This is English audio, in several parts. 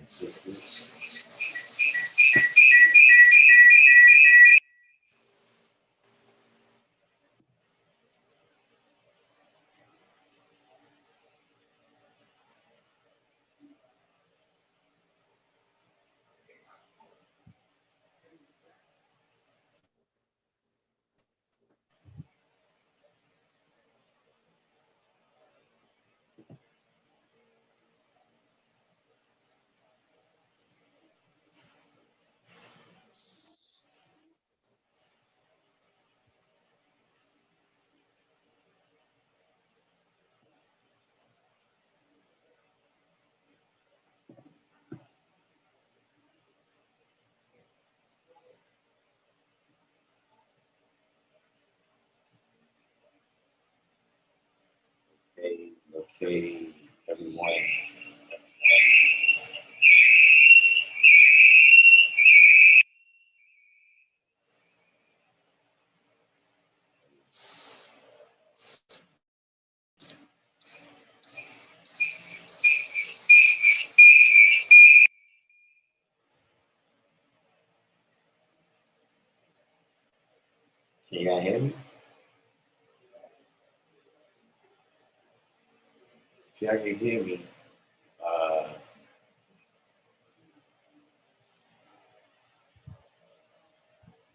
and sisters. Okay, everyone. Can y'all hear me? If y'all can hear me,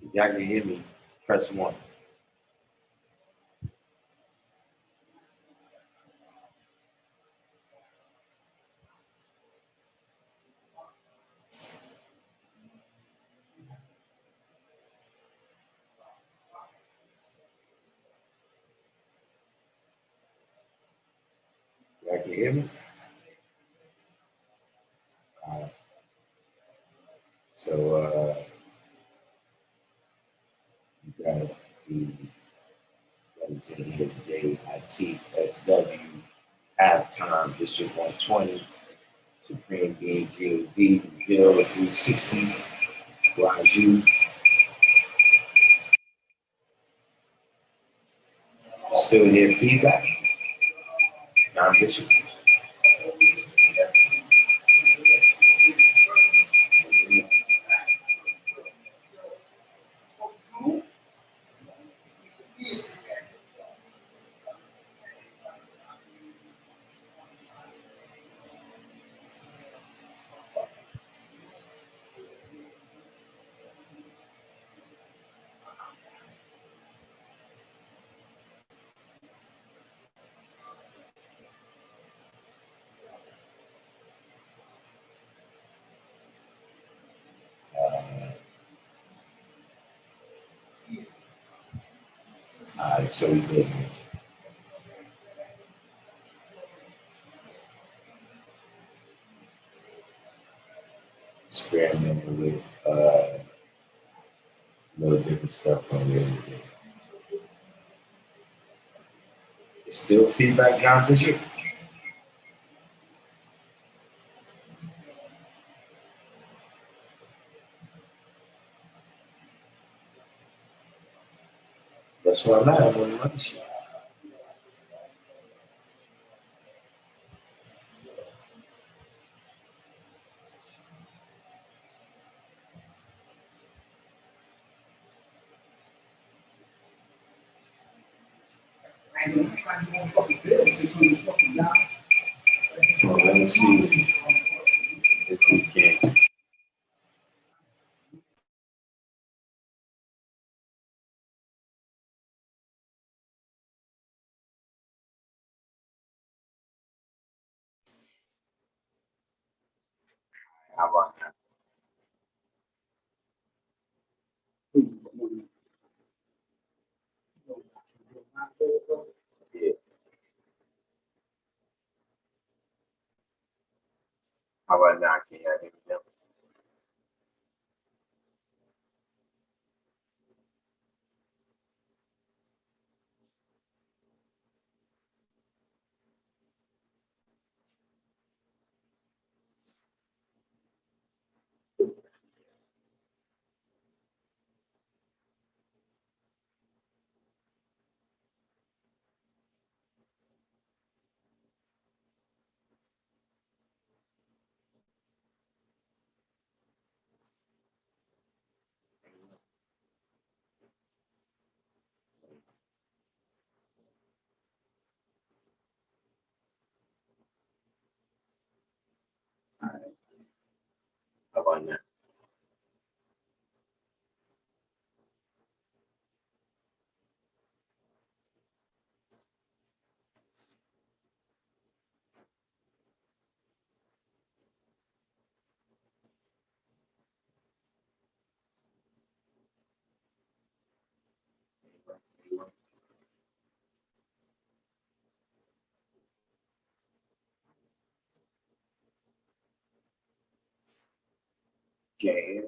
if y'all can hear me, press 1. Y'all can hear me? So you got the that is in here today. ITSW halftime District 120 Supreme Being GOD Bill 360 Raju. Still hear feedback? Non-bishop. All right, so we did experimenting with a little different stuff on there today. It's still feedback, John Bishop? That's why I'm at. I'm on lunch. So let me see if we can. How about that? Yeah. How about now? Can you hear me now? about now? Okay.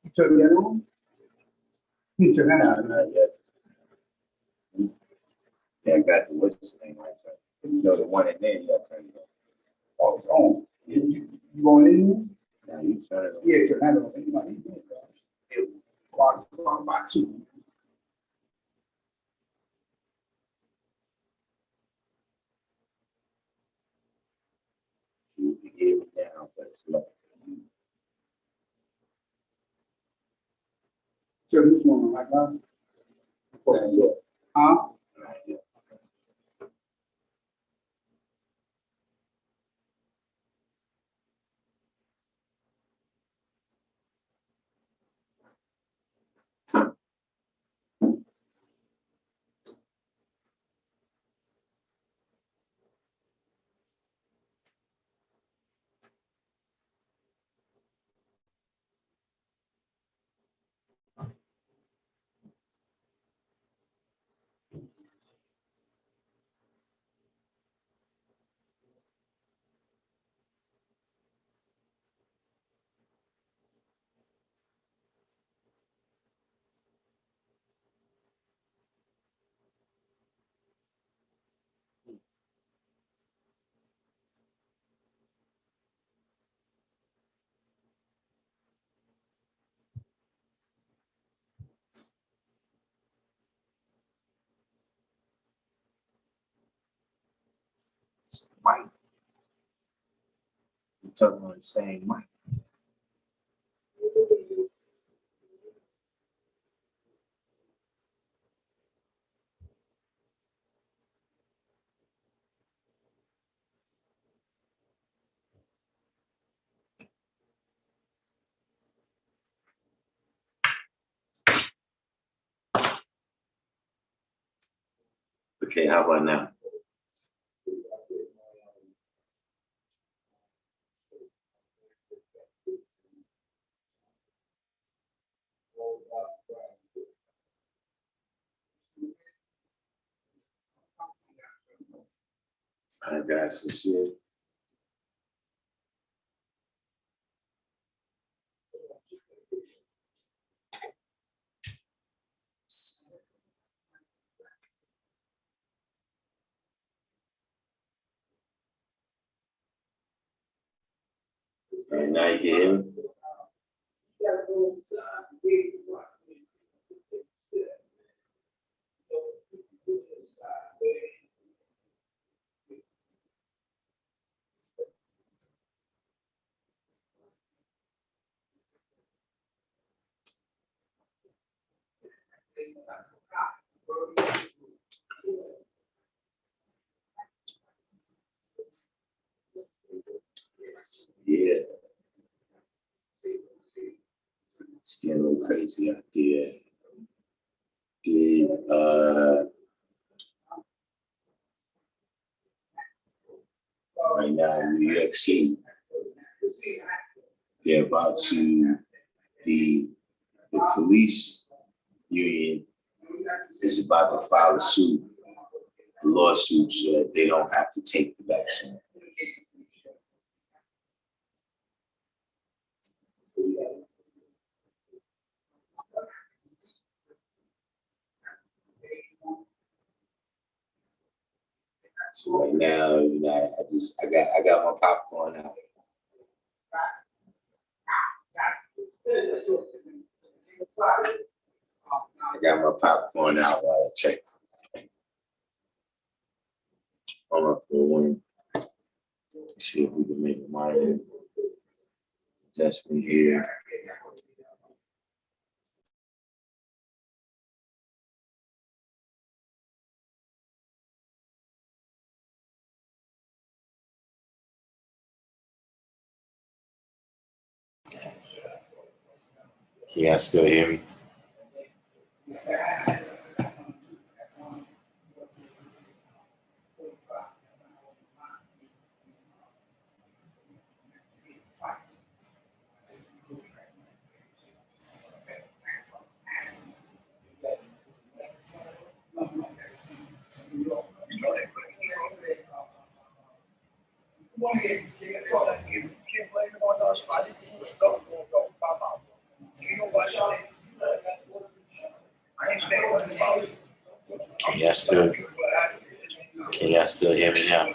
You turn that on? You turn that on. Not yet. Yeah, I got the what's the name right there. You know the one in there, you got to turn it on. Oh, it's on. You going in? Now you turn it on. Yeah, turn that on. You might need that. Clock by 2. You can get it down, but it's low. Turn this one on like that. Huh? Right, yeah. Mike. You're talking on the same mic. Okay, how about now? I got some shit. And now you can hear me? Yeah. It's getting a little crazy out there. Right now in New York City, they're about to, the police union is about to file a lawsuit so that they don't have to take the vaccine. So right now, you know, I got my popcorn out. I got my popcorn out while I check. Hold on for one. See if we can make a minor adjustment here. Can y'all still hear me? Can y'all still hear me now?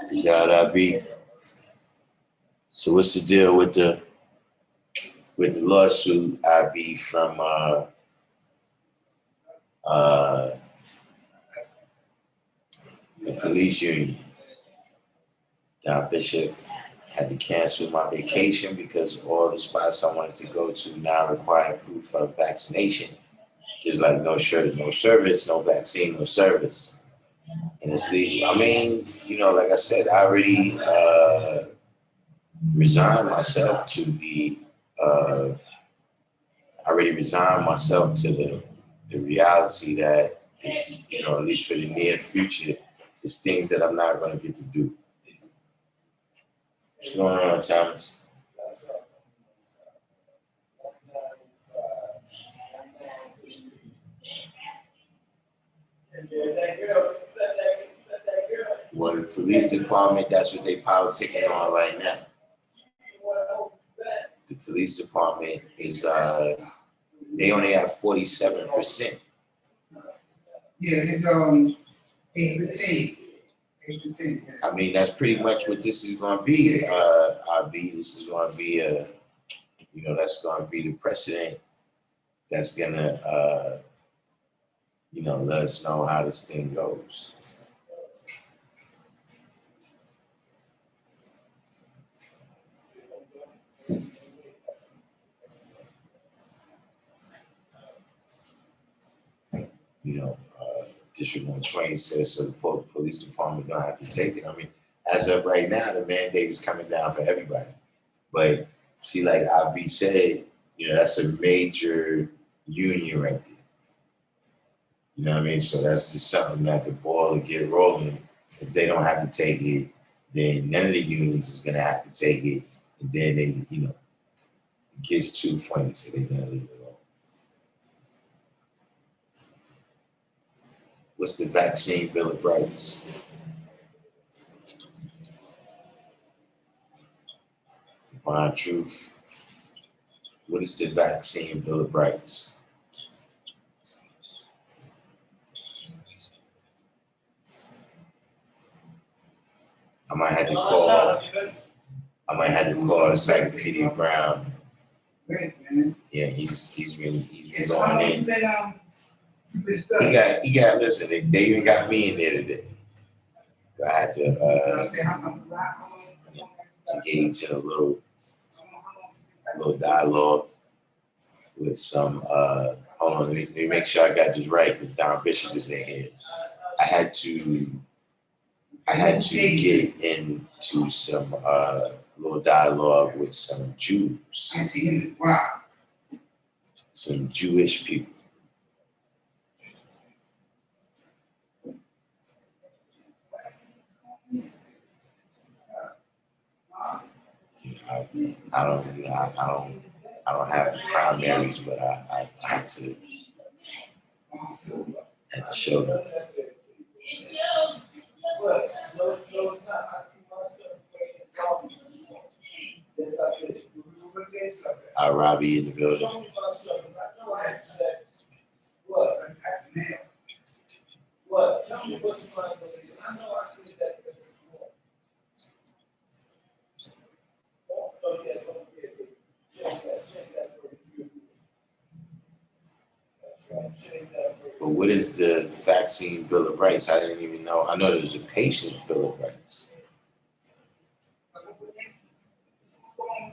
To God I be. So what's the deal with the lawsuit? I be from the police union. Don Bishop had to cancel my vacation because all the spots I wanted to go to now require proof of vaccination. Just like no shirt, no service, no vaccine, no service. And it's legal. I mean, like I said, I already resigned myself to the reality that is, at least for the near future, is things that I'm not going to get to do. What's going on, Thomas? Well, the police department, that's what they politicking on right now. The police department is, they only have 47%. Yeah, it's 8%. I mean, that's pretty much what this is going to be. This is going to be that's going to be the precedent that's going to, let us know how this thing goes. District 120 says so the police department don't have to take it. I mean, as of right now, the mandate is coming down for everybody. But see, like Abi said, that's a major union right there. You know what I mean? So that's just something that the ball will get rolling. If they don't have to take it, then none of the unions is gonna have to take it. And then they, it gets too funny, so they're gonna leave it alone. What's the vaccine bill of rights? Divine truth. What is the vaccine bill of rights? I might have to call Encyclopedia Brown. Yeah, he's been going in. He got listen, they even got me in there today. I had to engage in a little dialogue with some hold on, let me make sure I got this right because Don Bishop is in here. I had to get into some little dialogue with some Jews. Some Jewish people. I don't have primaries, but I had to show them. Robbie in the building. But what is the vaccine Bill of Rights? I didn't even know. I know there's a patient Bill of Rights.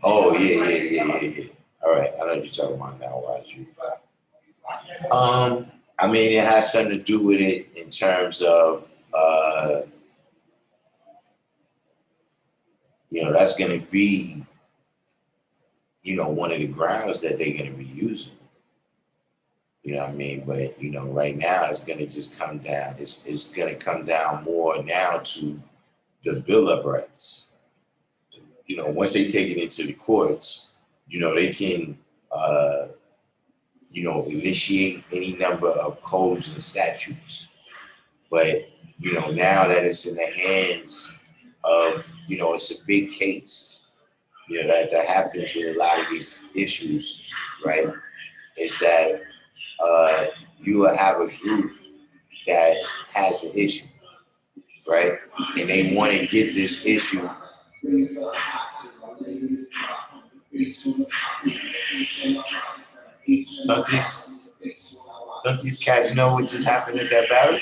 Oh, yeah. All right, I know what you're talking about now. Why you? I mean, it has something to do with it in terms of, that's going to be, one of the grounds that they're going to be using. You know what I mean? But, right now it's going to just come down. It's going to come down more now to the Bill of Rights. Once they take it into the courts, they can, initiate any number of codes and statutes. But, now that it's in the hands of, it's a big case, that happens with a lot of these issues, right? Is that you will have a group that has an issue, right? And they want to get this issue. Don't these cats know what just happened at that battle?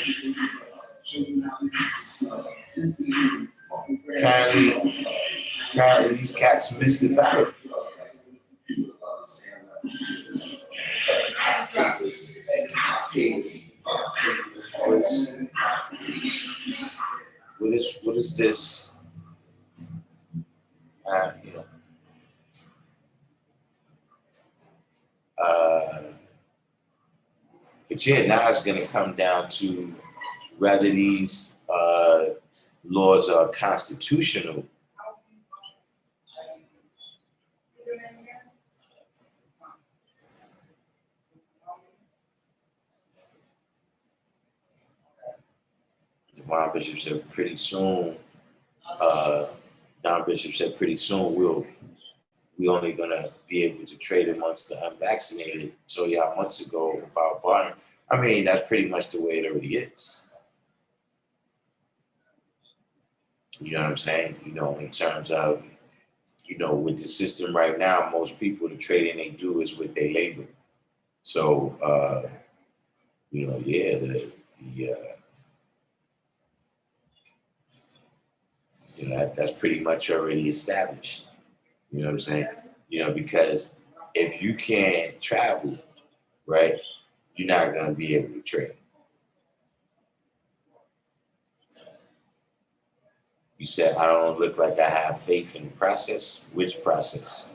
Apparently these cats missed the battle. What is this? But yeah, now it's going to come down to whether these laws are constitutional. Don Bishop said pretty soon we only gonna be able to trade amongst the unvaccinated. So yeah, months ago about barring. I mean, that's pretty much the way it already is. You know what I'm saying? In terms of, with the system right now, most people, the trading they do is with their labor. So, that's pretty much already established. You know what I'm saying? Because if you can't travel, right, you're not going to be able to trade. You said, I don't look like I have faith in the process. Which process?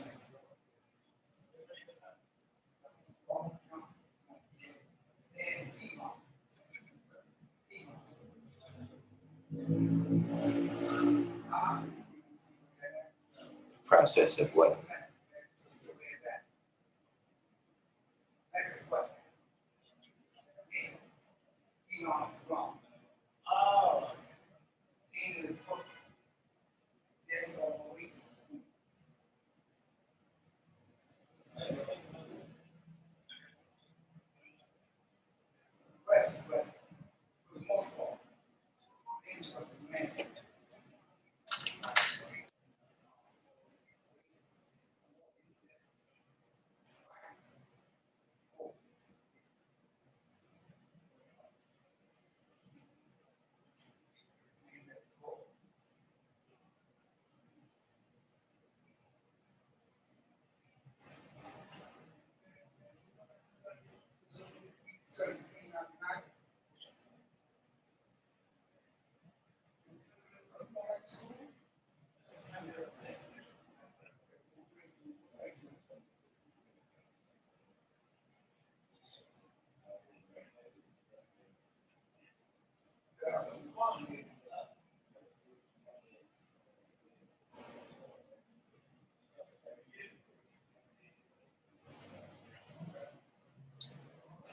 Process of what?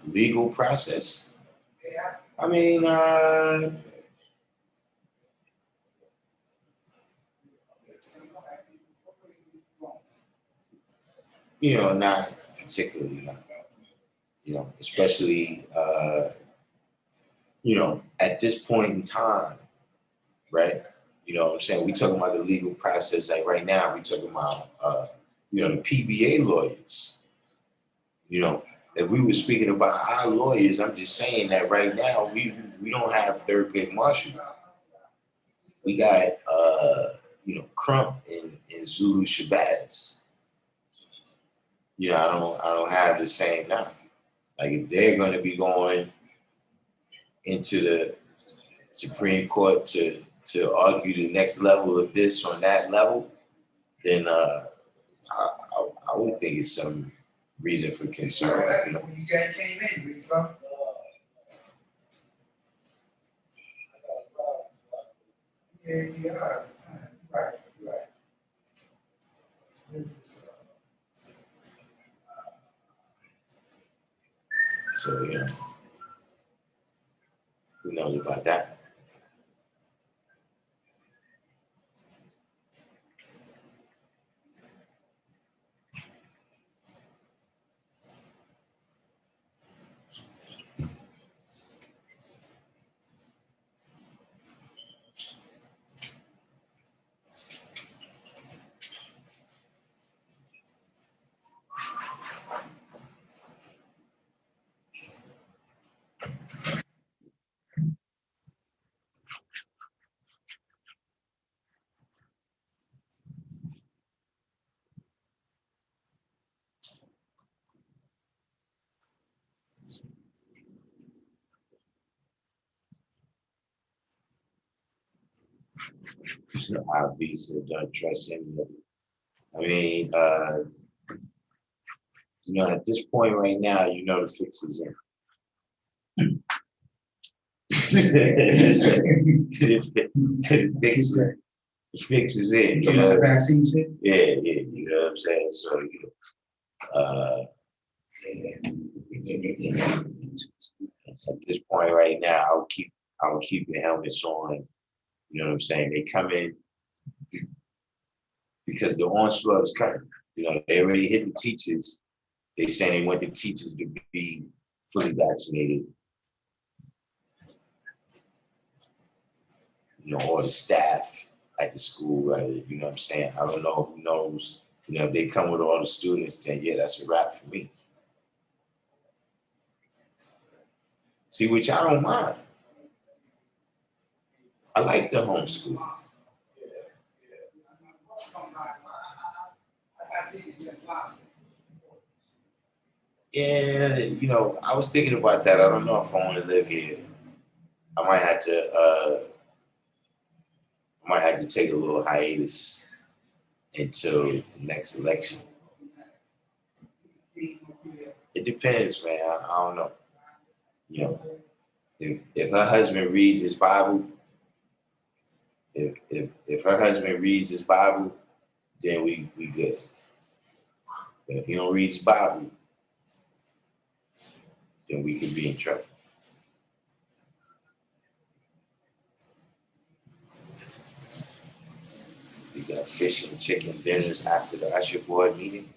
Legal process. I mean, not particularly, especially at this point in time, right? You know what I'm saying? We talking about the legal process. Like right now, we talking about, the PBA lawyers. If we were speaking about our lawyers, I'm just saying that right now we don't have Thurgood Marshall. We got Crump and Zulu Shabazz. I don't have the same now. Like if they're going to be going into the Supreme Court to argue the next level of this on that level, then I would think it's some reason for concern. When you guys came in, bro. Yeah. Right. So who knows about that? Obviously, don't trust anybody. I mean, at this point right now, the fix is in. The fix is in. You know the vaccine shit? Yeah, you know what I'm saying? So, at this point right now, I will keep the helmets on. You know what I'm saying? They come in because the onslaught is coming. They already hit the teachers. They saying they want the teachers to be fully vaccinated. Or the staff at the school, right? You know what I'm saying? I don't know who knows. If they come with all the students, then yeah, that's a wrap for me. See, which I don't mind. I like the homeschool. Yeah, I was thinking about that. I don't know if I want to live here. I might have to take a little hiatus until the next election. It depends, man. I don't know. If her husband reads his Bible, if her husband reads his Bible, then we good. But if he don't read his Bible, then we could be in trouble. We got fish and chicken dinners after the usher board meeting.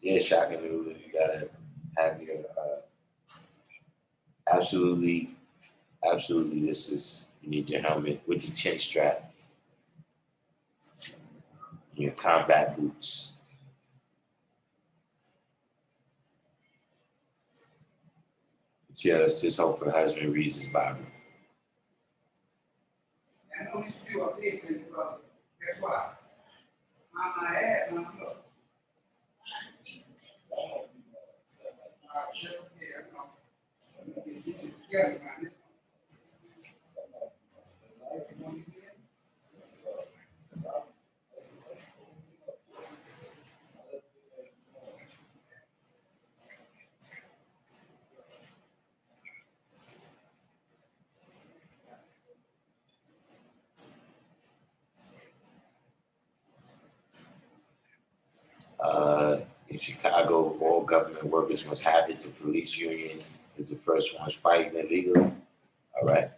Yeah, shockingly, you gotta have your absolutely. You need your helmet with your chin strap, your combat boots. But yeah, let's just hope her husband reads his Bible. I know you should do a big thing, brother. Guess what? I'm my ass, and I'm up. In Chicago, all government workers must have it. The police union is the first ones fighting illegally. All right.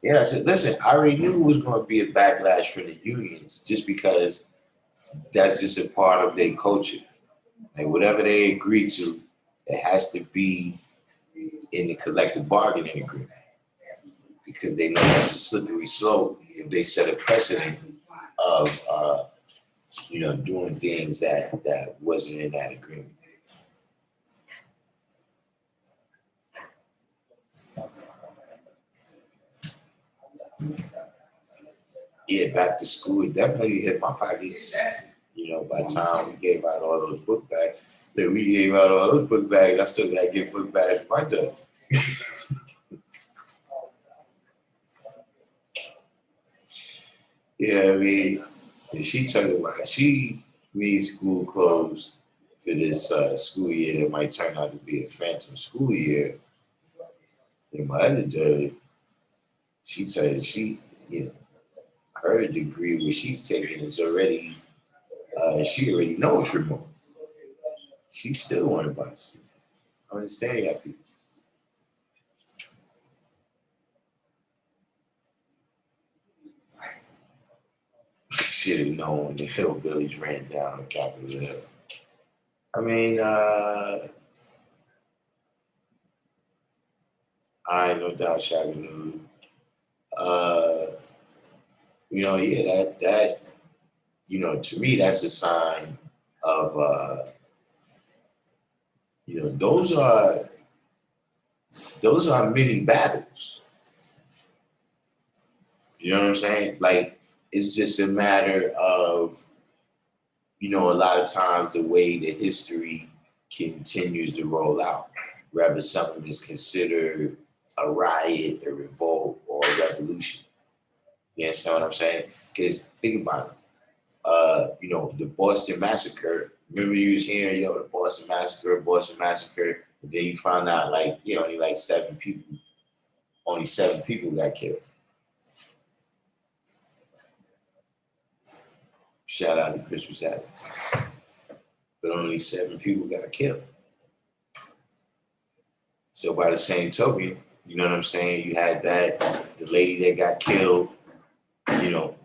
Yeah, I said, listen, I already knew it was going to be a backlash from the unions just because that's just a part of their culture. Like whatever they agree to, it has to be in the collective bargaining agreement, because they know that's a slippery slope if they set a precedent of doing things that wasn't in that agreement. Yeah, back to school, it definitely hit my pockets. By the time we gave out all those book bags, I still got to get book bags for my daughter. I mean, and she talking about she needs school clothes for this school year that might turn out to be a phantom school year. And my other daughter, she told her degree where she's taking is already, she already knows remote. She still want to buy school. I understand y'all people. Should have known when the hillbillies ran down on Capitol Hill. I mean, I ain't no doubt Shaggy Lou. That to me, that's a sign of, those are many battles. You know what I'm saying? Like, it's just a matter of, a lot of times the way the history continues to roll out, whether something is considered a riot, a revolt, or a revolution. You understand what I'm saying? Because think about it. The Boston Massacre. Remember you was hearing, the Boston Massacre, but then you found out only 7 people got killed. Shout out to Christmas Adams. But only 7 people got killed. So by the same token, you know what I'm saying? You had the lady that got killed,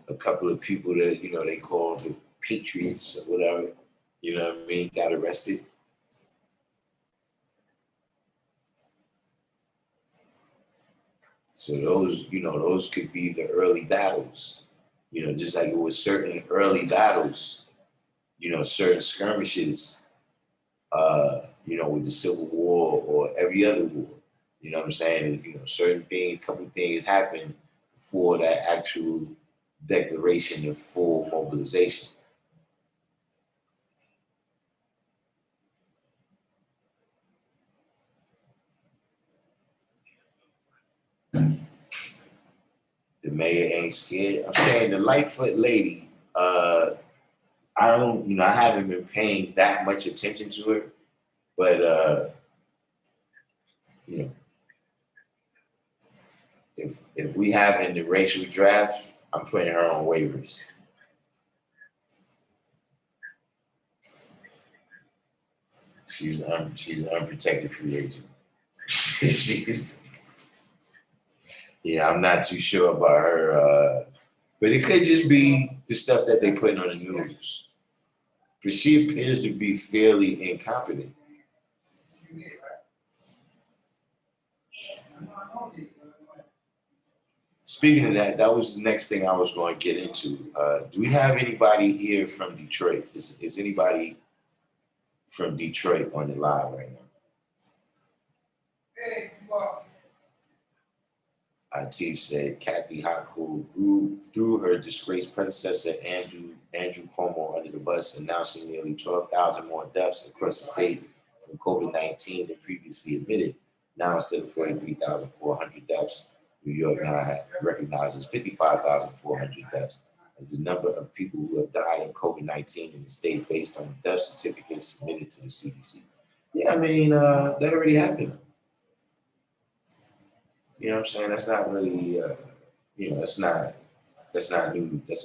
a couple of people that, they called the Patriots or whatever, you know what I mean, got arrested. So those could be the early battles, just like it was certain early battles, certain skirmishes, with the Civil War or every other war. You know what I'm saying? Certain things, a couple of things happened before that actual declaration of full mobilization. The mayor ain't scared. I'm saying the Lightfoot lady, I don't, I haven't been paying that much attention to her, but if we have in the racial draft, I'm putting her on waivers. She's an unprotected free agent. I'm not too sure about her, but it could just be the stuff that they put on the news. But she appears to be fairly incompetent. Speaking of that, that was the next thing I was going to get into. Do we have anybody here from Detroit? Is anybody from Detroit on the line right now? Atif said Kathy Hochul threw her disgraced predecessor Andrew Cuomo under the bus, announcing nearly 12,000 more deaths across the state from COVID-19 than previously admitted. Now, instead of 43,400 deaths, New York now recognizes 55,400 deaths as the number of people who have died of COVID-19 in the state based on death certificates submitted to the CDC. Yeah, I mean, that already happened. You know what I'm saying? That's not really, that's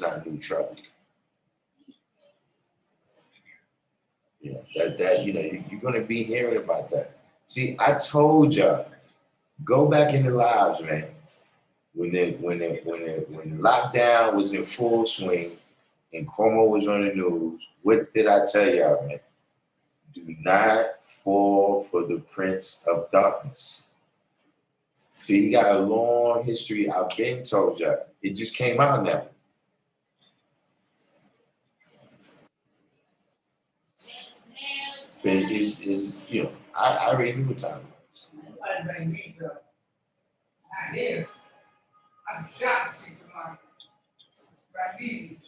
not new trouble. You're going to be hearing about that. See, I told y'all, go back in the lives, man. When the lockdown was in full swing and Cuomo was on the news, what did I tell y'all, man? Do not fall for the prince of darkness. See, he got a long history. I've been told you. It just came out now. But it's you know, I already knew what time it was. Not here. I'm shocked to see somebody right me.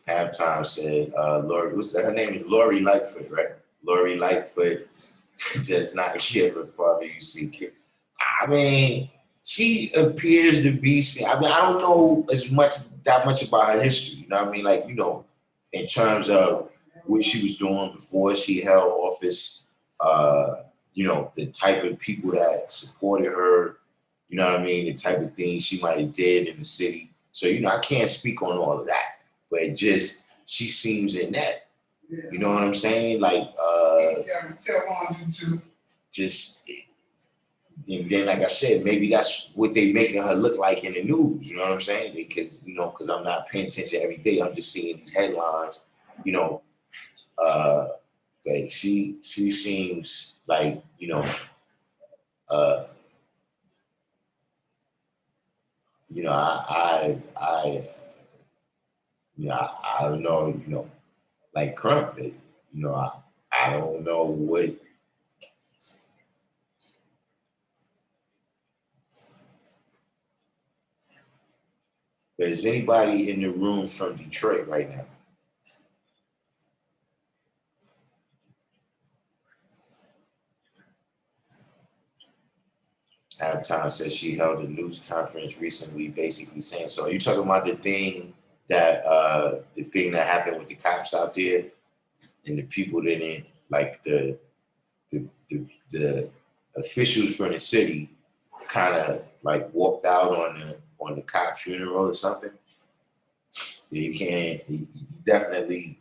Halftime said, Lori, what's that? Her name is Lori Lightfoot, right? Lori Lightfoot just not here with Father UC. I mean, she appears to be. I mean, I don't know that much about her history. You know what I mean? Like, you know, in terms of what she was doing before she held office. You know, the type of people that supported her. You know what I mean? The type of things she might have did in the city. So, you know, I can't speak on all of that, but it just she seems in that. You know what I'm saying? Like, just. And then, like I said, maybe that's what they making her look like in the news. You know what I'm saying? Because because I'm not paying attention every day. I'm just seeing these headlines. You know, but she seems like uh, I don't know. Like Crump. I don't know what. But is anybody in the room from Detroit right now? Halftime says she held a news conference recently, basically saying, so are you talking about the thing that happened with the cops out there and the people didn't like the officials from the city kind of like walked out on the cop funeral or something? You can't. You definitely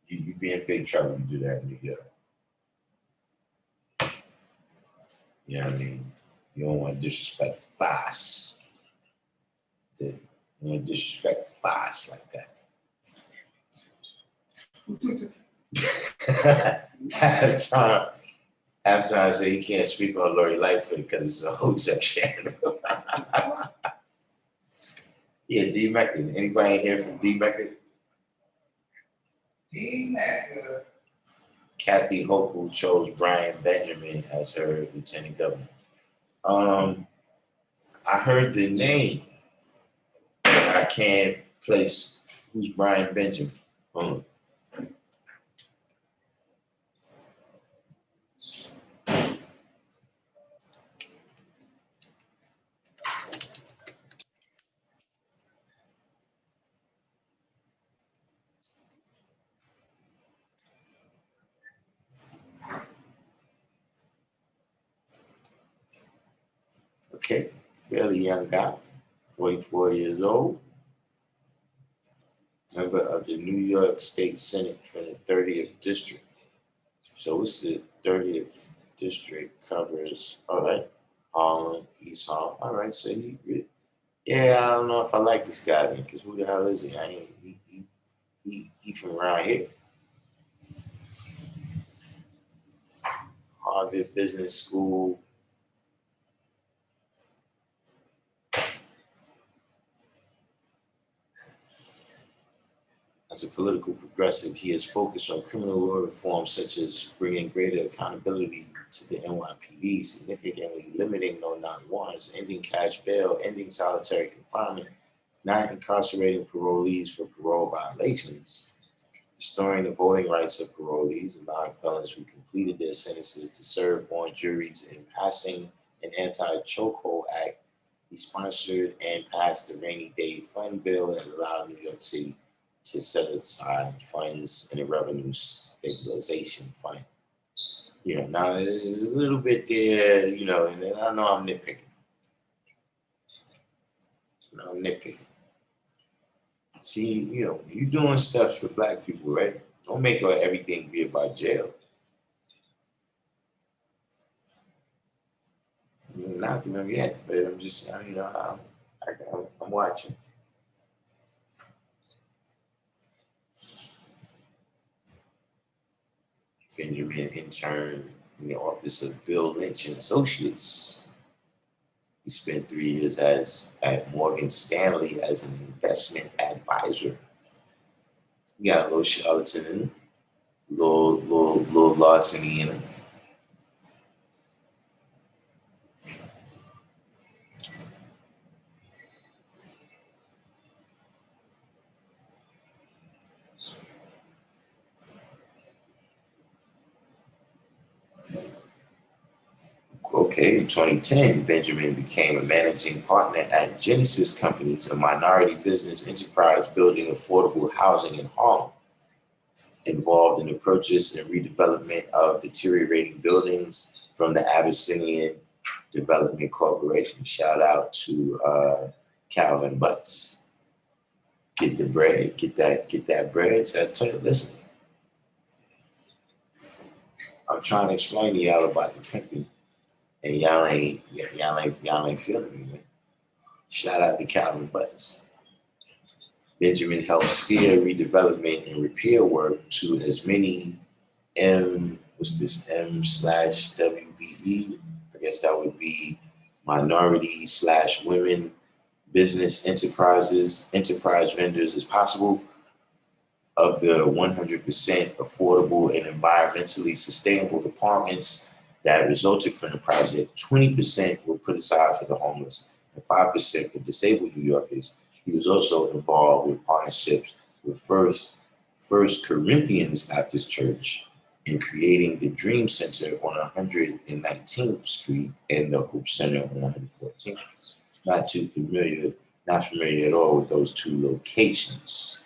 you be in big trouble to do that in New York. You know what I mean? You don't want to disrespect the Foss. You don't want to disrespect the Foss like that. Halftime say he can't speak on Lori Lightfoot because it's a hotel channel. Yeah, D Mecca. Anybody here from D Mecca? D Mecca. Kathy Hochul chose Brian Benjamin as her lieutenant governor. I heard the name, but I can't place who's Brian Benjamin. Okay, fairly young guy, 44 years old, member of the New York State Senate from the 30th District. So what's the 30th District covers? All right, Harlem, East Harlem. All right, so yeah, I don't know if I like this guy then, because who the hell is he? He from around here. Harvard Business School. As a political progressive, he has focused on criminal law reform, such as bringing greater accountability to the NYPD, significantly limiting no-knock warrants, ending cash bail, ending solitary confinement, not incarcerating parolees for parole violations, restoring the voting rights of parolees, allowing felons who completed their sentences to serve on juries, and passing an anti-chokehold act. He sponsored and passed the Rainy Day Fund bill that allowed New York City to set aside funds in a revenue stabilization fund. Now there's a little bit there, and then I know I'm nitpicking. I'm nitpicking. See, you're doing stuff for black people, right? Don't make everything be about jail. I'm not knocking them yet, but I'm just, I'm watching. Benjamin intern in the office of Bill Lynch and Associates. He spent 3 years at Morgan Stanley as an investment advisor. We got a little charlatan in him, little larceny in him. Okay, in 2010, Benjamin became a managing partner at Genesis Companies, a minority business enterprise building affordable housing in Harlem, involved in the purchase and redevelopment of deteriorating buildings from the Abyssinian Development Corporation. Shout out to Calvin Butts. Get the bread, get that bread. So I tell you, listen, I'm trying to explain to y'all about the pimping. And y'all ain't feeling me, man. Shout out to Calvin Butts. Benjamin helped steer redevelopment and repair work to as many M/WBE? I guess that would be minority/women business enterprise vendors as possible. Of the 100% affordable and environmentally sustainable apartments that resulted from the project, 20% were put aside for the homeless and 5% for disabled New Yorkers. He was also involved with partnerships with First Corinthians Baptist Church in creating the Dream Center on 119th Street and the Hope Center on 114th Street. Not familiar at all with those two locations.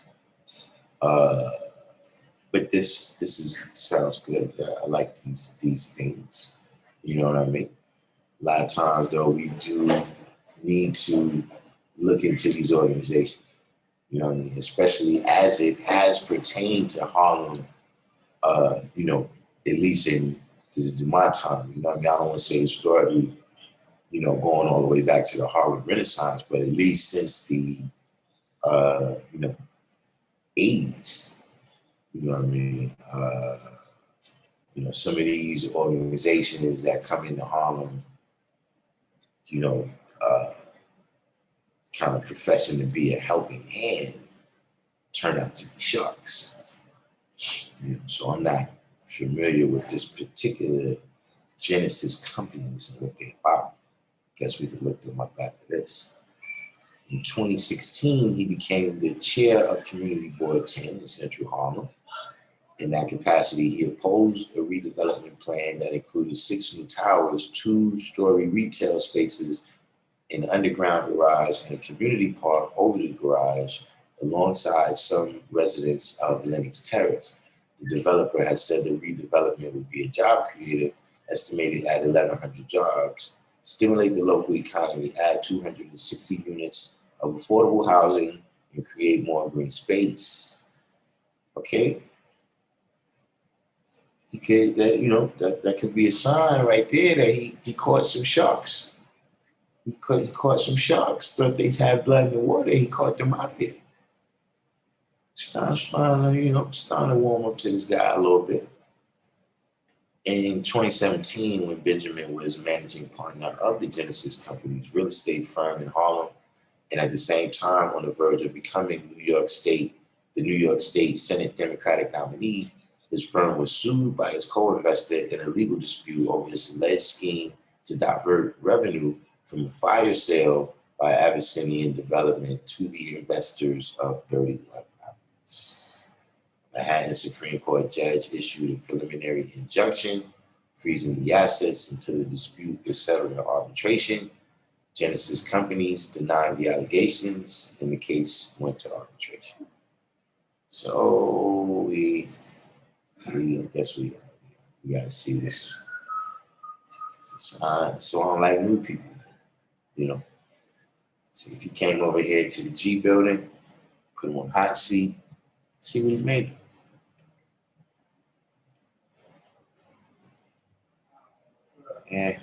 But this sounds good. I like these things. You know what I mean? A lot of times, though, we do need to look into these organizations. You know what I mean? Especially as it has pertained to Harlem. You know, at least to my time. You know what I mean? I don't want to say historically, you know, going all the way back to the Harlem Renaissance, but at least since the 80s. You know what I mean? You know, some of these organizations that come into Harlem, you know, kind of professing to be a helping hand, turn out to be sharks. You know, so I'm not familiar with this particular Genesis companies and what they about. Guess we could look them up after this. In 2016, he became the chair of Community Board 10 in Central Harlem. In that capacity, he opposed a redevelopment plan that included 6 new towers, 2-story retail spaces, an underground garage, and a community park over the garage, alongside some residents of Lenox Terrace. The developer had said the redevelopment would be a job creator, estimated at 1,100 jobs, stimulate the local economy, add 260 units of affordable housing, and create more green space. Okay. That could be a sign right there that he caught some sharks. He caught some sharks. Thought they'd have blood in the water. He caught them out there. Starting to warm up to this guy a little bit. In 2017, when Benjamin was managing partner of the Genesis Company's real estate firm in Harlem, and at the same time on the verge of becoming the New York State Senate Democratic nominee, his firm was sued by his co-investor in a legal dispute over his alleged scheme to divert revenue from a fire sale by Abyssinian Development to the investors of 31 properties. Manhattan Supreme Court judge issued a preliminary injunction freezing the assets until the dispute is settled in arbitration. Genesis Companies denied the allegations, and the case went to arbitration. So I guess we got to see this. So I don't like new people, you know. See if he came over here to the G building, put him on hot seat, see what he made. Yeah.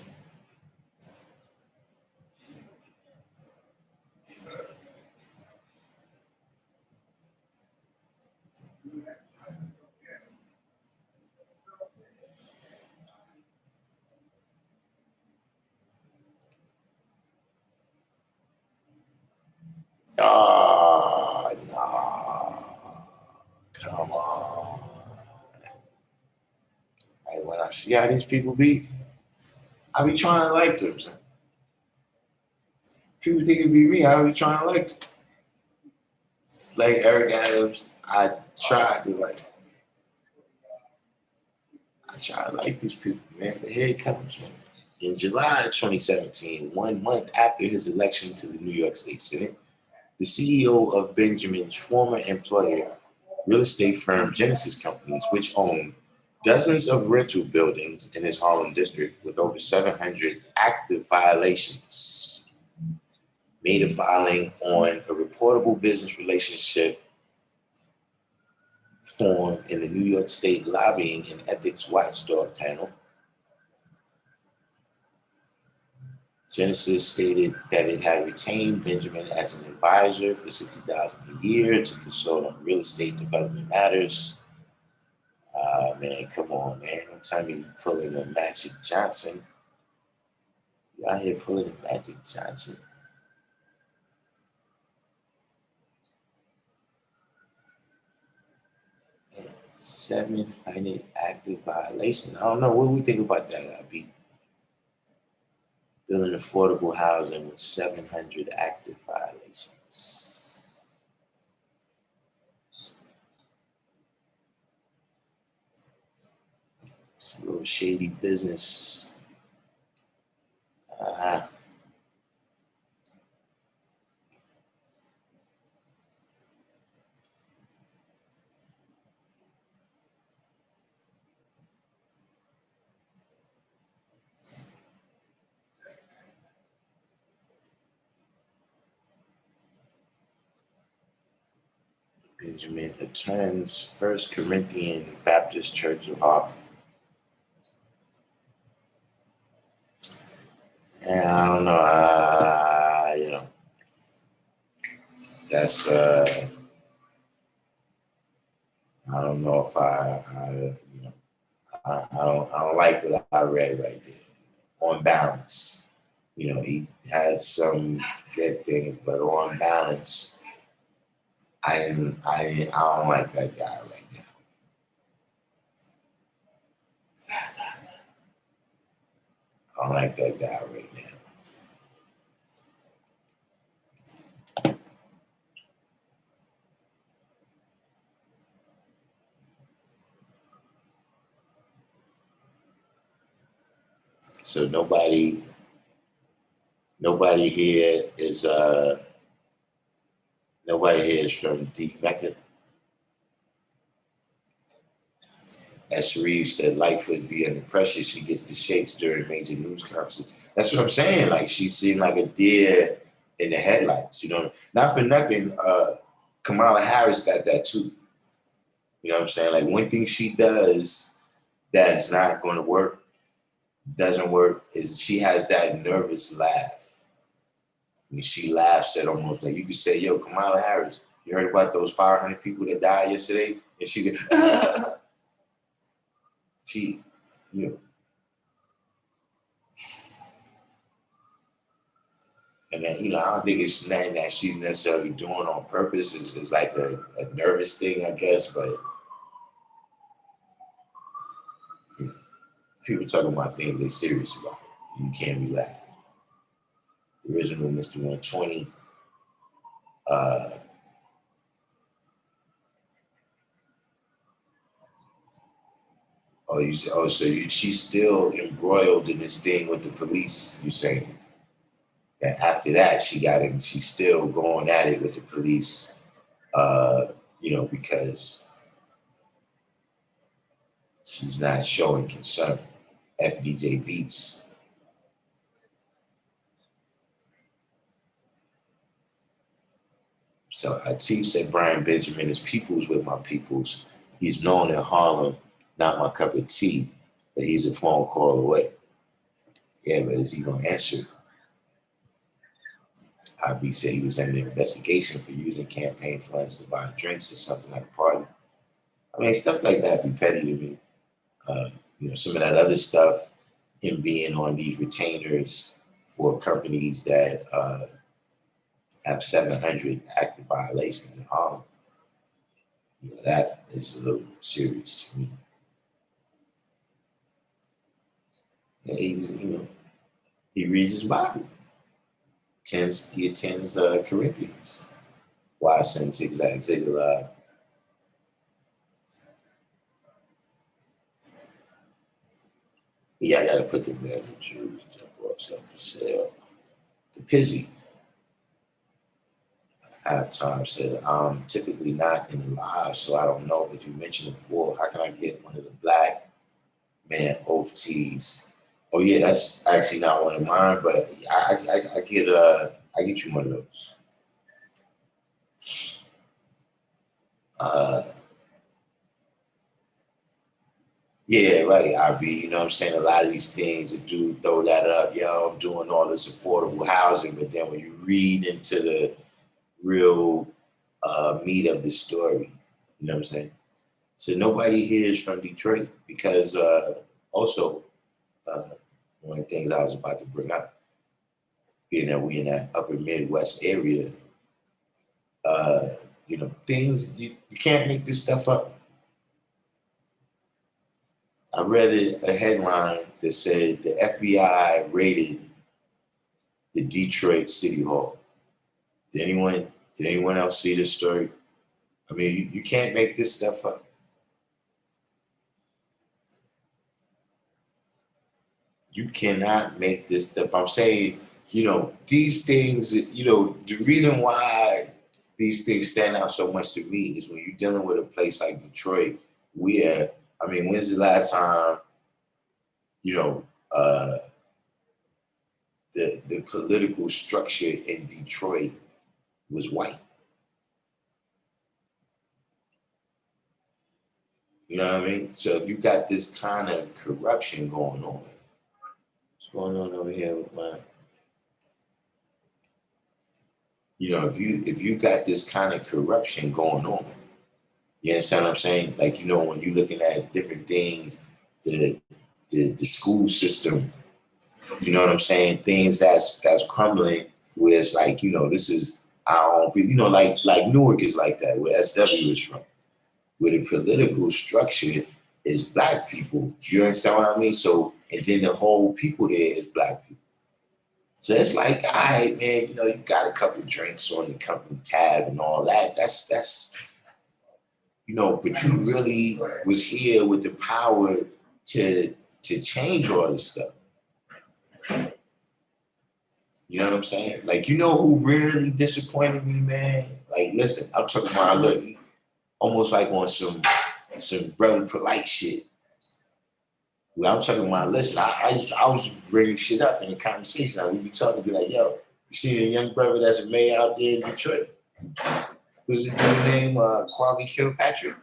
see how these people be. I be trying to like them. Son. People think it be me. I be trying to like them. Like Eric Adams, I try to like these people, man. But here it comes, man. In July 2017, 1 month after his election to the New York State Senate, the CEO of Benjamin's former employer, real estate firm Genesis Companies, which owned dozens of rental buildings in his Harlem district with over 700 active violations, made a filing on a reportable business relationship form in the New York State Lobbying and Ethics Watchdog panel. Genesis stated that it had retained Benjamin as an advisor for $60,000 a year to consult on real estate development matters. Man, come on, man. Don't tell me you're pulling a Magic Johnson. You out here pulling a Magic Johnson. Man, 700 active violations. I don't know. What do we think about that, IB? Building affordable housing with 700 active violations. It's a little shady business. Benjamin attends First Corinthian Baptist Church of Harlem. And I don't know, that's, I don't know if I don't like what I read right there. On balance, he has some good things, but on balance, I don't like that guy right now. I don't like that guy right now. So nobody here is from Deep Mecca. As Sharif said, Lightfoot be under pressure. She gets the shakes during major news conferences. That's what I'm saying. Like she seemed like a deer in the headlights. Not for nothing. Kamala Harris got that too. You know what I'm saying? Like one thing she does that's not going to work, doesn't work, is she has that nervous laugh. When she laughs at almost like you could say, "Yo, Kamala Harris, you heard about those 500 people that died yesterday?" And she goes, she, and then, I don't think it's nothing that she's necessarily doing on purpose. It's like a nervous thing, I guess, but people talking about things they're serious about. You can't be laughing. The original Mr. 120, she's still embroiled in this thing with the police, you saying? That after that, she's still going at it with the police, because she's not showing concern. FDJ Beats. So Atif said Brian Benjamin is peoples with my peoples. He's known in Harlem, not my cup of tea, but he's a phone call away. Yeah, but is he going to answer? IB said he was under investigation for using campaign funds to buy drinks or something at a party. I mean, stuff like that be petty to me. Some of that other stuff, him being on these retainers for companies that have 700 active violations in Harlem, that is a little serious to me. He's, he reads his Bible. He attends Corinthians. Why send zigzag, zigzag? Yeah, I gotta put the red in Jews. Jump off stuff for sale. The Pizzy. Halftime said, I'm typically not in the live, so I don't know if you mentioned it before. How can I get one of the black man oath tees? Oh yeah, that's actually not one of mine, but I get you one of those. Yeah, right, IB. You know what I'm saying? A lot of these things, a dude throw that up, yo, I'm doing all this affordable housing, but then when you read into the real meat of the story, you know what I'm saying? So nobody here is from Detroit because also one of the things I was about to bring up, being that we in that upper Midwest area, things you can't make this stuff up. I read a headline that said the FBI raided the Detroit City Hall. Did anyone else see this story? I mean, you can't make this stuff up. You cannot make this stuff. I'm saying, these things, the reason why these things stand out so much to me is when you're dealing with a place like Detroit, where, when's the last time, uh, the political structure in Detroit was white? You know what I mean? So if you got this kind of corruption going on, what's going on over here with my, if you got this kind of corruption going on, you understand what I'm saying? Like, when you're looking at different things, the school system, you know what I'm saying? Things that's crumbling, where it's like, this is our own people, like Newark is like that, where SW is from, where the political structure is black people. You understand what I mean? So, and then the whole people there is black people. So it's like, all right, man, you got a couple of drinks on the company tab and all that. That's but you really was here with the power to change all this stuff. You know what I'm saying? Like, who really disappointed me, man? Like, listen, I'm talking about, look, almost like on some brother polite shit. Well, I'm talking about, listen, I was bringing shit up in the conversation. Like, we be talking, be like, yo, you see a young brother that's a mayor out there in Detroit? Who's the dude named Kwame Kilpatrick?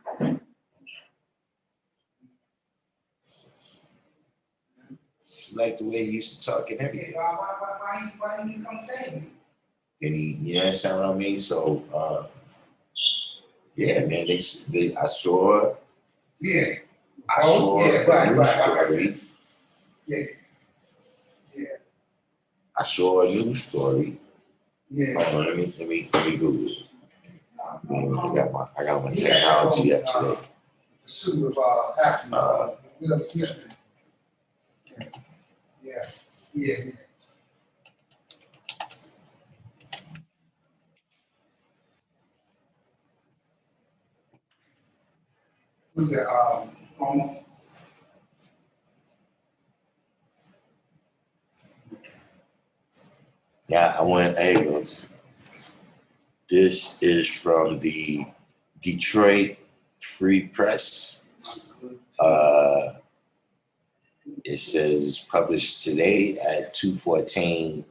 It's like the way he used to talk and everything. Why you come say me? And you understand what I mean? So, yeah, man, I saw. Yeah. I saw a news story. Yeah. Yeah. I saw a news story. Yeah. Hold on, let me Google it. I got my technology up today. The suit of Will Smith. Yeah. Yeah. Who's that? Almost. Yeah, there it goes. This is from the Detroit Free Press. It says it's published today at 2:14.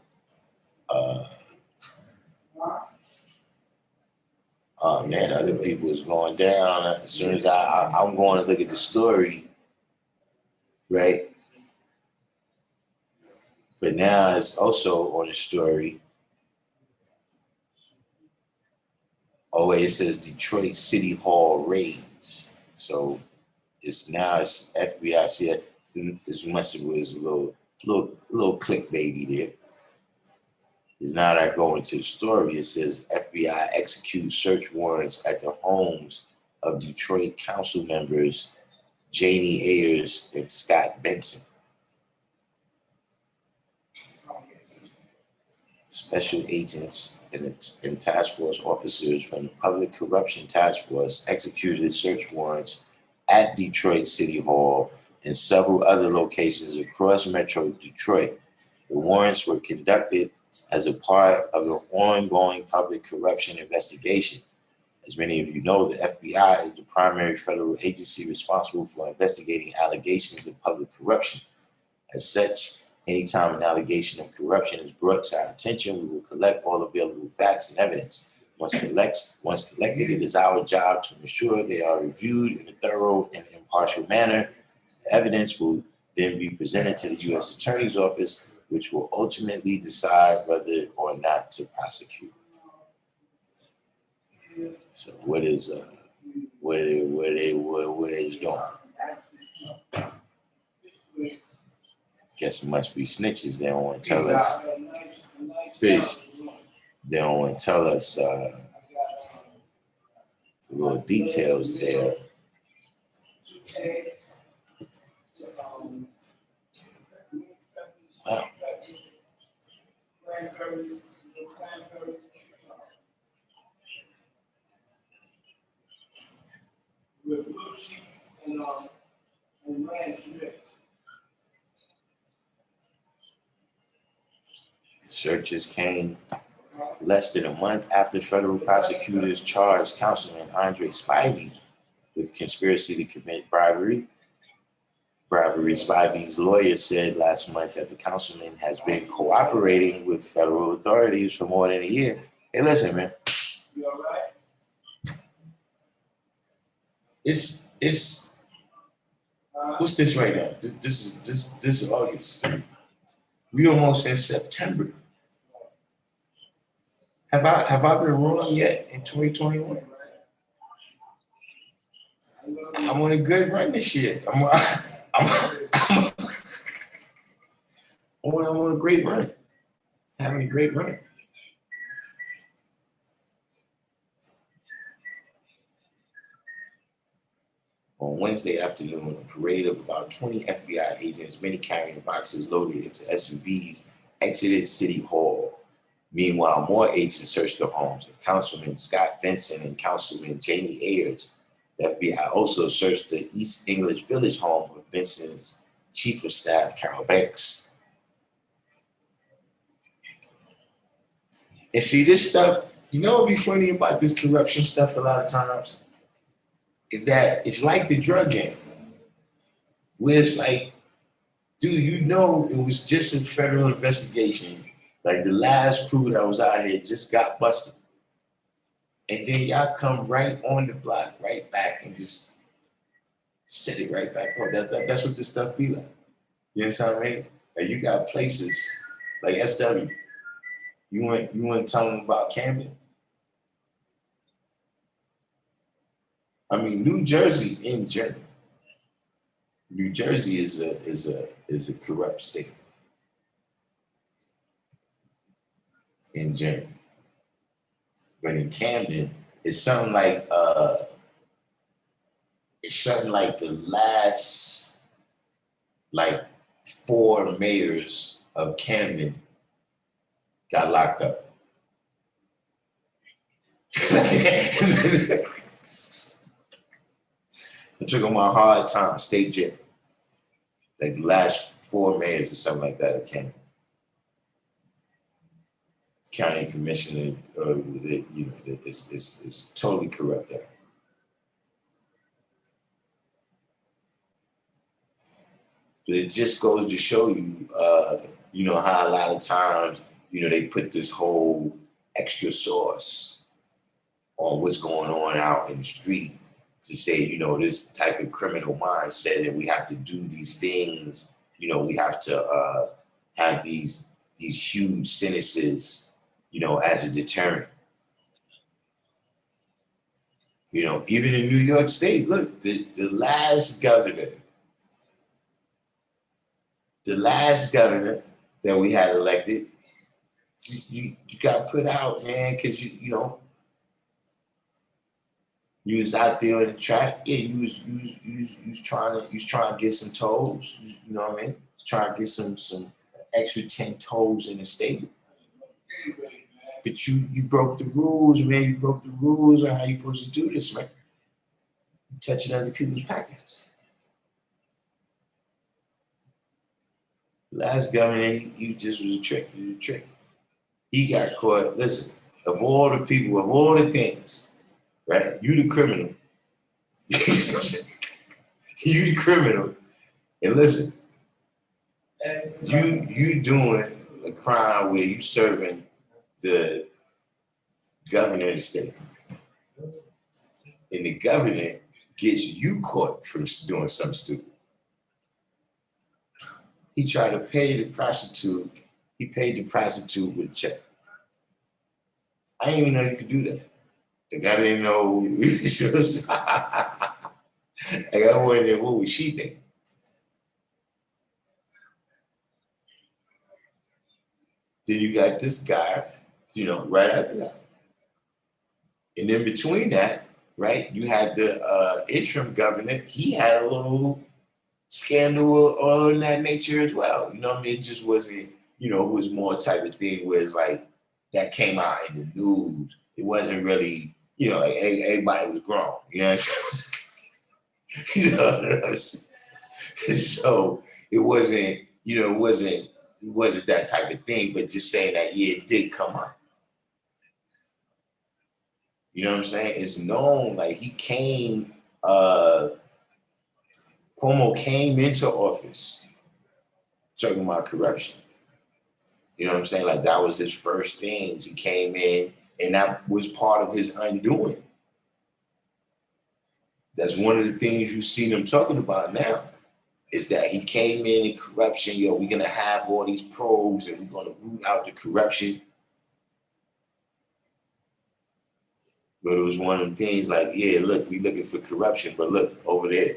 Oh man, other people is going down. As soon as I'm going to look at the story, right? But now it's also on the story. Oh wait, it says Detroit City Hall raids. So it's FBI. See, this must have was a little clickbaity there. Is now that I go into the story, it says FBI executes search warrants at the homes of Detroit council members Janie Ayers and Scott Benson. special agents and task force officers from the Public Corruption Task Force executed search warrants at Detroit City Hall and several other locations across Metro Detroit. The warrants were conducted as a part of an ongoing public corruption investigation. As many of you know, the FBI is the primary federal agency responsible for investigating allegations of public corruption. As such, anytime an allegation of corruption is brought to our attention, we will collect all available facts and evidence. Once collected, it is our job to ensure they are reviewed in a thorough and impartial manner. The evidence will then be presented to the U.S. Attorney's Office, which will ultimately decide whether or not to prosecute. So what is what are they doing? Guess it must be snitches. They don't want to tell us. Fish. They don't want to tell us the little details there. Wow. Searches came less than a month after federal prosecutors charged Councilman Andre Spivey with conspiracy to commit bribery. Spivey's lawyer said last month that the councilman has been cooperating with federal authorities for more than a year. Hey, listen, man. You all right? It's what's this right now? This is August. We almost in September. Have I been wrong yet in 2021? I'm on a good run this year. I'm on a great run. Having a great run. On Wednesday afternoon, a parade of about 20 FBI agents, many carrying boxes loaded into SUVs, exited City Hall. Meanwhile, more agents searched the homes of Councilman Scott Benson and Councilman Jamie Ayers. The FBI also searched the East English Village home of Benson's Chief of Staff, Carol Banks. And see, this stuff, you know what would be funny about this corruption stuff a lot of times? Is that it's like the drug game, where it's like, dude, you know it was just a federal investigation. Like the last crew that was out here just got busted. And then y'all come right on the block, right back, and just set it right back on. That's what this stuff be like. You understand what I mean? Like you got places like SW. You want to tell them about Camden? I mean, New Jersey in general. New Jersey is a corrupt state in general. But in Camden, it's something like the last 4 mayors of Camden got locked up. It took them a hard time, state jail. Like the last 4 mayors or something like that of Camden. County commissioner, it's totally corrupt there. But it just goes to show you, how a lot of times, they put this whole extra sauce on what's going on out in the street to say, this type of criminal mindset, and we have to do these things, we have to have these huge sentences, as a deterrent. Even in New York State, look, the last governor that we had elected, you got put out, man, because you was out there on the track. Yeah, you was trying to get some toes. You know what I mean? Trying to get some extra 10 toes in the stable. But you broke the rules, man. You broke the rules on how you supposed to do this, man. You touching other people's pockets. Last governor, he just was a trick. He was a trick. He got caught. Listen, of all the people, of all the things, right? You the criminal. You the criminal. And listen, you doing a crime where you serving the governor of the state. And the governor gets you caught from doing something stupid. He tried to pay the prostitute. He paid the prostitute with a check. I didn't even know you could do that. Like I didn't know. Like I wondered what was she thinking? Then you got this guy, right after that. And in between that, right, you had the interim governor. He had a little scandal on that nature as well. You know what I mean? It just wasn't, it was more type of thing where it's like that came out in the news. It wasn't really, like everybody was grown. You know what I'm saying? You know what I'm saying? So it wasn't, it wasn't that type of thing, but just saying that, yeah, it did come out. You know what I'm saying? It's known, like he came, Cuomo came into office talking about corruption. You know what I'm saying? Like that was his first things. He came in and that was part of his undoing. That's one of the things you see them talking about now is that he came in corruption. We're going to have all these probes and we're going to root out the corruption. But it was one of them things like, yeah, look, we looking for corruption, but look over there.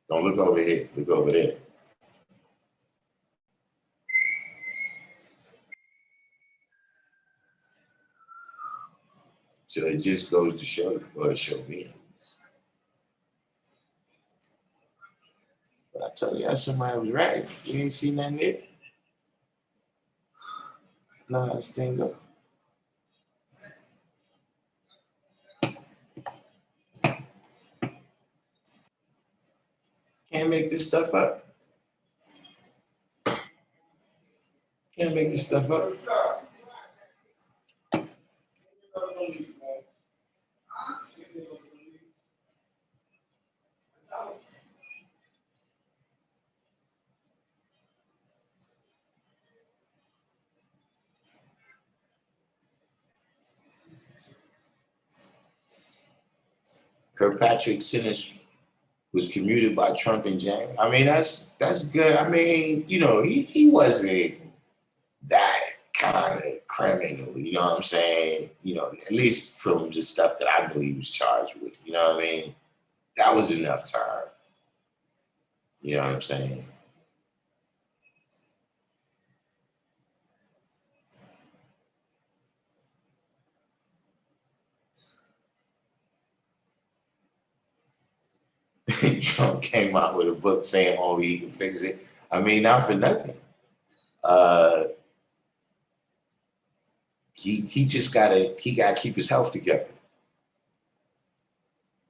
Don't look over here, look over there. So it just goes to show me. But I tell you, somebody was right. You ain't seen nothing there. Know how this thing go. Can't make this stuff up. Can't make this stuff up. Kirkpatrick sentence was commuted by Trump in January. I mean, that's good. I mean, he wasn't that kind of criminal, you know what I'm saying? At least from the stuff that I knew he was charged with, you know what I mean? That was enough time. You know what I'm saying? Trump came out with a book saying, oh, he can fix it. I mean, not for nothing. He just gotta keep his health together.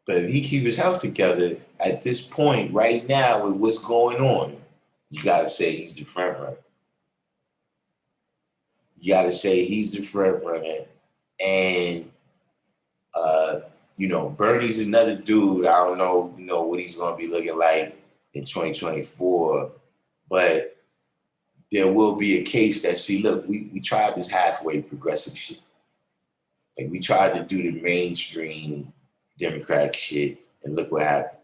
But if he keep his health together, at this point, right now, with what's going on, you gotta say he's the front runner. You gotta say he's the front runner. And Bernie's another dude. I don't know, what he's gonna be looking like in 2024, but there will be a case that look, we tried this halfway progressive shit. Like we tried to do the mainstream Democratic shit, and look what happened.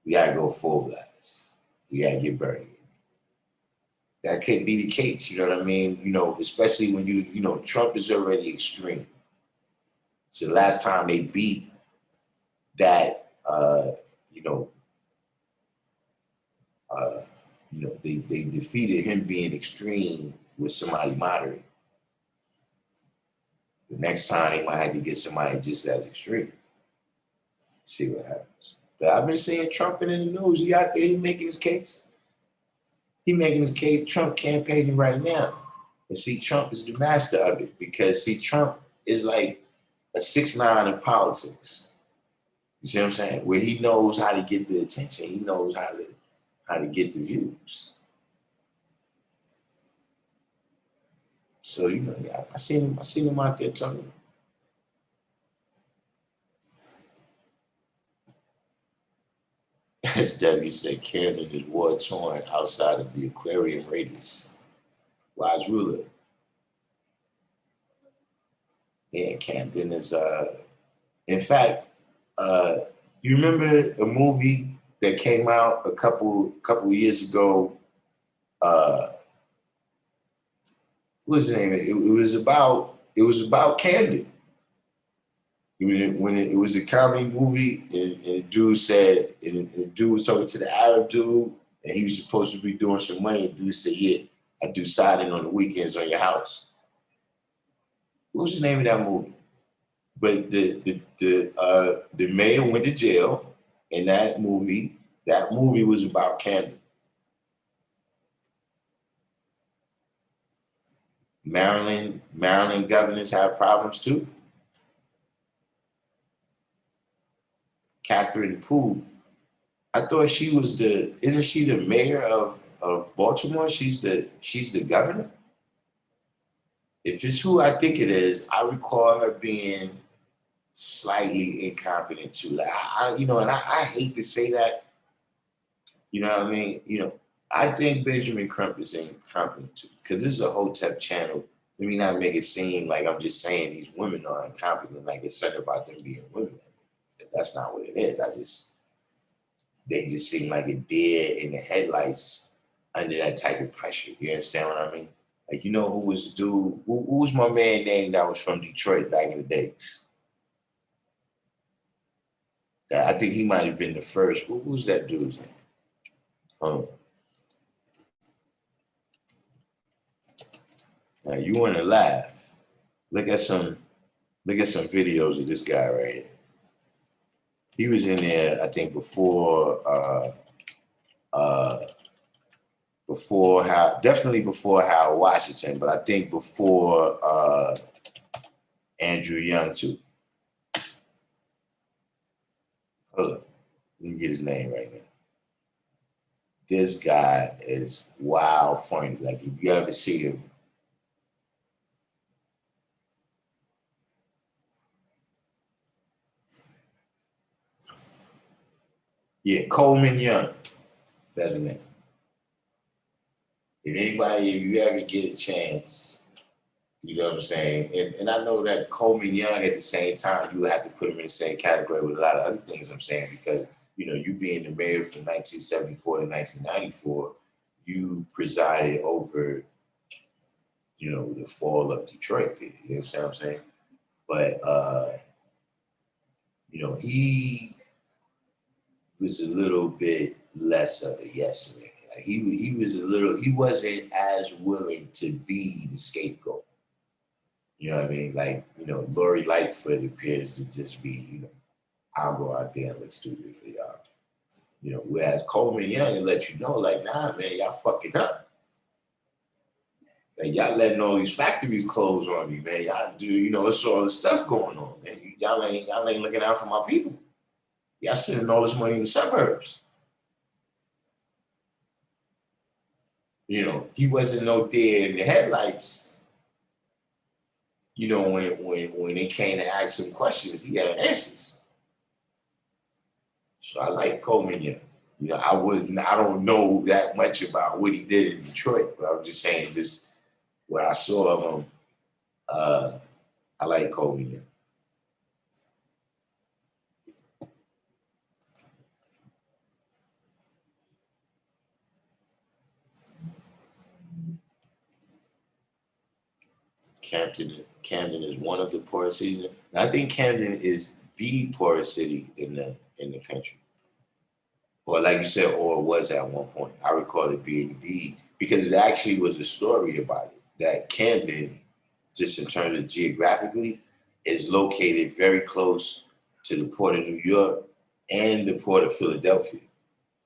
We gotta go full blast. We gotta get Bernie. That could be the case, you know what I mean? Especially when Trump is already extreme. So the last time they beat that, they defeated him being extreme with somebody moderate. The next time they might have to get somebody just as extreme. See what happens. But I've been seeing Trump in the news. He out there, he making his case. He making his case. Trump campaigning right now. And see, Trump is the master of it because see, Trump is like a 6ix9ine of politics. You see what I'm saying? Where he knows how to get the attention. He knows how to get the views. So, you know, yeah, I seen him out there talking. As W said, Camden is war torn outside of the aquarium radius. Wise ruler. Yeah, Camden is in fact, you remember a movie that came out a couple years ago? What was the name of it? It was about Camden. It was a comedy movie, and the dude said, and the dude was talking to the Arab dude, and he was supposed to be doing some money. And the dude said, "Yeah, I do siding on the weekends on your house." What was the name of that movie? But the mayor went to jail in that movie. That movie was about Camden. Maryland governors have problems too. Catherine Poole, I thought she was isn't she the mayor of Baltimore? She's the governor. If it's who I think it is, I recall her being slightly incompetent too. Like I hate to say that. You know what I mean? You know, I think Benjamin Crump is incompetent too, because this is a Hotep channel. Let me not make it seem like I'm just saying these women are incompetent, like it's something about them being women. That's not what it is. They just seem like a deer in the headlights under that type of pressure. You understand what I mean? Like, you know who was the dude? Who was my man name that was from Detroit back in the days? I think he might have been the first. Who's that dude's name? Now you want to laugh? Look at some videos of this guy right here. He was in there, I think, before definitely before Howard Washington, but I think before Andrew Young too. Hold up, let me get his name right now. This guy is wild funny. Like if you ever see him. Yeah, Coleman Young. That's his name. If you ever get a chance, you know what I'm saying? And I know that Coleman Young at the same time, you would have to put him in the same category with a lot of other things I'm saying, because, you know, you being the mayor from 1974 to 1994, you presided over, you know, the fall of Detroit. You understand what I'm saying? But, you know, he was a little bit less of a yes man. Like he wasn't as willing to be the scapegoat. You know what I mean? Like, you know, Lori Lightfoot appears to just be, you know, I'll go out there and look stupid for y'all. You know, whereas Coleman Young and let you know, like, nah, man, y'all fucking up. Like, y'all letting all these factories close on me, man. Y'all do, you know, it's all this stuff going on, man. Y'all ain't looking out for my people. Y'all sending all this money in the suburbs. You know, he wasn't no deer in the headlights. You know, when they came to ask him questions, he had answers. So I like Coleman Young. You know, I don't know that much about what he did in Detroit, but I'm just saying, just what I saw of him, I like Coleman Young. Camden is one of the poorest cities. And I think Camden is the poorest city in the country. Or like you said, or was at one point. I recall it being because it actually was a story about it. That Camden, just in terms of geographically, is located very close to the port of New York and the port of Philadelphia.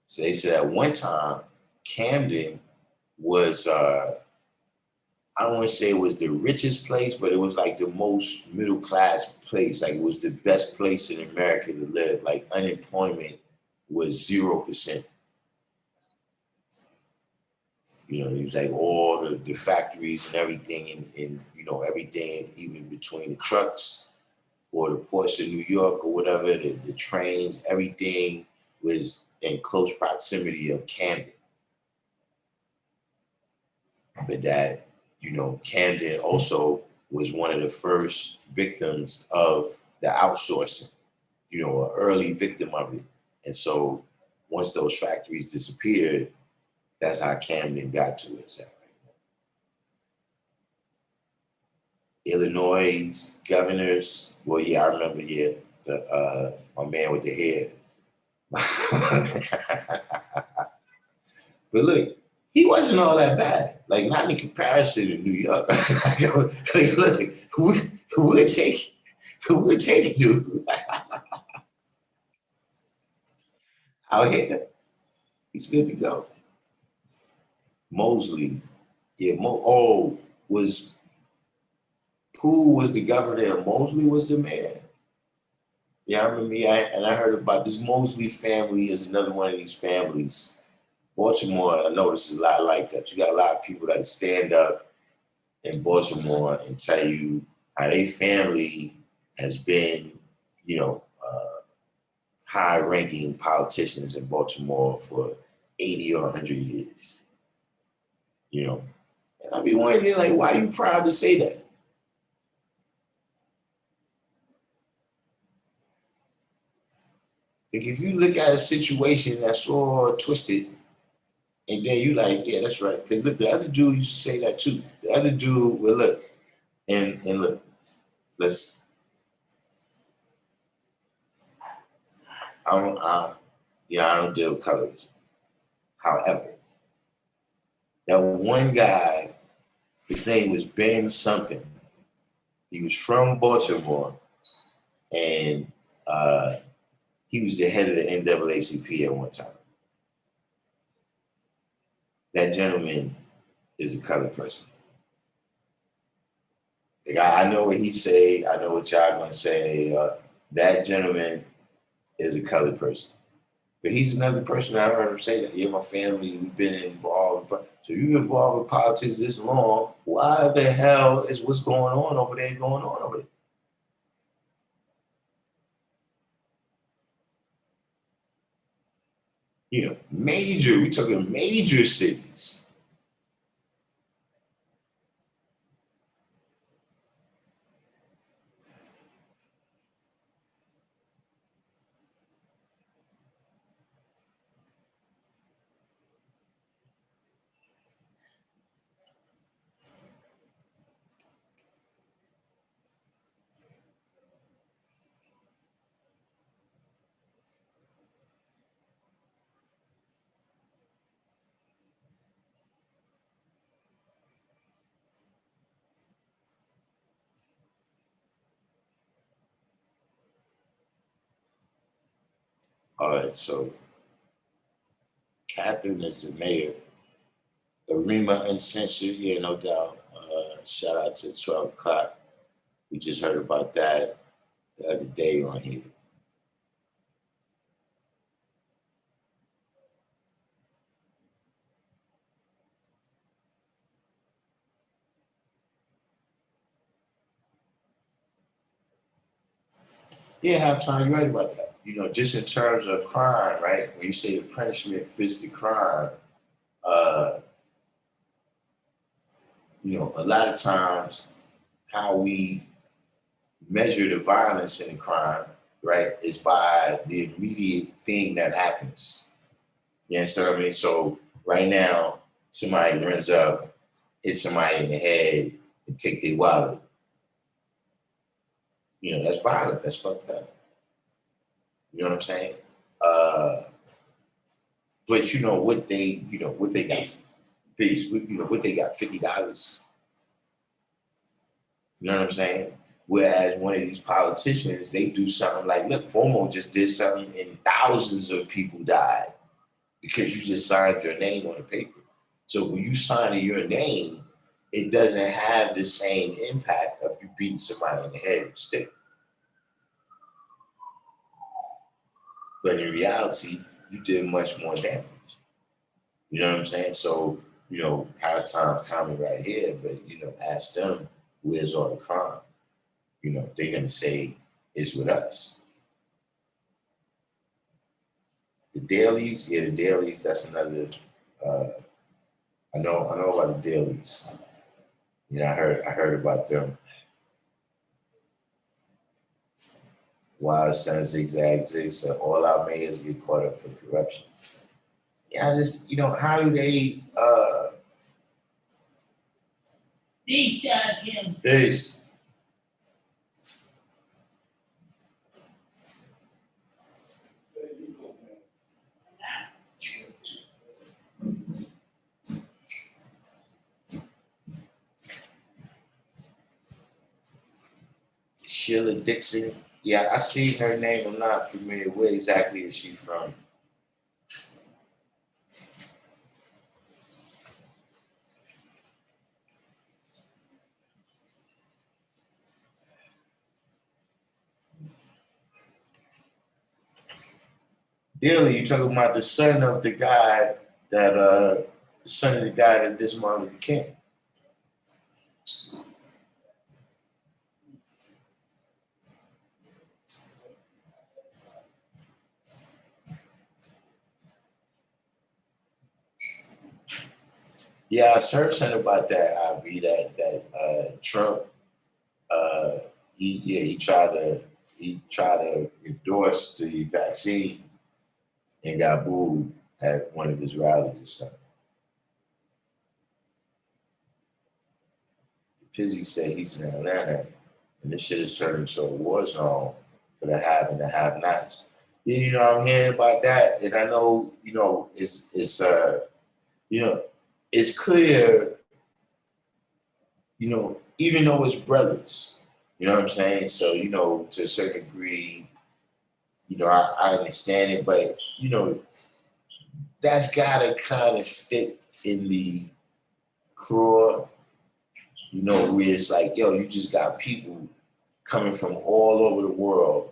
So they said at one time, Camden was I don't want to say it was the richest place, but it was like the most middle class place. Like it was the best place in America to live. Like unemployment was 0%. You know, it was like all the factories and everything, and you know, everything, even between the trucks or the ports of New York or whatever, the trains, everything was in close proximity of Camden. But that, you know, Camden also was one of the first victims of the outsourcing, you know, an early victim of it. And so once those factories disappeared, that's how Camden got to its at. Illinois governors, well, yeah, I remember, yeah, the my man with the hair. But look, he wasn't all that bad. Like not in comparison to New York. Like, look, we'll take it to out here. He's good to go. Mosley, yeah. Was Pooh was the governor and Mosley was the mayor. Yeah, I remember. Yeah, and I heard about this Mosley family is another one of these families. Baltimore, I notice is a lot like that. You got a lot of people that stand up in Baltimore and tell you how their family has been, you know, high-ranking politicians in Baltimore for 80 or 100 years. You know, and I be wondering, like, why are you proud to say that? Like, if you look at a situation that's all twisted, and then you like, yeah, that's right. Because look, the other dude used to say that too. The other dude, well, look, and look, let's. I don't, yeah, I don't deal with colors. However, that one guy, his name was Ben something. He was from Baltimore, and uh, he was the head of the NAACP at one time. That gentleman is a colored person. Like I know what he say. I know what y'all gonna say. That gentleman is a colored person. But he's another person that I heard him say that. Yeah, my family, we've been involved. So you've been involved with politics this long. Why the hell is what's going on over there going on over there? You know, we're talking major cities. All right, so Catherine is the mayor. Arima Uncensored, yeah, no doubt. Shout out to 12 o'clock. We just heard about that the other day on here. Yeah, halftime, you're right about that. You know, just in terms of crime, right? When you say the punishment fits the crime, uh, you know, a lot of times how we measure the violence in the crime, right, is by the immediate thing that happens. You understand what I mean? So right now, somebody runs up, hits somebody in the head, and take their wallet. You know, that's violent. That's fucked up. You know what I'm saying? Uh, but what they got, peace. You know what they got, $50. You know what I'm saying? Whereas one of these politicians, they do something like, look, Fomo just did something and thousands of people died because you just signed your name on the paper. So when you sign your name, it doesn't have the same impact of you beating somebody in the head with a stick. But in reality, you did much more damage. You know what I'm saying? So, halftime comment right here, but, ask them, where's all the crime? They're going to say it's with us. The dailies, the dailies, that's another, I know about the dailies. I heard about them. Wild Sun, Zigzag, Zig, so all our mayors get caught up for corruption. Yeah, I just, how do they, Peace, Darkim. Peace. Sheila Dixon. Yeah, I see her name. I'm not familiar. Where exactly is she from? Dilly, you talking about the son of the guy that dismounted the king. Yeah, I heard something about that. I read that Trump, he tried to endorse the vaccine and got booed at one of his rallies or something. Pizzy said he's in Atlanta, and this shit is turned into a war zone for the have and the have-nots. Yeah, I'm hearing about that, and I know, it's it's clear, even though it's brothers, you know what I'm saying? So, to a certain degree, I understand it, but, that's gotta kind of stick in the craw, where it's like, yo, you just got people coming from all over the world,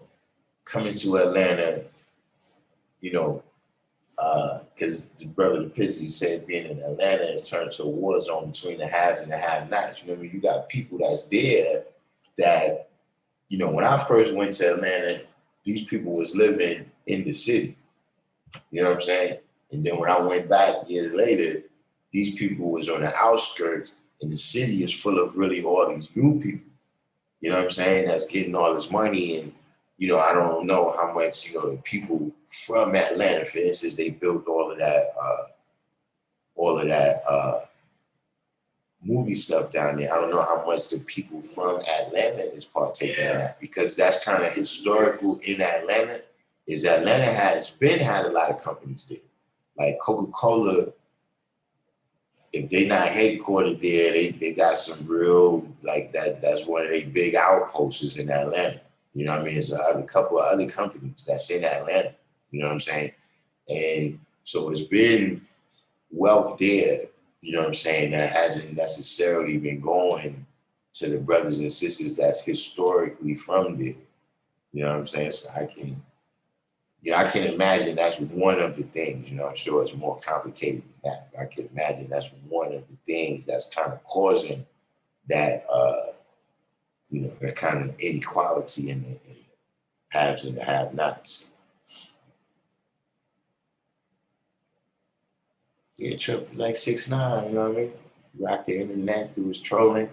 coming to Atlanta, because the brother the Pizzy said being in Atlanta has turned to a war zone between the haves and the have-nots. You got people that's there that, when I first went to Atlanta, these people was living in the city. You know what I'm saying? And then when I went back years later, these people was on the outskirts, and the city is full of really all these new people. You know what I'm saying? That's getting all this money. And, I don't know how much, the people from Atlanta, for instance, they built all of that movie stuff down there. I don't know how much the people from Atlanta is partaking in that, because that's kind of historical in Atlanta. Is Atlanta has had a lot of companies there. Like Coca-Cola, if they not headquartered there, they got some real, like that's one of their big outposts in Atlanta. You know what I mean? There's a couple of other companies that's in Atlanta. You know what I'm saying? And so it's been wealth there, you know what I'm saying, that hasn't necessarily been going to the brothers and sisters that's historically from there. You know what I'm saying? So I can imagine that's one of the things, I'm sure it's more complicated than that. But I can imagine that's one of the things that's kind of causing that, that kind of inequality in the haves and the have-nots. Yeah, Trump like 6'9", you know what I mean? Rock the internet, do his trolling,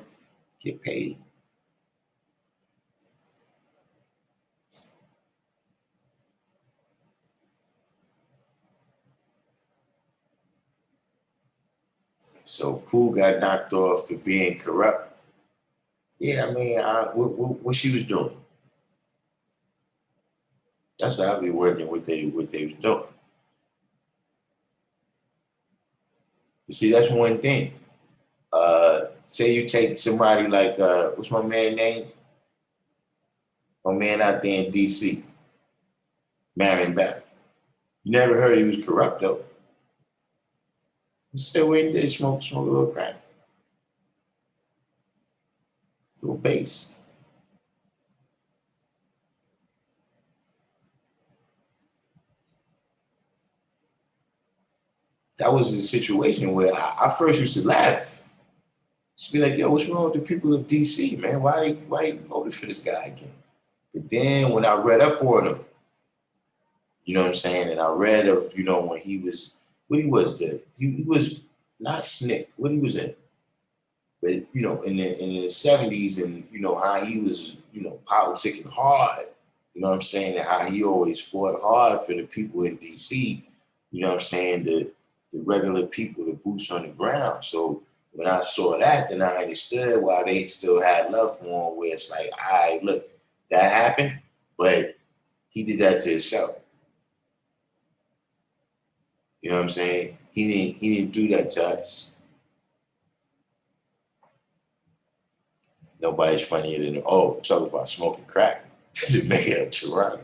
get paid. So Pooh got knocked off for being corrupt. Yeah, I mean, what she was doing. That's what I'll be wondering what they was doing. You see, that's one thing. Say you take somebody like, what's my man name? My man out there in DC, Marion Barry. You never heard he was corrupt though. He still went there, smoke a little crack. Go base. That was a situation where I first used to laugh. Just be like, yo, what's wrong with the people of DC, man? Why they voted for this guy again? But then when I read up on him, you know what I'm saying? And I read of, you know, when he was, what he was there. He was not SNCC, what he was in. But, you know, in the 70s and, you know, how he was, you know, politicking hard, you know what I'm saying? And how he always fought hard for the people in DC, you know what I'm saying? The regular people, the boots on the ground. So when I saw that, then I understood why they still had love for him, where it's like, all right, look, that happened, but he did that to himself. You know what I'm saying? He didn't do that to us. Nobody's funnier than talk about smoking crack. The mayor of Toronto.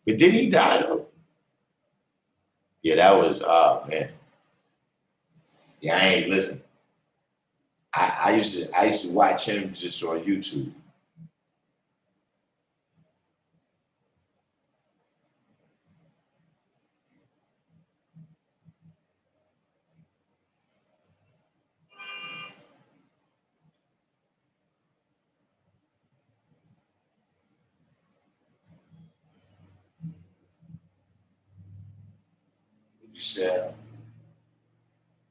But did he die though? Yeah, that was man. Yeah, I ain't listen. I used to watch him just on YouTube. You said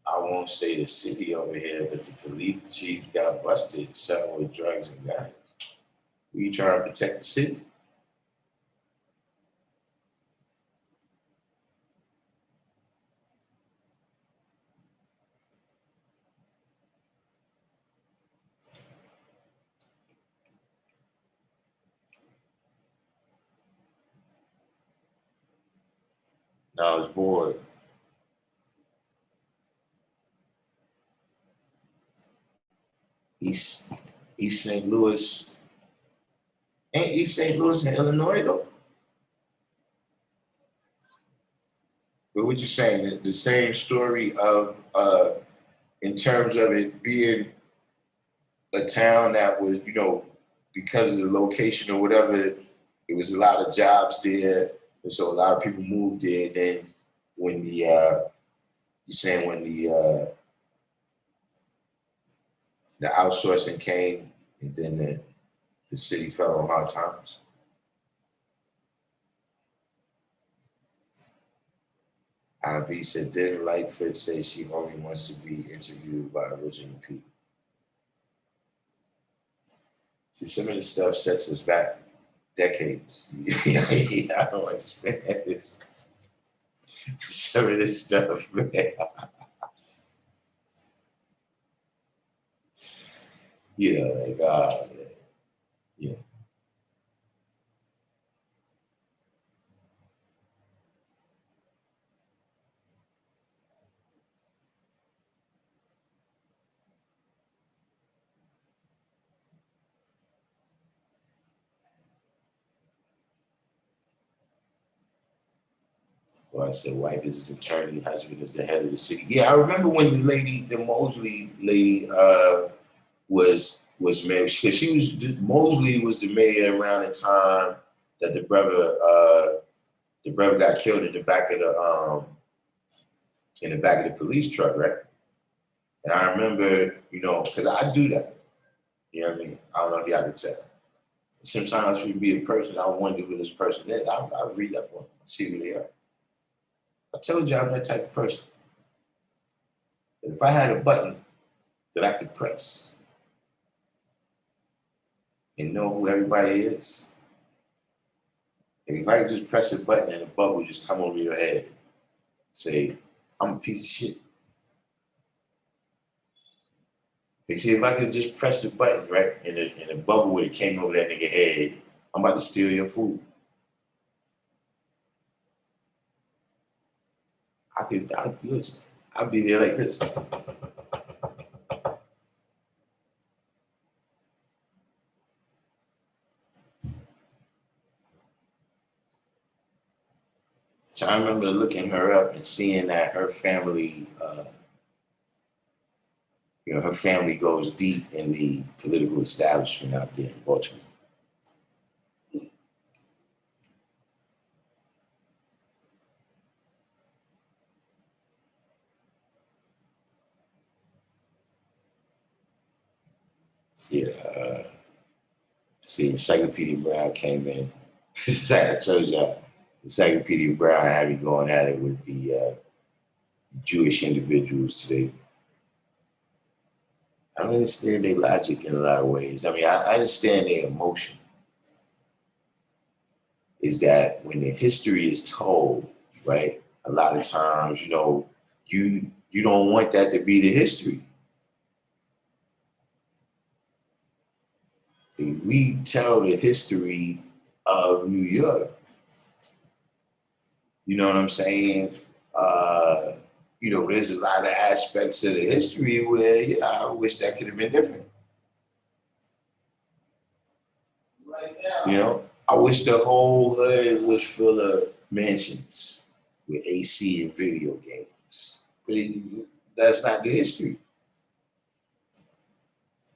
I won't say the city over here, but the police chief got busted selling with drugs and guns. We trying to protect the city. Now I was bored. East East St. Louis. Ain't East St. Louis in Illinois though? But what you saying? The same story of in terms of it being a town that was, you know, because of the location or whatever, it was a lot of jobs there, and so a lot of people moved there. And then when you saying when the outsourcing came, and then the city fell on hard times. IB said, didn't Lightfoot say she only wants to be interviewed by original people? See, some of the stuff sets us back decades. I don't understand this. Some of this stuff, man. You know, like, man. You know. Well, I said, wife is an attorney, husband is the head of the city. Yeah, I remember when the Mosley lady, was married, because Mosley was the mayor around the time that the brother got killed in the back of the police truck, right? And I remember, you know, because I do that. You know what I mean? I don't know if y'all can tell. Sometimes for be a person, I wonder who this person is. I read up on them, see who they are. I told you I'm that type of person. If I had a button that I could press and know who everybody is, and if I could just press a button and a bubble would just come over your head, say, I'm a piece of shit. They see if I could just press the button, right, and the bubble would have came over that nigga head, I'm about to steal your food. Listen, I'll be there like this. So I remember looking her up and seeing that her family You know, her family goes deep in the political establishment out there in Baltimore. Yeah, see, Encyclopedia Brown came in. I told you, Encyclopedia Brown had me going at it with the Jewish individuals today. I don't understand their logic in a lot of ways. I mean, I understand their emotion. Is that when the history is told, right? A lot of times, you know, you don't want that to be the history. We tell the history of New York. You know what I'm saying? You know, there's a lot of aspects of the history where, yeah, I wish that could have been different. You know, I wish the whole hood was full of mansions with AC and video games. But that's not the history.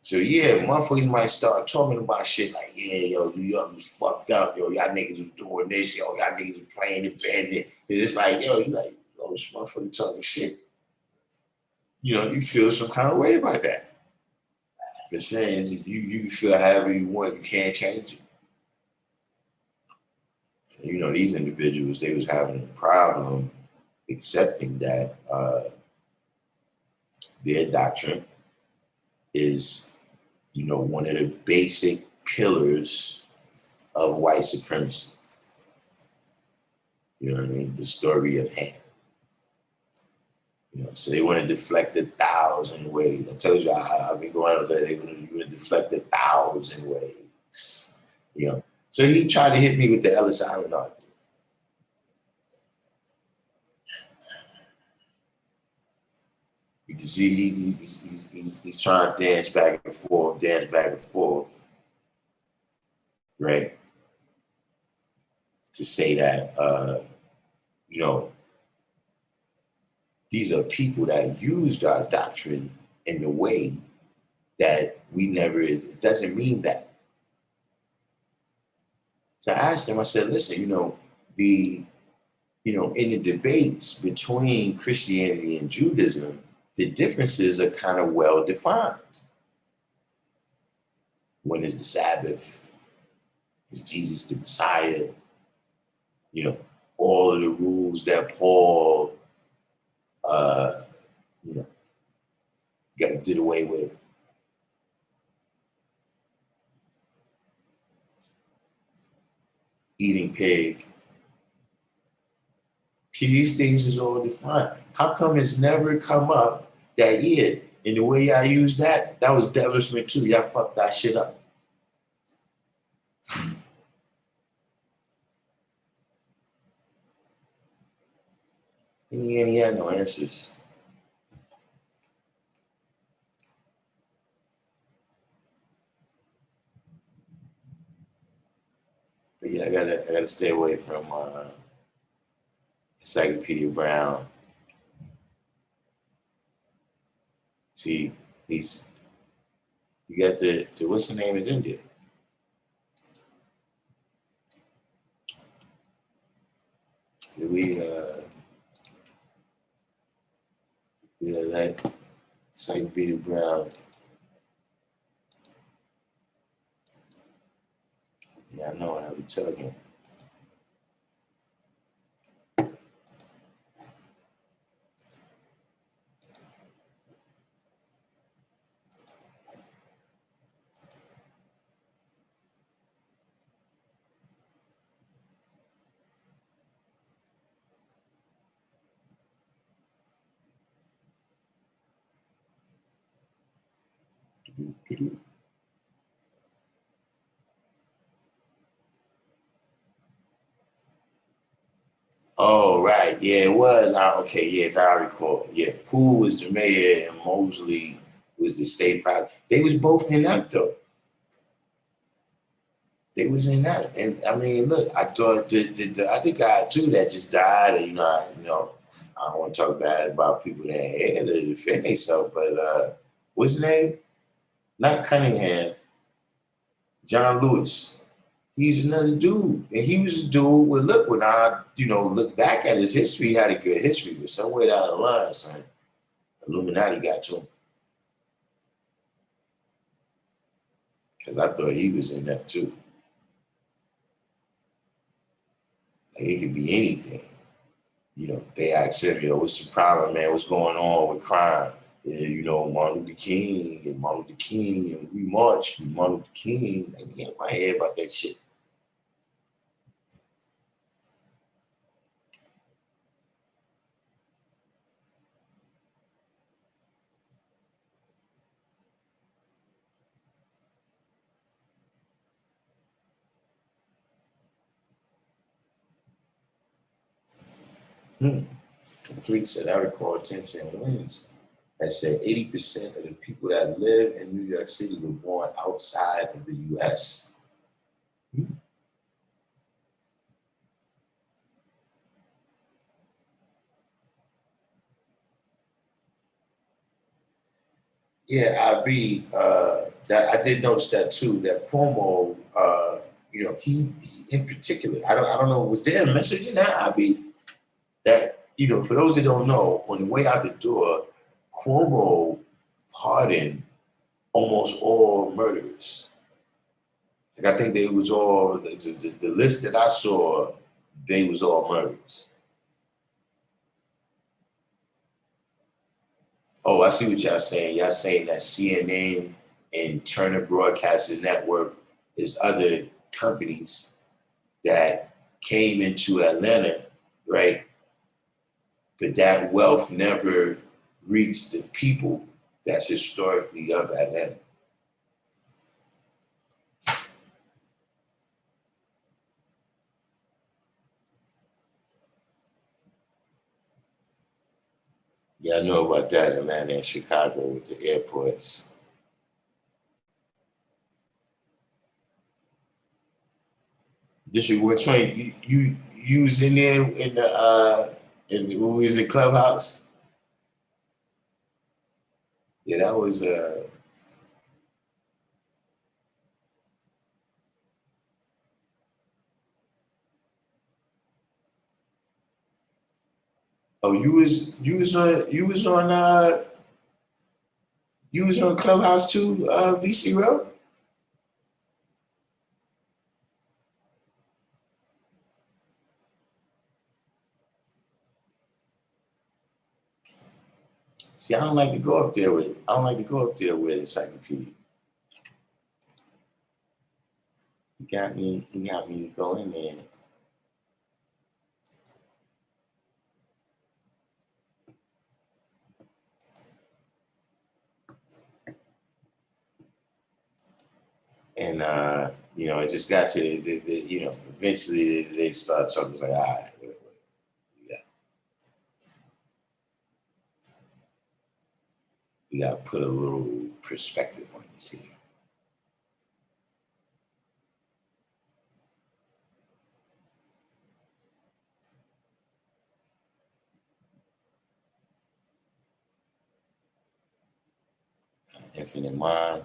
So yeah, motherfuckers might start talking about shit like, yeah, yo, New York was fucked up, yo, y'all niggas was doing this, yo, y'all niggas was playing the bandit. It's like, yo, you like, oh, this motherfucker talking shit. You know, you feel some kind of way about that. The saying is you feel however you want, you can't change it. And, you know, these individuals, they was having a problem accepting that their doctrine is, you know, one of the basic pillars of white supremacy. You know what I mean? The story of Ham. You know, so they want to deflect 1,000 ways. I told you I've been going out there. They want to deflect 1,000 ways. You know, so he tried to hit me with the Ellis Island argument. Because he's trying to dance back and forth, right? To say that, you know, these are people that used our doctrine in a way that we never, it doesn't mean that. So I asked him, I said, listen, you know, in the debates between Christianity and Judaism, the differences are kind of well defined. When is the Sabbath? Is Jesus the Messiah? You know, all of the rules that Paul, you know, did away with. Eating pig. See, these things is all defined. How come it's never come up that year? And the way y'all use that was establishment too. Y'all fucked that shit up. And he had no answers. But yeah, I gotta stay away from Encyclopedia Brown. See, you got the what's the name is India. We let Encyclopedia Brown. Yeah, I know what I'll be talking. Oh, right. Yeah, it was. Okay, yeah, now I recall. Yeah, Poole was the mayor and Mosley was the state president. They was both in that, though. They was in that. And I mean, look, I thought the other guy, too, that just died, and, I don't want to talk bad about people that had to defend themselves, but what's his name? Not Cunningham, John Lewis. He's another dude. And he was a dude with, look, when I, look back at his history, he had a good history, but somewhere down the line, son, Illuminati got to him. Because I thought he was in that too. Like, it could be anything. They ask him, what's the problem, man? What's going on with crime? Martin Luther King and we marched with Martin Luther King. And get in my head about that shit. Complete said, I recall 10-10 wins that said 80% of the people that live in New York City were born outside of the U.S. Yeah, I agree. That I did notice that too. That Cuomo, he in particular, I don't know, was there a message in that? I mean, that for those that don't know, on the way out the door, Cuomo pardoned almost all murderers. Like I think they was all the list that I saw, they was all murderers. Oh, I see what y'all saying. Y'all saying that CNN and Turner Broadcasting Network is other companies that came into Atlanta, right? But that wealth never reached the people that's historically of Atlanta. Yeah, I know about that, Atlanta and Chicago with the airports. District, which one you was in there when we was in Clubhouse? Yeah, that was oh, you was on Clubhouse too, VC Row? See, I don't like to go up there with encyclopedia. He got me to go in there. And it just got to eventually they start talking like, all right, yeah, we got to put a little perspective on this here. Infinite Mind.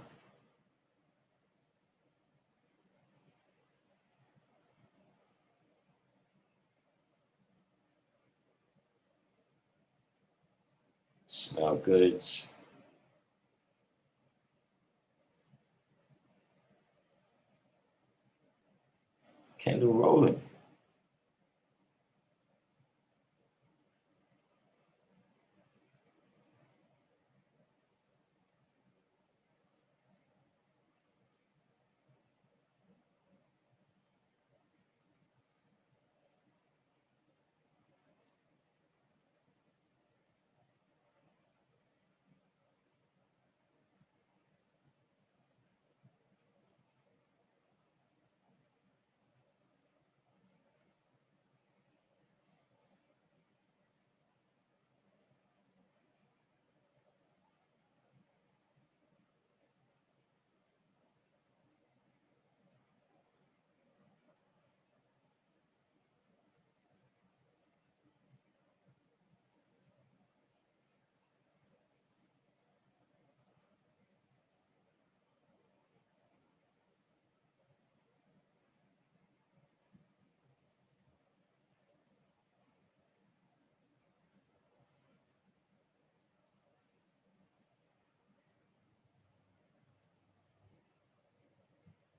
Smell Goods. Kendall Rowland.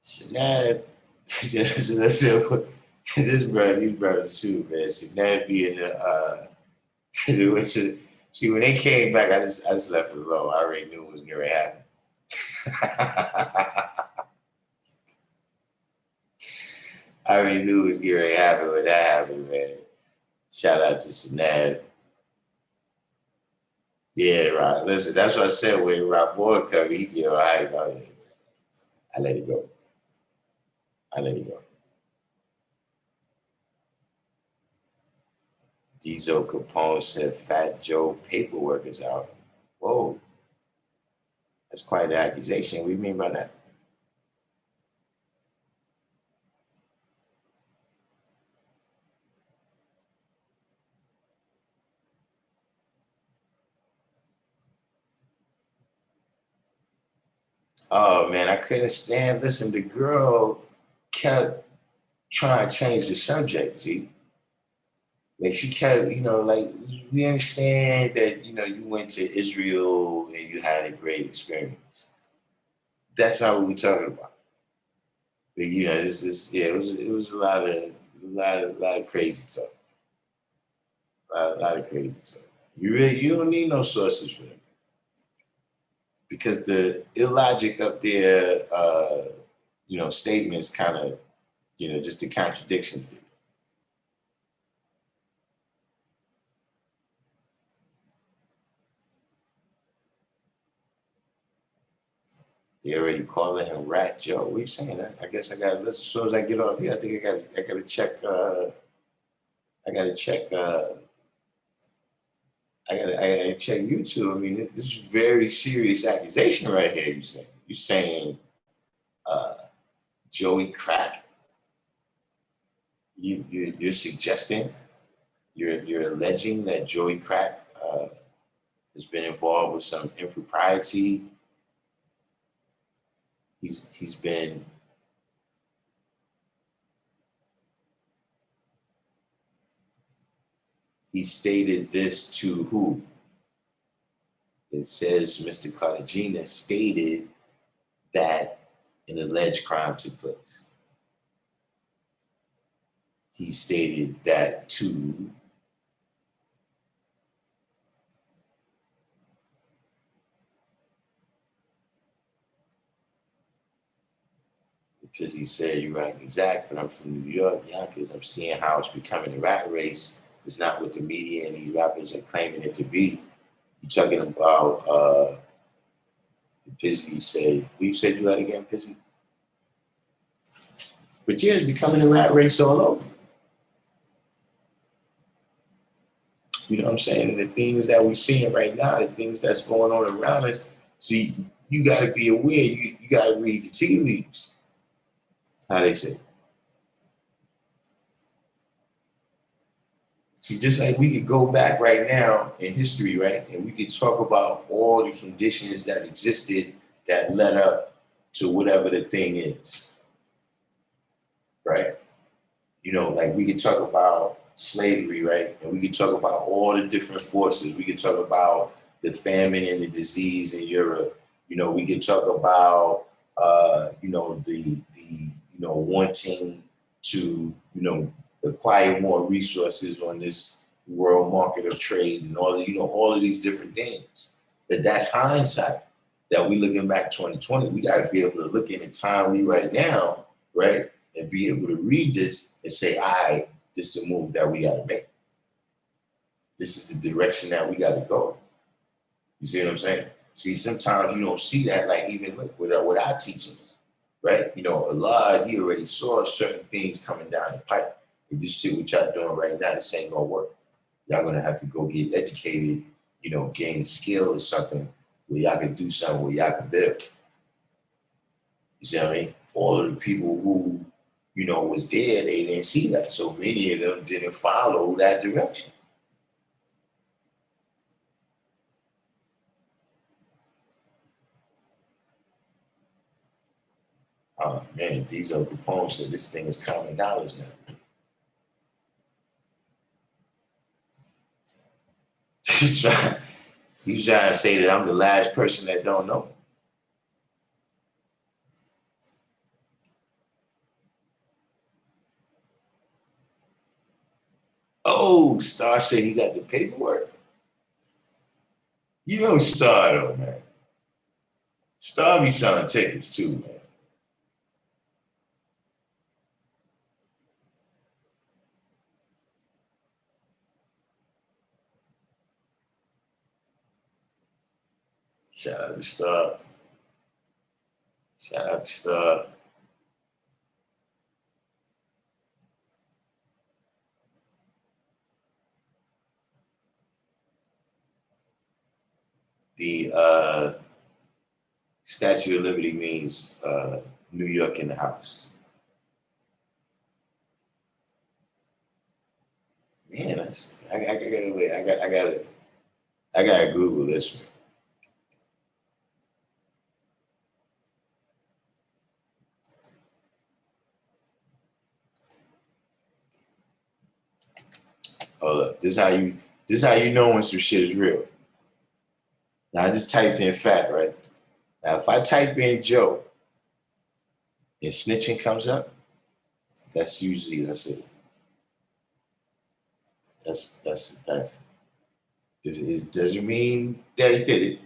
Shanab, this brother, these brothers too, man. Shanab be in the, see, when they came back, I just left it alone. I already knew it was going to happen. I already knew it was going to happen when that happened, man. Shout out to Shanab. Yeah, right. Listen, that's what I said when Rob Moore come. I let it go. I let it go. Diesel Capone said Fat Joe paperwork is out. Whoa, that's quite an accusation. What do you mean by that? Oh man, I couldn't stand. Listen, the girl kept trying to change the subject. G. Like she kept, like we understand that you went to Israel and you had a great experience. That's not what we're talking about. But, it's just it was a lot of crazy talk. A lot of crazy talk. You don't need no sources for them because the illogic of their statements kind of just the contradictions. They already calling him Rat Joe. What are you saying? I guess I got. As soon as I get off here, I think I got to check. I got to check. I got to check YouTube. I mean, this is very serious accusation right here. You saying Joey Crack? You're suggesting you're alleging that Joey Crack has been involved with some impropriety. He's been. He stated this to who? It says Mr. Cartagena stated that an alleged crime took place. He stated that to because he said, you're right, exact, but I'm from New York, Yonkers. I'm seeing how it's becoming a rat race. It's not what the media and these rappers are claiming it to be. You're talking about the Pizzy, you said, you said you had again, Pizzy? But yeah, it's becoming a rat race all over. You know what I'm saying? And the things that we're seeing right now, the things that's going on around us, see, you got to be aware. You got to read the tea leaves. How they say. See, just like we could go back right now in history, right? And we could talk about all the conditions that existed that led up to whatever the thing is, right? Like we could talk about slavery, right? And we could talk about all the different forces. We could talk about the famine and the disease in Europe. We could talk about, the wanting to, acquire more resources on this world market of trade and all of these different things. That's hindsight. That we looking back 2020, we got to be able to look in the time we right now, right? And be able to read this and say, all right, this is the move that we got to make. This is the direction that we got to go. You see what I'm saying? See, sometimes you don't see that, like even with our teachings, right? Allah, he already saw certain things coming down the pipe. And this shit what y'all doing right now, this ain't gonna work. Y'all gonna have to go get educated, gain skill or something where y'all can do something where y'all can build. You see what I mean? All of the people who, was there, they didn't see that. So many of them didn't follow that direction. Oh man, Diesel Capone said this thing is common knowledge now. He's trying to say that I'm the last person that don't know. Oh, Star said he got the paperwork. You know Star though, man. Star be selling tickets too, man. Shout out to Star. Shout out to Star. The Statue of Liberty means New York in the house. Man, I gotta Google this one. Hold up. This is how you know when some shit is real. Now I just typed in fat, right? Now if I type in Joe and snitching comes up, that's it. That's it doesn't mean that he did it.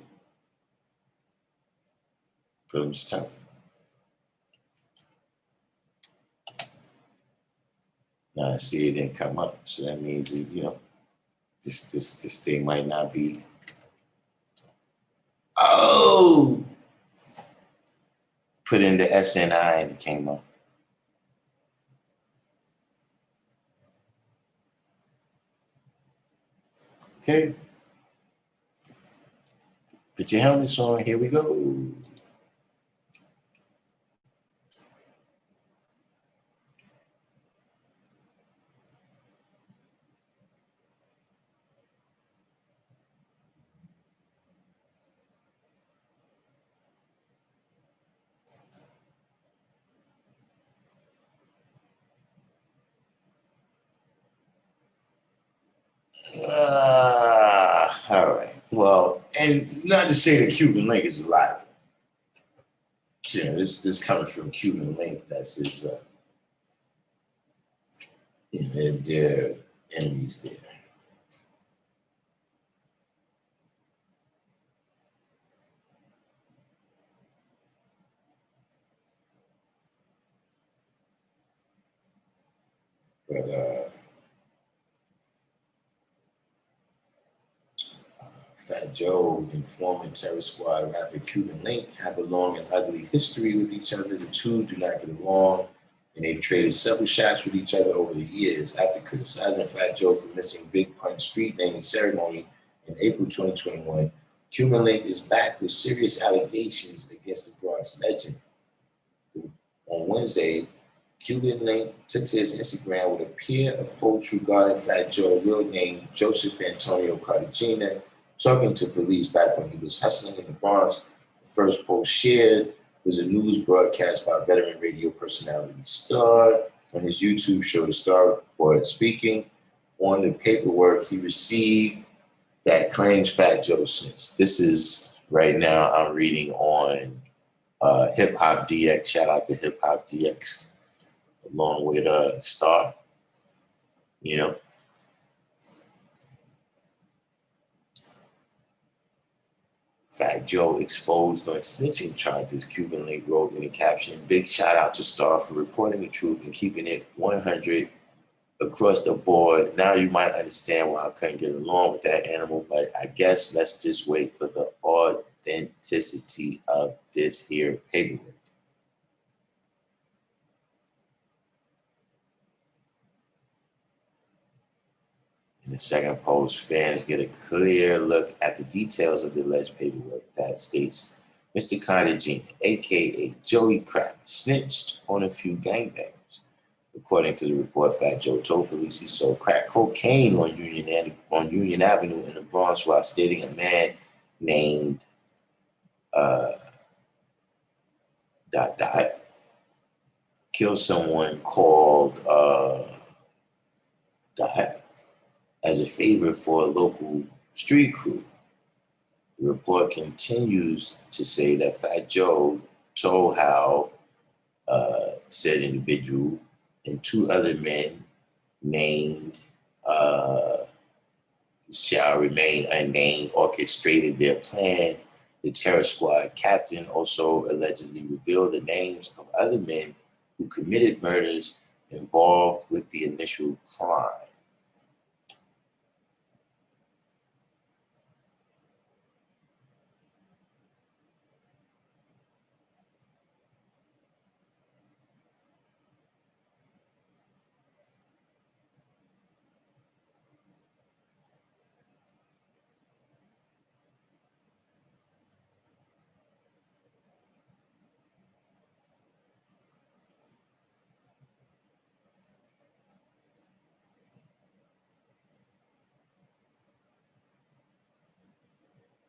But I'm just telling you. Now I see it didn't come up. So that means this thing might not be. Oh, put in the SNI and it came up. Okay. Put your helmets on. Here we go. All right. Well, and not to say that Cuban Link is alive. You know, this coming from Cuban Link. That's his. They're enemies there. But Fat Joe and former Terror Squad rapper Cuban Link have a long and ugly history with each other. The two do not get along, and they've traded several shots with each other over the years. After criticizing Fat Joe for missing Big Pun street naming ceremony in April 2021, Cuban Link is back with serious allegations against the Bronx legend. On Wednesday, Cuban Link took to his Instagram with a peer of poetry regarding Fat Joe, real name Joseph Antonio Cartagena, talking to police back when he was hustling in the Bronx. The first post shared was a news broadcast by veteran radio personality Star on his YouTube show. The Star reported speaking on the paperwork he received that claims Fat Joe snitched. This is right now I'm reading on Hip Hop DX. Shout out to Hip Hop DX along with Star. You know. Fat Joe exposed on snitching charges, Cuban Link wrote in the caption. Big shout out to Star for reporting the truth and keeping it 100 across the board. Now you might understand why I couldn't get along with that animal, but I guess let's just wait for the authenticity of this here paperwork. In the second post, fans get a clear look at the details of the alleged paperwork that states Mr. Cartagena, a.k.a. Joey Crack, snitched on a few gangbangers. According to the report, Fat Joe told police he sold crack cocaine on Union Avenue in the Bronx while stating a man named ... killed someone called ... as a favor for a local street crew. The report continues to say that Fat Joe told how said individual and two other men named shall remain unnamed, orchestrated their plan. The terror squad captain also allegedly revealed the names of other men who committed murders involved with the initial crime.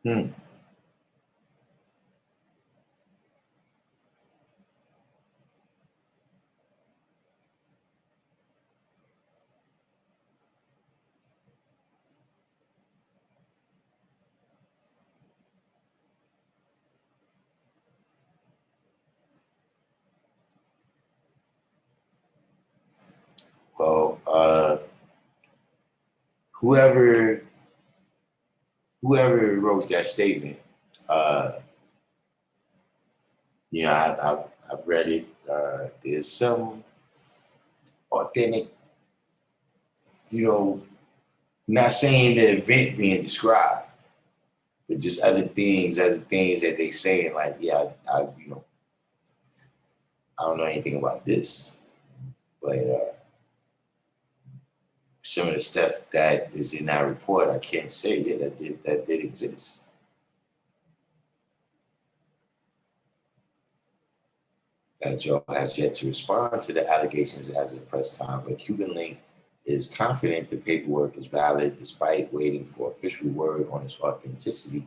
Hmm. Well, whoever whoever wrote that statement, uh, I've read it. There's some authentic, you know, not saying the event being described, but just other things that they say, like, yeah, I don't know anything about this, but some of the stuff that is in that report, I can't say that did exist. Joe has yet to respond to the allegations as of press time, but Cuban Link is confident the paperwork is valid despite waiting for official word on its authenticity.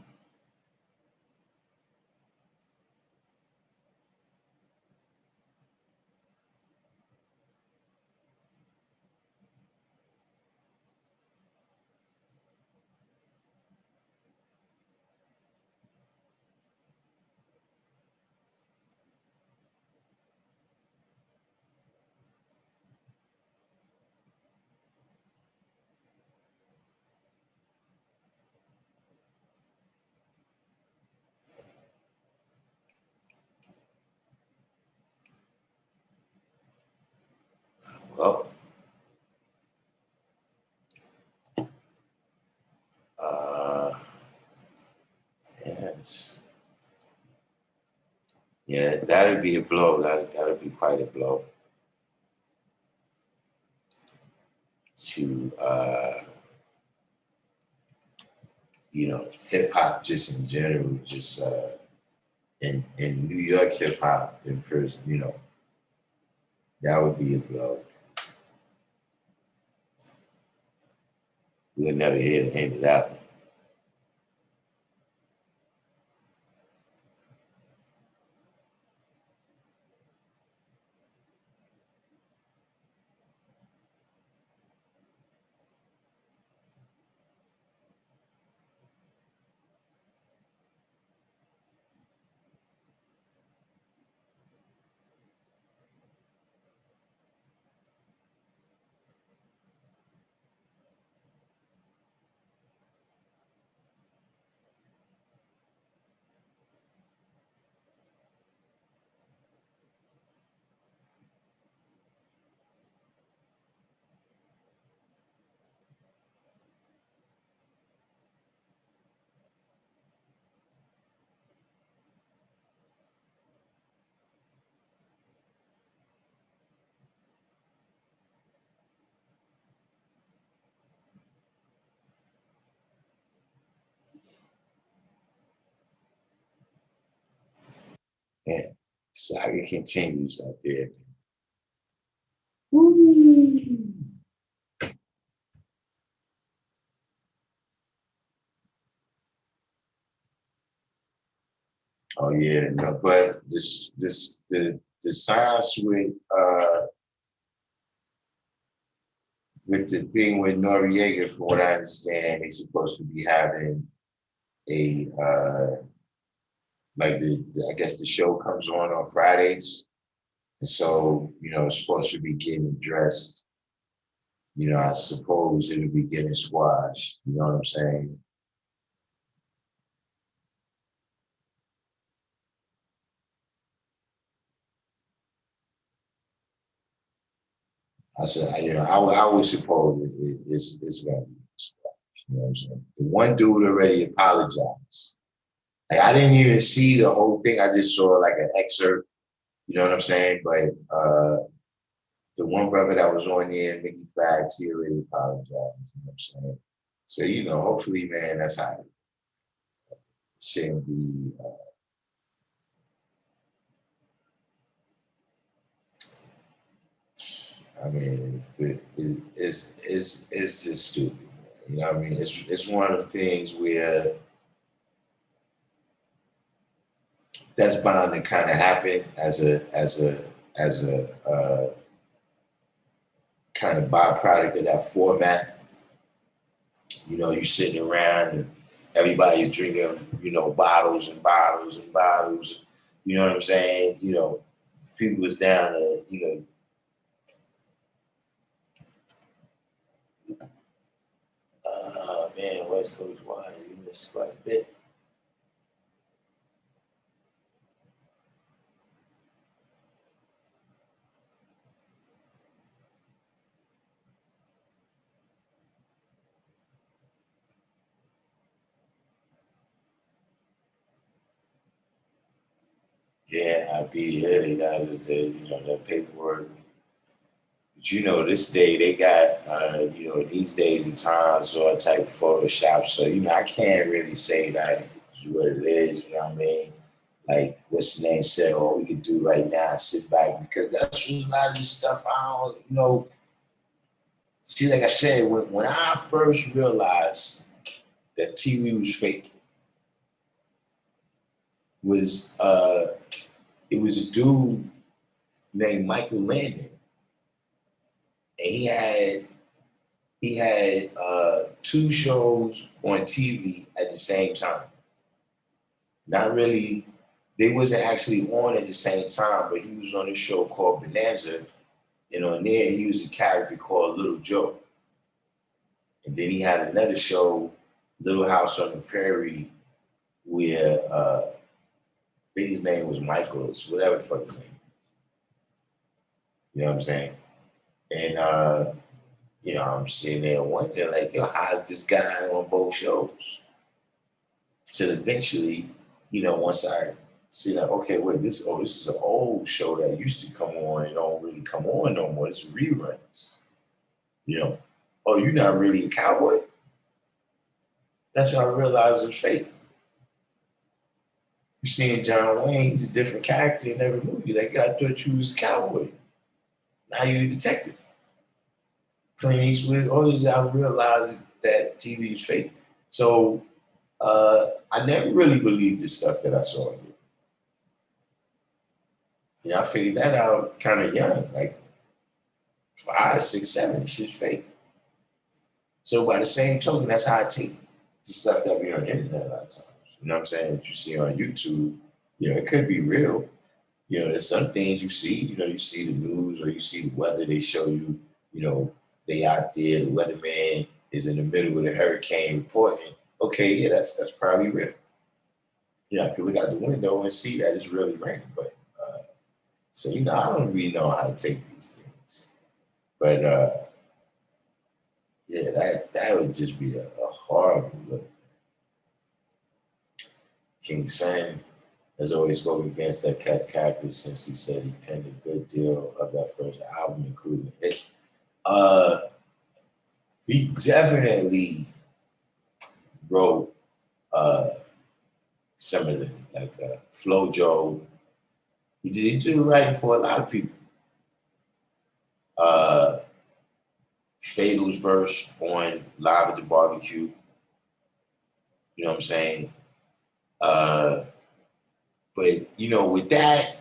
Well, uh, yes. Yeah, that'd be a blow. That'd be quite a blow to hip hop just in general, just in New York hip hop in person, that would be a blow. We'll never hear the end of that one. Yeah. Saga continues out there. Woo. Oh yeah, no, but the science with the thing with Noriega, from what I understand, they're supposed to be having a like I guess the show comes on Fridays, and so it's supposed to be getting addressed I suppose it'll be getting squashed. You know what I'm saying? I would suppose it's gonna be squashed. You know what I'm saying? The one dude already apologized. Like I didn't even see the whole thing. I just saw like an excerpt. You know what I'm saying? But the one brother that was on there, Mickey Facts, he already apologized. You know what I'm saying? So hopefully, man, that's how it shouldn't be. I mean, it's just stupid. Man. You know what I mean? It's one of the things where that's bound to kind of happen as a kind of byproduct of that format. You're sitting around and everybody's drinking, bottles and bottles and bottles. You know what I'm saying? People is down to, man, West Coast wine, you missed quite a bit. Yeah, I be here. They got the paperwork. But this day they got, these days and times all type of Photoshop. So, I can't really say that is what it is. You know what I mean? Like, what's the name said, all we can do right now is sit back because that's what a lot of this stuff I don't, see, like I said, when I first realized that TV was fake, was it was a dude named Michael Landon, and he had two shows on TV at the same time. Not really, they wasn't actually on at the same time, but he was on a show called Bonanza, and on there he was a character called Little Joe. And then he had another show, Little House on the Prairie, where I think his name was Michaels, whatever the fuck his name. You know what I'm saying? And I'm sitting there wondering, like, yo, how's this guy on both shows? Till eventually, once I see that, okay, wait, this is an old show that used to come on and don't really come on no more. It's reruns. Oh, you're not really a cowboy? That's how I realized it was fake. You're seeing John Wayne, he's a different character in every movie. Like, I thought you was a cowboy. Now you're a detective. Clint Eastwood, all this, I realized that TV is fake. So I never really believed the stuff that I saw. I figured that out kind of young, like 5, 6, 7. Shit's fake. So by the same token, that's how I take the stuff that we on the internet a lot of times. You know what I'm saying? That you see on YouTube, it could be real. There's some things you see, you see the news or you see the weather, they show you, they out there, the weatherman is in the middle of the hurricane reporting. Okay, yeah, that's probably real. I could look out the window and see that it's really raining. But so I don't really know how to take these things. But yeah, that would just be a horrible look. King Sam has always spoken against that character since he said he penned a good deal of that first album, including hits. He definitely wrote some of the Flojo. He did writing for a lot of people. Fatal's verse on Live at the Barbecue. You know what I'm saying? But with that,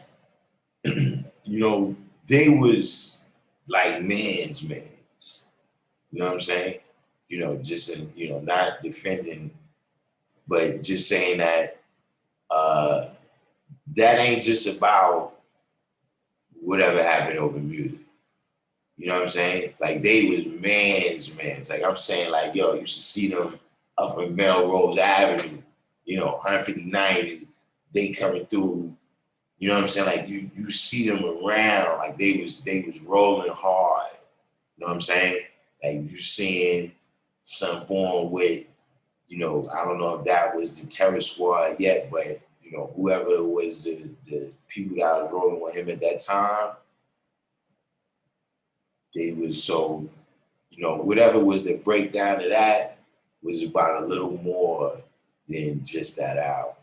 they was like man's. You know what I'm saying? Just not defending, but just saying that that ain't just about whatever happened over music. You know what I'm saying? Like they was mans. Like I'm saying, like, yo, you should see them up in Melrose Avenue, 159th, and they coming through. You know what I'm saying? Like you see them around, like they was rolling hard. You know what I'm saying? Like you seeing some born with, I don't know if that was the terror squad yet, but whoever was the people that was rolling with him at that time, they was so, whatever was the breakdown of that was about a little more than just that album.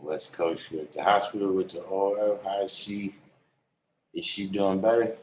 West Coast with the hospital with the oil. How is she doing better?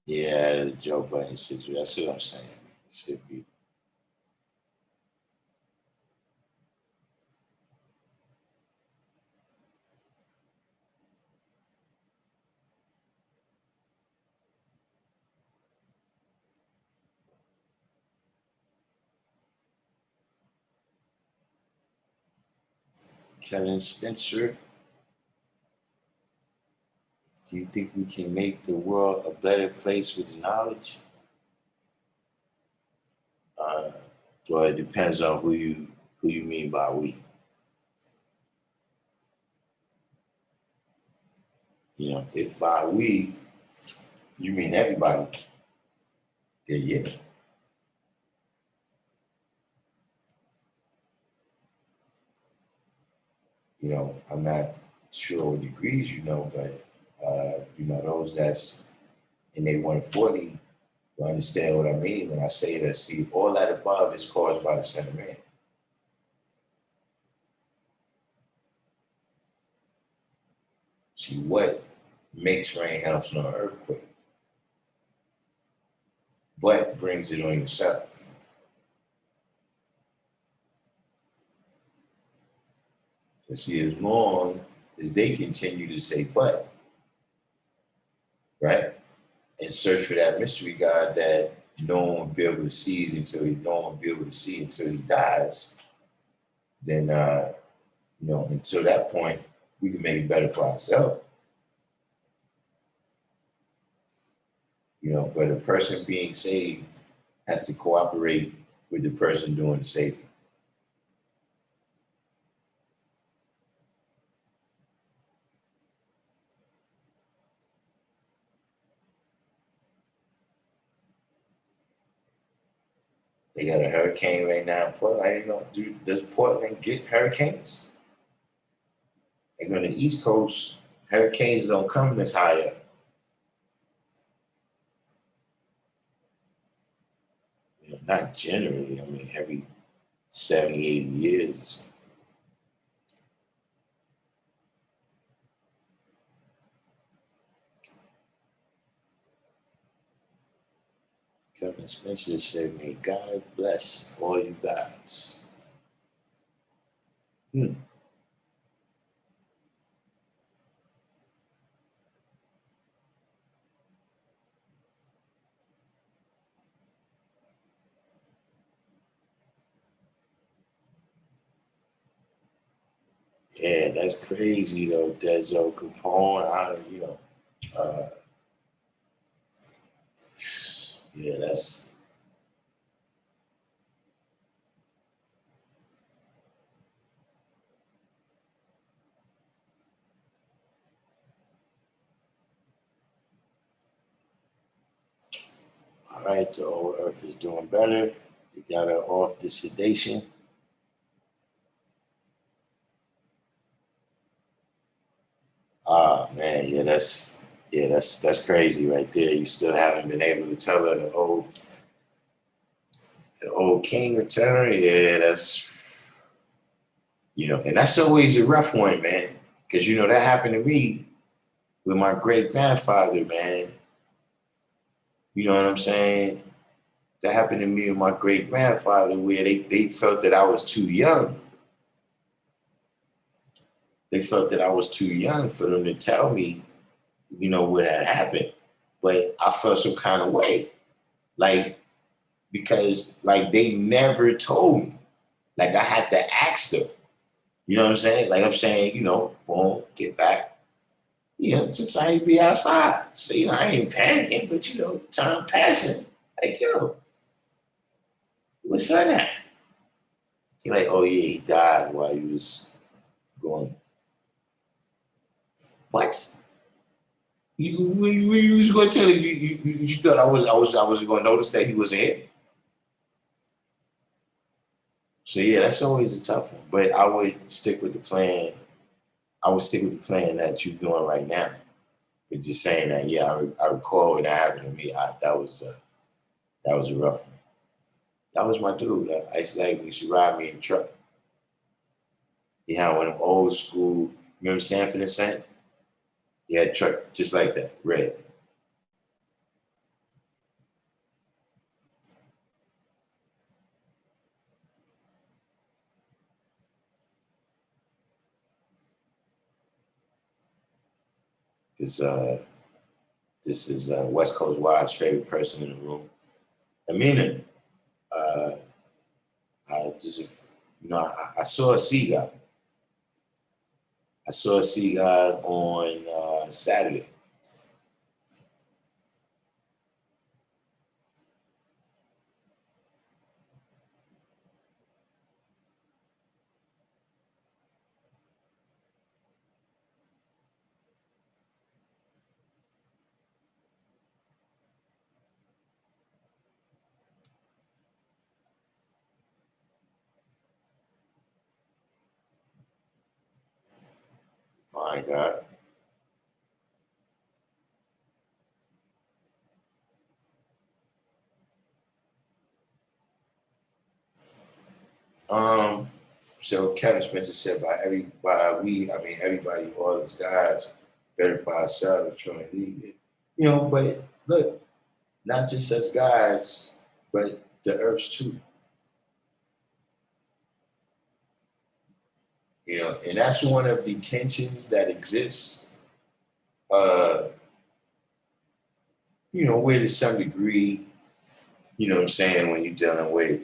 Yeah, the Joe Budden situation. That's what I'm saying. It should be. Kevin Spencer, do you think we can make the world a better place with knowledge? Uh, well, it depends on who you mean by we. If by we you mean everybody, then yeah. I'm not sure what degrees but those that's in their 140 will understand what I mean when I say that. See, all that above is caused by the Son of Man. See, what makes rain, hail, snow, and earthquake, but brings it on yourself. And see, as long as they continue to say but, right, and search for that mystery God that no one will be able to see until he dies, then until that point, we can make it better for ourselves. But a person being saved has to cooperate with the person doing the saving. They got a hurricane right now in Portland. I didn't know. Does Portland get hurricanes? And on the East Coast, hurricanes don't come this high up. Not generally. I mean, every 70, 80 years or something. Kevin Spencer said, may God bless all you guys. Yeah, that's crazy though, Dezo Capone. Uh, Yeah, that's. All right, the old earth is doing better. They got her off the sedation. Ah man, that's crazy right there. You still haven't been able to tell her the old king return. Yeah, that's and that's always a rough one, man. Because that happened to me with my great grandfather, man. You know what I'm saying? That happened to me with my great grandfather, where they felt that I was too young. They felt that I was too young for them to tell me, what had happened. But I felt some kind of way. Like, because like they never told me. Like I had to ask them. You know what I'm saying? Like I'm saying, boom, get back. Since I ain't be outside. So, I ain't panicking, but time passing. Like, yo, what's son at? He like, oh yeah, he died while he was going. What? You was going to tell me you thought I was going to notice that he wasn't here? So yeah, that's always a tough one. But I would stick with the plan. I would stick with the plan that you're doing right now. But just saying that, yeah, I recall when that happened to me. That was a rough one. That was my dude. I used to like when he used to ride me in the truck. He had one of them old school. Remember Sanford and Son? He had a truck just like that, red. Because this is West Coast Wide's favorite person in the room. Amina, uh, I just, I saw a sea guy. I saw a sea guy on Saturday. My God. Um, so Kevin Spencer said, by we, I mean everybody, all these guys, better for ourselves, trying to lead it. But look, not just us guys, but the earths too. And that's one of the tensions that exists. Uh, where to some degree, what I'm saying, when you're dealing with,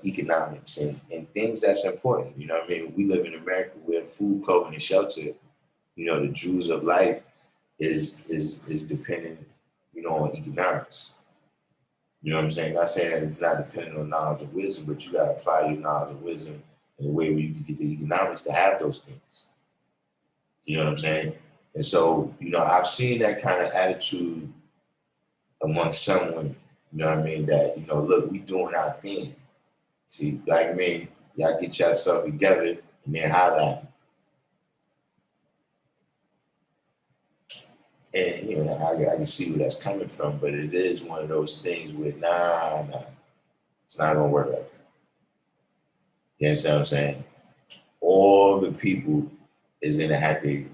economics and things that's important. You know what I mean? We live in America where food, clothing, and shelter, the jewels of life is dependent, on economics. You know what I'm saying? Not saying that it's not dependent on knowledge and wisdom, but you gotta apply your knowledge and wisdom in a way where you can get the economics to have those things. You know what I'm saying? And so, I've seen that kind of attitude among some women. You know what I mean? That, look, we doing our thing. See, like me, y'all get yourself together and then holla at me. And I can see where that's coming from, but it is one of those things where nah, it's not gonna work like that. You understand what I'm saying? All the people is gonna have to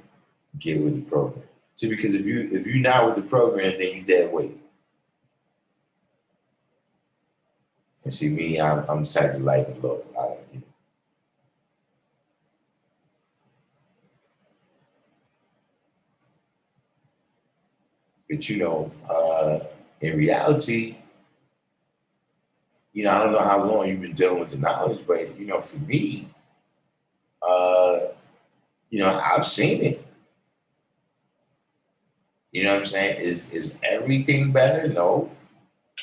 get with the program. See, because if you're not with the program, then you dead weight. And see me, I'm the type of light and low. But in reality, I don't know how long you've been dealing with the knowledge, but for me, uh, I've seen it. You know what I'm saying? Is everything better? No.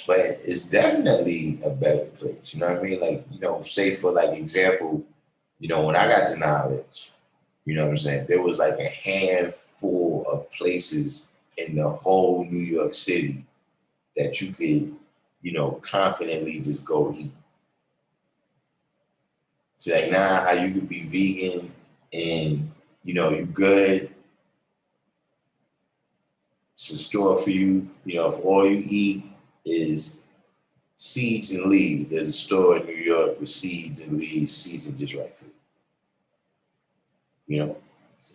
but it's definitely a better place. You know what I mean? Like, say for like example, when I got to knowledge, you know what I'm saying? There was like a handful of places in the whole New York City that you could, confidently just go eat. So like now how you could be vegan and, you good. It's a store for you. If all you eat is seeds and leaves, there's a store in New York with seeds and leaves seasoned just right for you.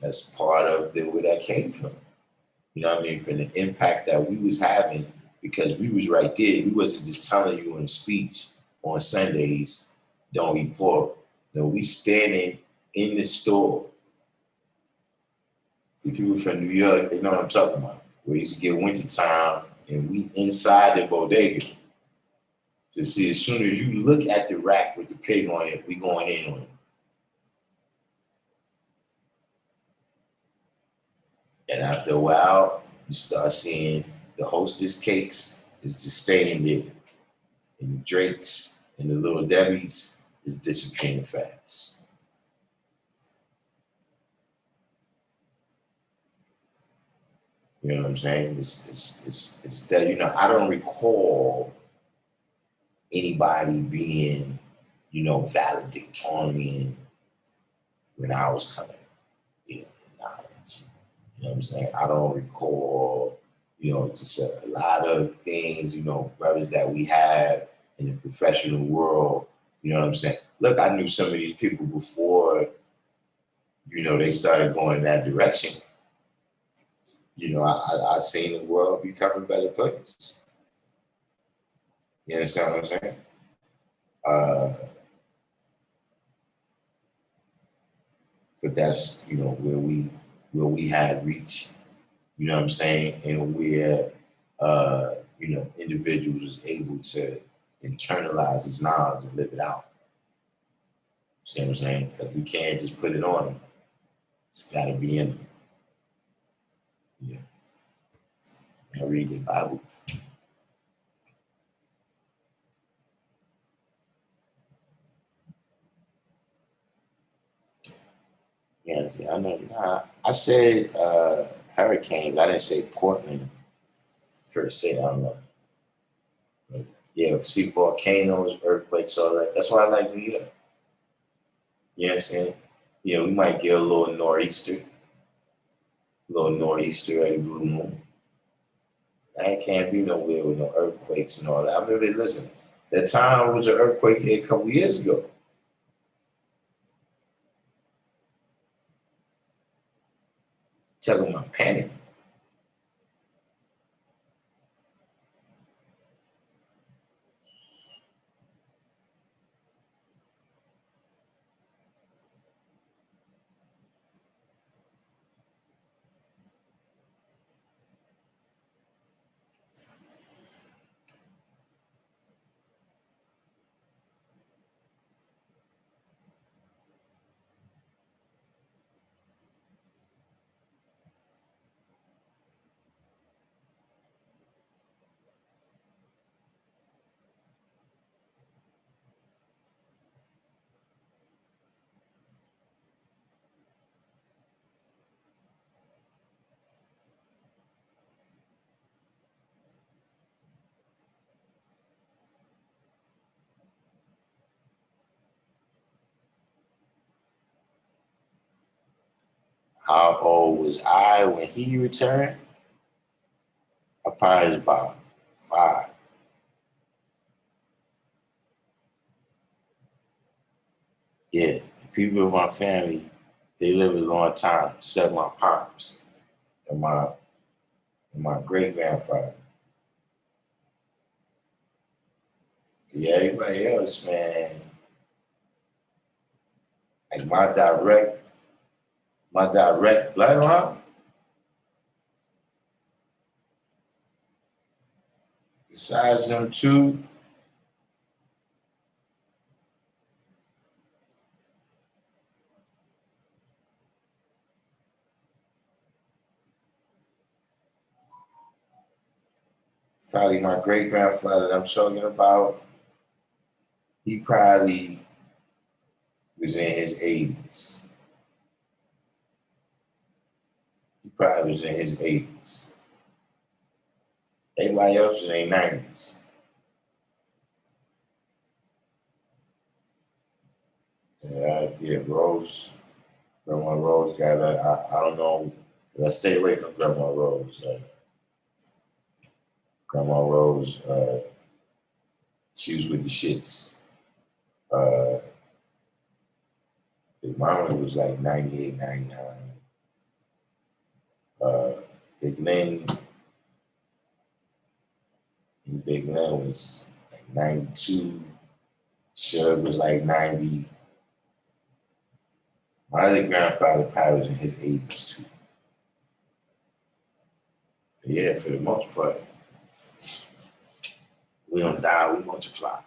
That's part of where that came from. You know what I mean? From the impact that we was having because we was right there. We wasn't just telling you in a speech on Sundays, don't eat pork. No, we standing in the store. The people from New York, they know what I'm talking about. We used to get wintertime and we inside the bodega. To see as soon as you look at the rack with the pig on it, we going in on it. And after a while, you start seeing the hostess cakes is just staying there. And the Drakes and the Little Debbies is disappearing fast. You know what I'm saying? It's that, I don't recall anybody being, valedictorian when I was coming, in knowledge. You know what I'm saying? I don't recall, just a lot of things, brothers that we have in the professional world. You know what I'm saying? Look, I knew some of these people before, they started going in that direction. I seen the world become a better place. You understand what I'm saying? But that's, where we had reached, you know what I'm saying? And where, individuals was able to internalize this knowledge and live it out. See what I'm saying? Because we can't just put it on them. It's got to be in them. Yeah. I read the Bible. Yes, yeah, I know. Nah, I said hurricanes. I didn't say Portland per se. I don't know. But yeah, see volcanoes, earthquakes, all that. That's why I like New York. You know what I'm saying? We might get a little nor'easter every blue moon. I can't be nowhere with no earthquakes and all that. I remember, listen, that time was an earthquake here a couple years ago. Talking about panic. How old was I when he returned? I probably was about 5. Yeah, people in my family, they live a long time, except my pops and my great grandfather. Yeah, everybody else, man. Like my direct bloodline, besides them two, Probably my great grandfather that I'm talking about, he probably was in his 80s. He probably was in his 80s. Everybody else was in their 90s. Yeah, Rose, Grandma Rose got I don't know. Let's stay away from Grandma Rose. Grandma Rose, she was with the shits. Big Mama was like 98, 99. Big Lynn, and Big Lynn was like 92. Shug was like 90. My other grandfather probably was in his 80s too. But yeah, for the most part, we don't die, we multiply.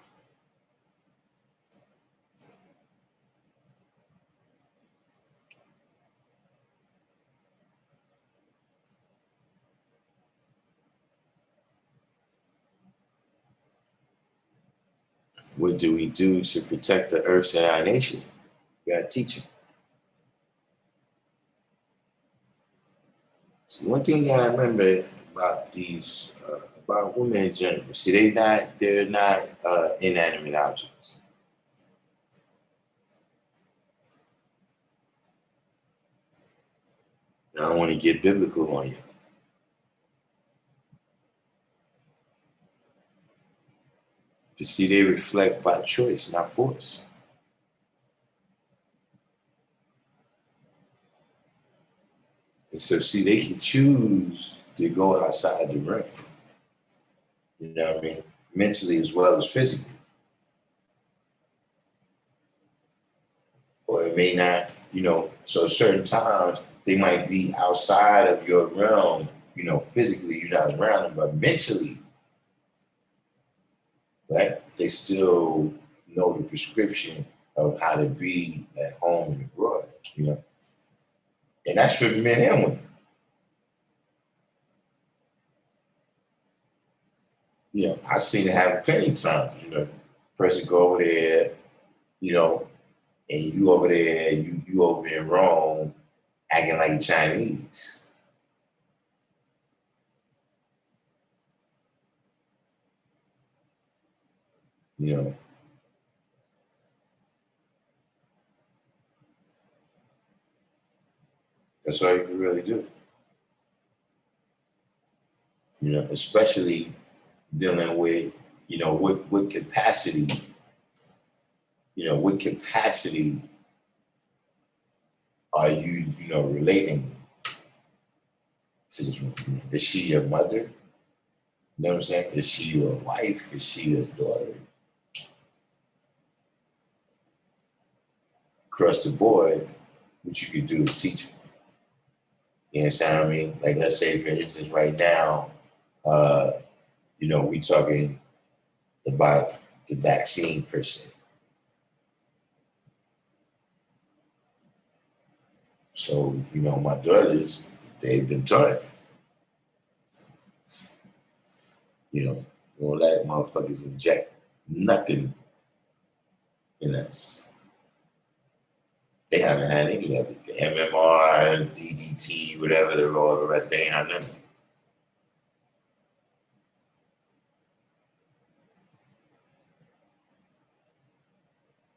What do we do to protect the earth and our nation? We gotta teach them. See, one thing that I remember about these, about women in general, see, they're not inanimate objects. I don't want to get biblical on you. But see, they reflect by choice, not force. And so, see, they can choose to go outside the ring. You know what I mean? Mentally as well as physically. Or it may not, so certain times they might be outside of your realm, physically you're not around them, but mentally, right? They still know the prescription of how to be at home and abroad, And that's for men and women. I've seen it happen plenty of times, person go over there, and you over there, you over in Rome acting like Chinese. That's all you can really do. Especially dealing with, what capacity, what capacity are you, relating to this woman? Is she your mother? You know what I'm saying? Is she your wife? Is she your daughter? Across the board, what you can do is teach them. You understand what I mean? Like, let's say, for instance, right now, we talking about the vaccine per se. So, my daughters, they've been taught. Don't let motherfuckers inject nothing in us. They haven't had any of it. The MMR, DDT, whatever all the rest, they ain't had none.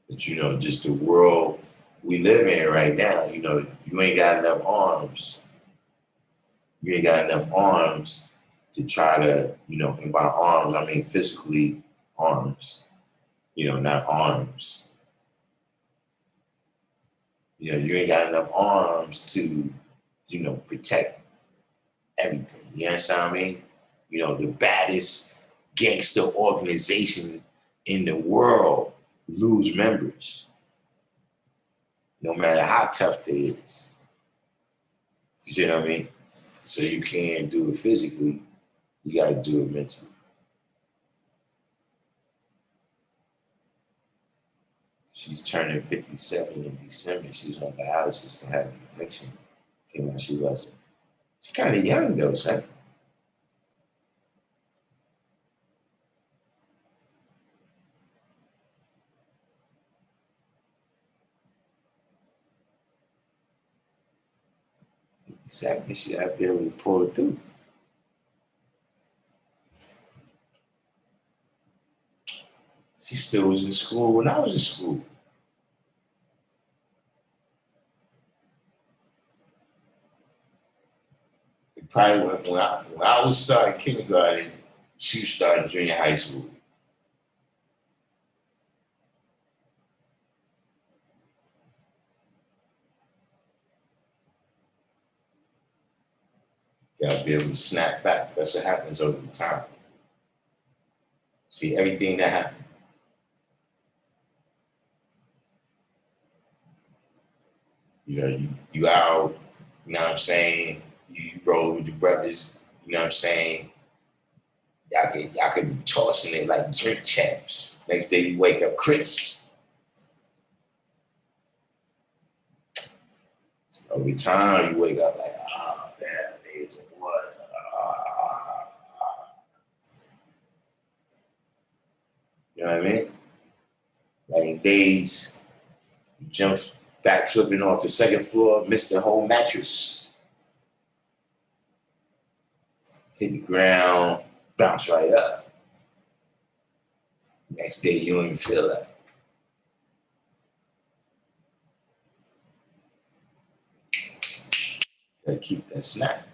But just the world we live in right now, you ain't got enough arms. You ain't got enough arms to try to, and by arms, I mean physically arms, not arms. You ain't got enough arms to, protect everything. You understand what I mean? The baddest gangster organization in the world lose members, no matter how tough they is. You see what I mean? So you can't do it physically, you got to do it mentally. She's turning 57 in December. She was on dialysis and had an infection. Came out she wasn't. She's kind of young though, son. Exactly. She have to be able to pull it through. She still was in school when I was in school. Probably when I was starting kindergarten, she was starting junior high school. You gotta be able to snap back. That's what happens over time. See, everything that happens. You out, you know what I'm saying? You roll with your brothers, you know what I'm saying? Y'all could be tossing it like drink champs. Next day you wake up Chris. Every time you wake up like, oh man, it's what? You know what I mean? Like in days, you jump back flipping off the second floor, miss the whole mattress. Hit the ground, bounce right up. Next day you don't even feel that. Gotta keep that snap.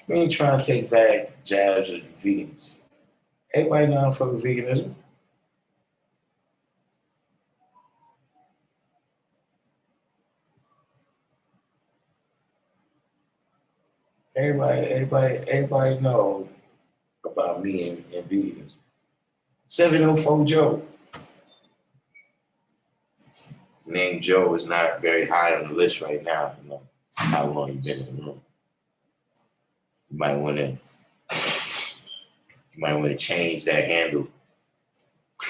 We ain't trying to take back jabs at vegans. Everybody know I'm fucking veganism. Everybody know about me and veganism. 704 Joe. Name Joe is not very high on the list right now. You know how long you've been in the room. You might want to change that handle.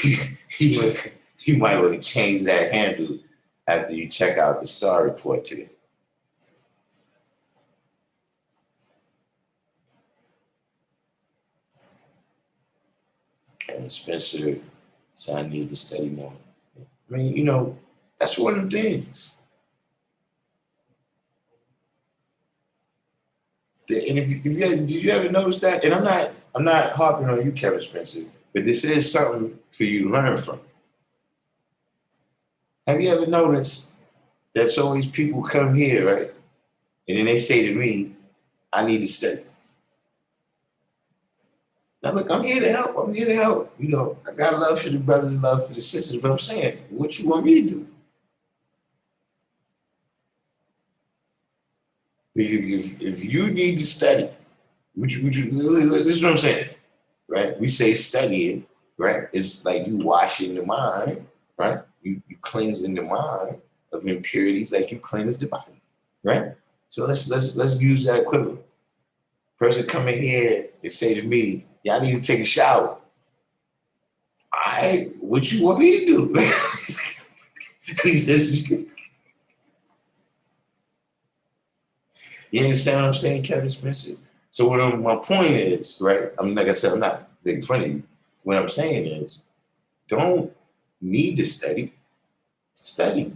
you might want to change that handle after you check out the star report today. Kevin Spencer said I need to study more. I mean, that's one of the things. And did you ever notice that? And I'm not harping on you, Kevin Spencer, but this is something for you to learn from. Have you ever noticed that always people come here, right? And then they say to me, I need to study. Now look, I'm here to help. I'm here to help. I got love for the brothers and love for the sisters, but I'm saying, what you want me to do? If you need to study, this is what I'm saying, right? We say studying, right? It's like you washing the mind, right? You cleansing the mind of impurities like you cleanse the body, right? So let's use that equivalent. Person coming here and say to me, "Yeah, I need to take a shower." What you want me to do? He says, you understand what I'm saying, Kevin Spencer? So my point is, right? Like I said, I'm not making fun of you. What I'm saying is, don't need to study. Study.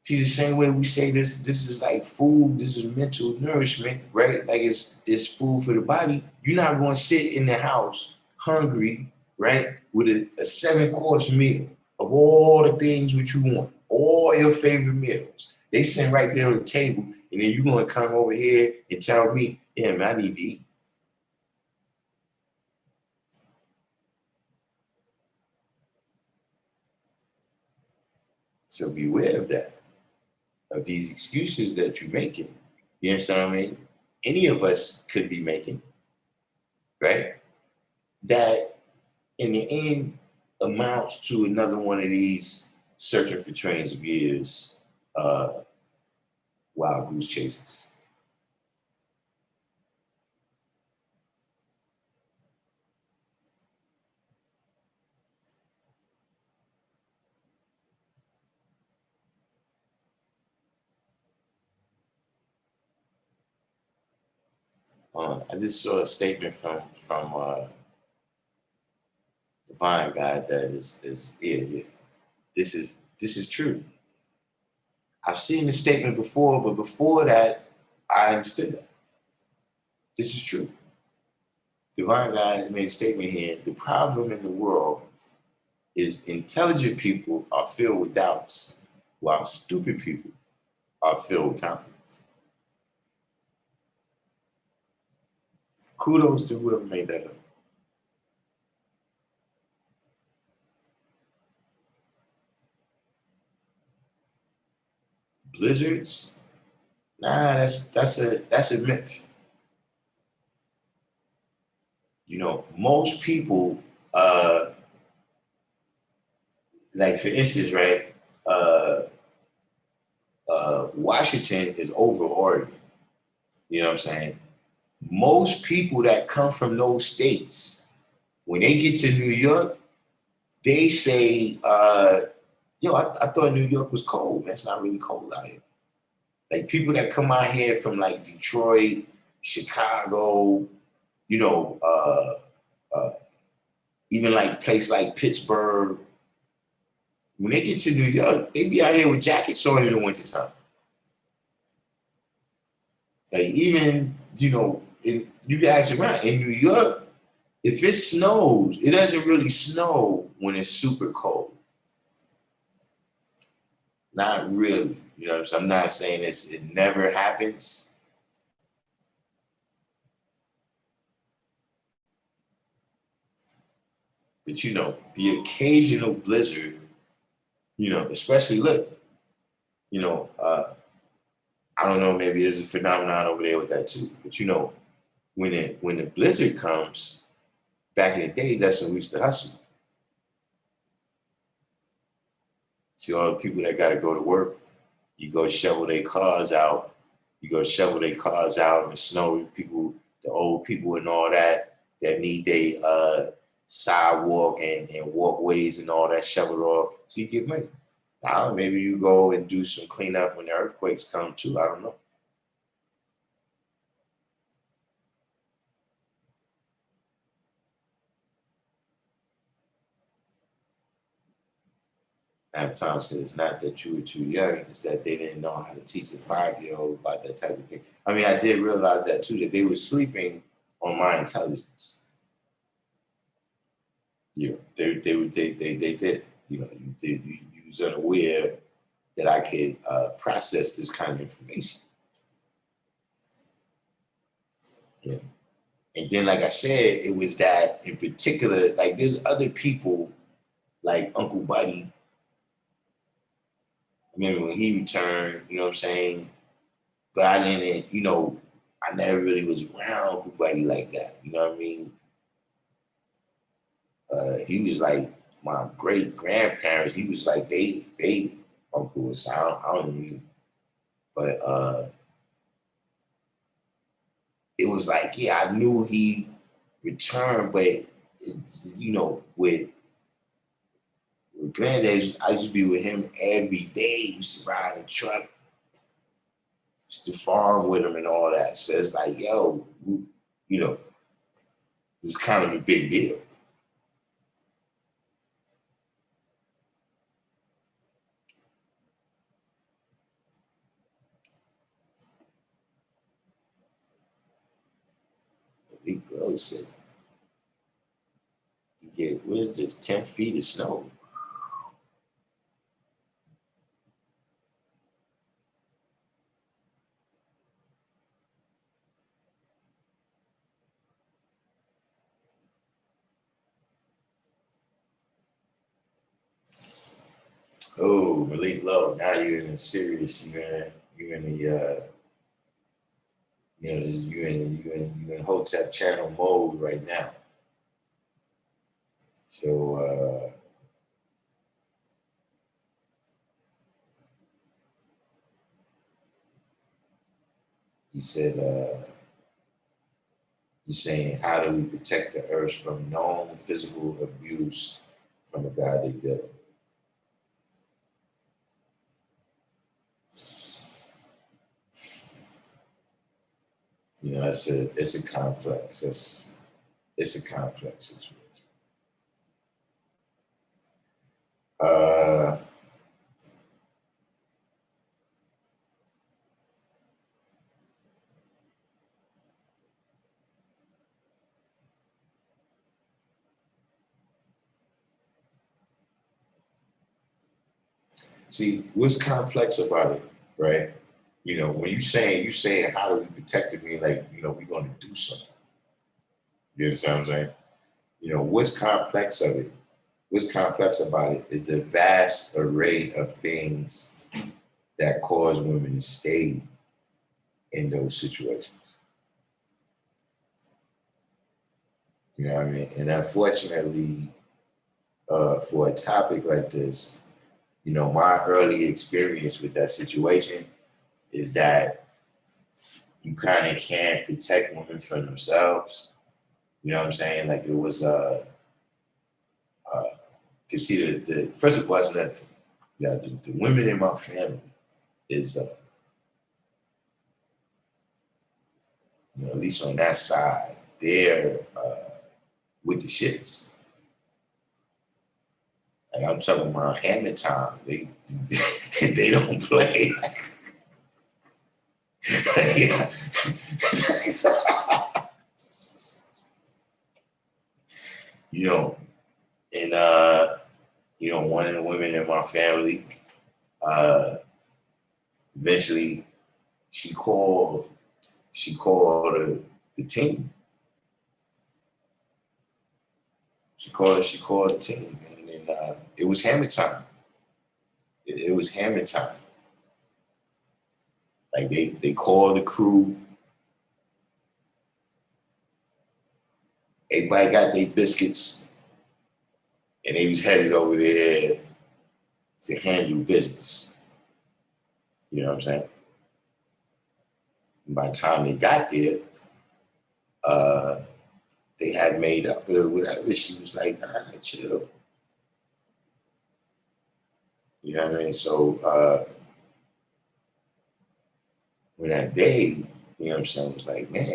See, the same way we say this is like food, this is mental nourishment, right? Like it's food for the body. You're not going to sit in the house hungry, right, with a 7-course meal of all the things which you want, all your favorite meals. They sit right there on the table, and then you're going to come over here and tell me, yeah, man, I need to eat. So beware of that, of these excuses that you're making. You understand what I mean? Any of us could be making, right? That in the end amounts to another one of these searching for trains of years, wild goose chases. I just saw a statement from Divine God that yeah, this is true. I've seen the statement before, but before that, I understood that. This is true. Divine God made a statement here. The problem in the world is intelligent people are filled with doubts, while stupid people are filled with confidence. Kudos to whoever made that up. Blizzards? Nah, that's a myth. You know, most people, like for instance, right? Washington is over Oregon. You know what I'm saying? Most people that come from those states, when they get to New York, they say, yo, I thought New York was cold. Man, it's not really cold out here. Like people that come out here from like Detroit, Chicago, you know, even like place like Pittsburgh, when they get to New York, they be out here with jackets on in the wintertime. Like even, you know, you can ask around in New York, if it snows, it doesn't really snow when it's super cold. Not really. You know, so I'm not saying it never happens. But you know, the occasional blizzard, you know, especially look, you know, I don't know, maybe there's a phenomenon over there with that too. But you know, when the blizzard comes, back in the days, that's when we used to hustle. See all the people that gotta go to work, you go shovel their cars out, you go shovel their cars out in the snow, people, the old people and all that need their sidewalk and walkways and all that shoveled off, so you get money. Now maybe you go and do some cleanup when the earthquakes come too. I don't know. Tom said it's not that you were too young, it's that they didn't know how to teach a 5-year-old about that type of thing. I mean, I did realize that too, that they were sleeping on my intelligence. You know, they did. You know, you was unaware that I could process this kind of information. You know? And then, like I said, it was that in particular, like there's other people like Uncle Buddy. I remember when he returned, you know what I'm saying? Got in it, you know, I never really was around Uncle Buddy like that. You know what I mean? He was like my great grandparents. He was like they uncle was I don't know, but it was like yeah, I knew he returned, but it, you know with granddad, I used to be with him every day. We used to ride in the truck, used to farm with him and all that. So it's like yo, you know, it's kind of a big deal. Big bro said, "Yeah, where's this 10 feet of snow?" Oh, Malik Low. Now you're in a serious. You're in the you know you're in Hotep channel mode right now. So he said, "He's saying how do we protect the earth from known physical abuse from a guy they did it?" it's a complex. It's a complex situation. See, what's complex about it, right? When you saying how do we protect it, mean like, we're gonna do something. You understand what I'm saying? What's complex of it? What's complex about it is the vast array of things that cause women to stay in those situations. You know what I mean? And unfortunately, for a topic like this, my early experience with that situation is that you kind of can't protect women from themselves. You know what I'm saying? Like it was, consider the first of all, it's that the women in my family is, at least on that side, they're with the shits. Like I'm talking about hammer time. They they don't play. Yeah. And one of the women in my family, eventually she called the team. She called the team, and it was hammer time. It was hammer time. Like they called the crew. Everybody got their biscuits, and they was headed over there to handle business. You know what I'm saying? And by the time they got there, they had made up or whatever. She was like, "Nah, chill." You know what I mean? So when that day, you know what I'm saying, was like, man,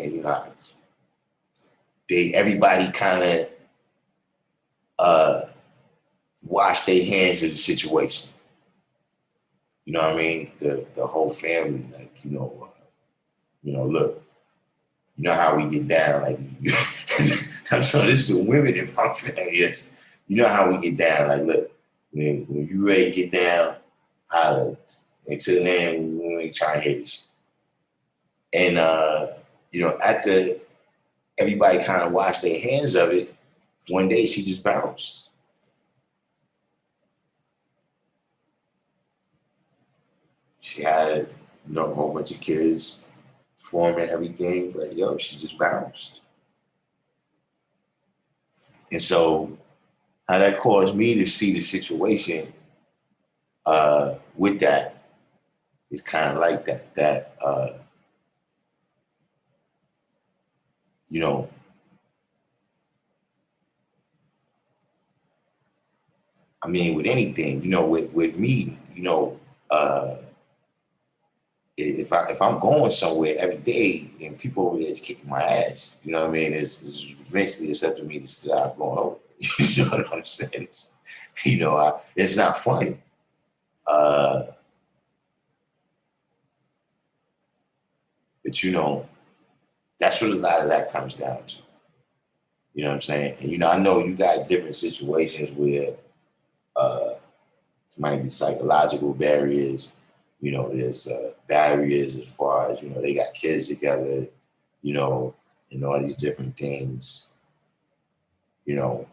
everybody kind of washed their hands of the situation. You know what I mean? The whole family, like, look, you know how we get down, like I'm sorry, this is the women in my family. Yes. You know how we get down, like, look, when you ready to get down, holler at us. Until then, we ain't trying to hear this. And after everybody kind of washed their hands of it, one day she just bounced. She had, a whole bunch of kids forming everything, but she just bounced. And so how that caused me to see the situation with that is kind of like that I mean, with anything, with me, if I'm going somewhere every day and people over there is kicking my ass, you know what I mean? It's eventually it's up to me to stop going over. You know what I'm saying? It's not funny. But that's what a lot of that comes down to. You know what I'm saying? And I know you got different situations where it might be psychological barriers. There's barriers as far as, they got kids together, and all these different things, But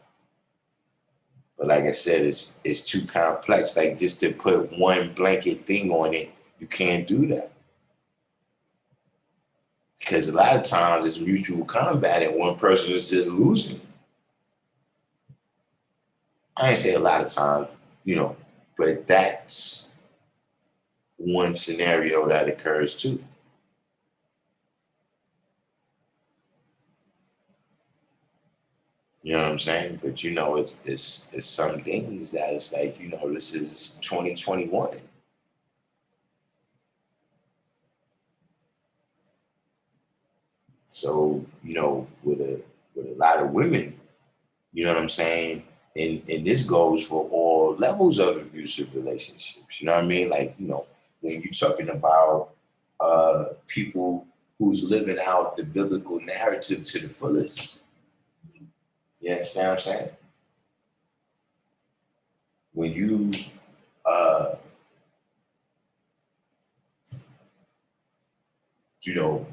like I said, it's too complex. Like just to put one blanket thing on it, you can't do that. Because a lot of times it's mutual combat and one person is just losing. I ain't say a lot of times, but that's one scenario that occurs too. You know what I'm saying? But it's some things that it's like, this is 2021. with a lot of women, you know what I'm saying? And this goes for all levels of abusive relationships. You know what I mean? Like, when you're talking about people who's living out the biblical narrative to the fullest. You understand what I'm saying? When you uh you know,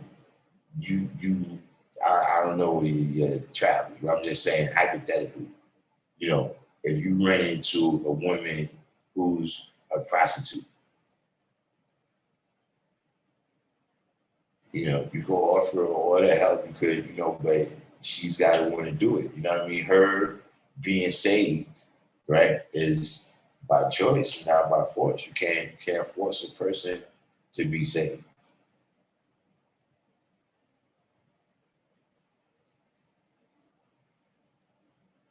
I don't know where you travel, but I'm just saying hypothetically, if you run into a woman who's a prostitute, you go offer her all the help you could, but she's got to want to do it. You know what I mean? Her being saved, right, is by choice, not by force. You can't force a person to be saved.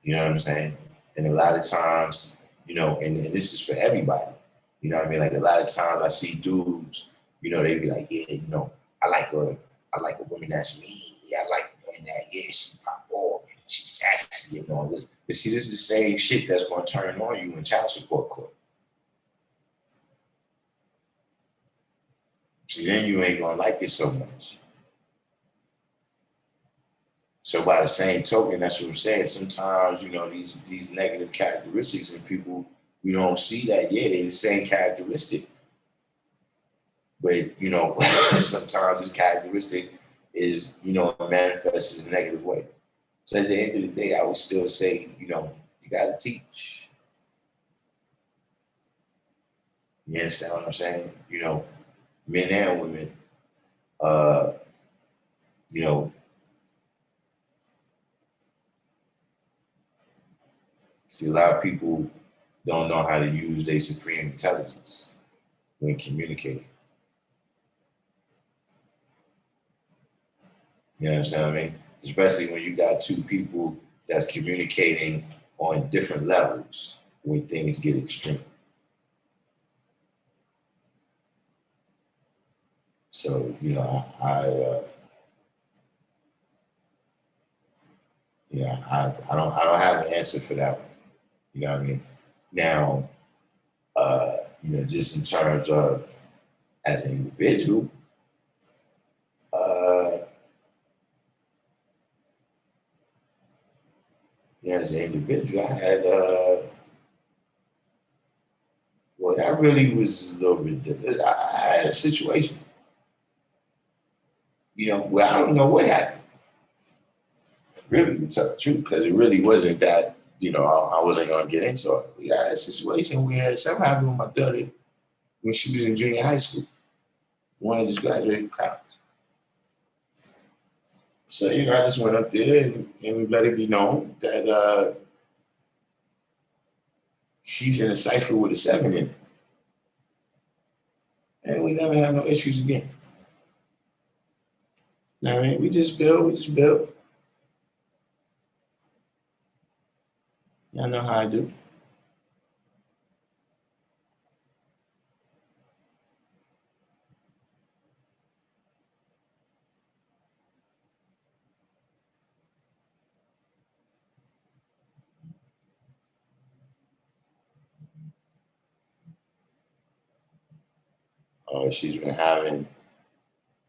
You know what I'm saying? And a lot of times, and this is for everybody. You know what I mean? Like a lot of times I see dudes, they be like, yeah, I like a woman that's mean. Yeah, I like a woman that, yeah, she's pop off, she's sassy and all this. But see, this is the same shit that's gonna turn on you in child support court. See, then you ain't gonna like it so much. So by the same token, that's what I'm saying. Sometimes, these negative characteristics in people, we don't see that. Yeah, they're the same characteristic. But, sometimes this characteristic is, manifests in a negative way. So at the end of the day, I would still say, you gotta teach. You understand what I'm saying? Men and women, uh, you know, see a lot of people don't know how to use their supreme intelligence when communicating. You understand what I mean? Especially when you got two people that's communicating on different levels when things get extreme. So, I don't have an answer for that one. You know what I mean? Now, just in terms of as an individual, uh, as an individual, I had, well, that really was a little bit different. I had a situation, where I don't know what happened. Really, to tell the truth, because it really wasn't that, I wasn't going to get into it. We had a situation where something happened with my daughter when she was in junior high school. One just graduated from college. So, I just went up there and let it be known that she's in a cipher with a 7 in it. And we never had no issues again. I mean, we just build. Y'all know how I do. She's been having,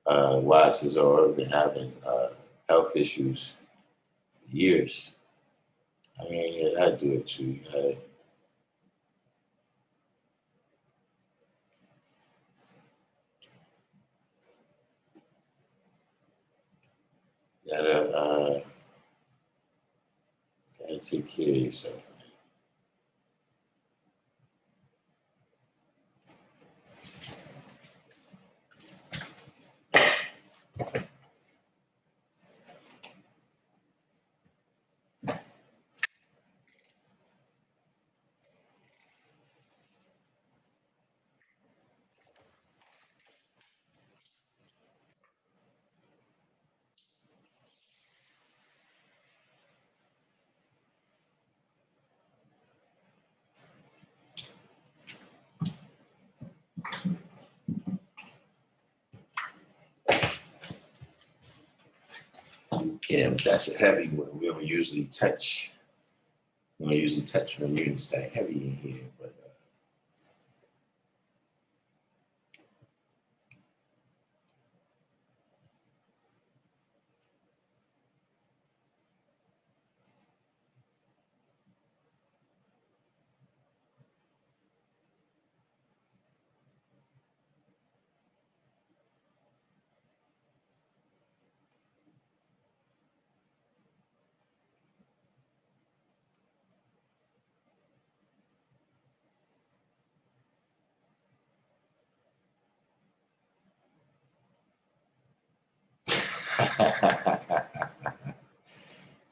Wise or been having health issues for years. I mean, yeah, I do it too. Gotta take care of yourself. Yeah, but that's a heavy one. We don't usually touch. We don't usually touch when units that heavy in here, but.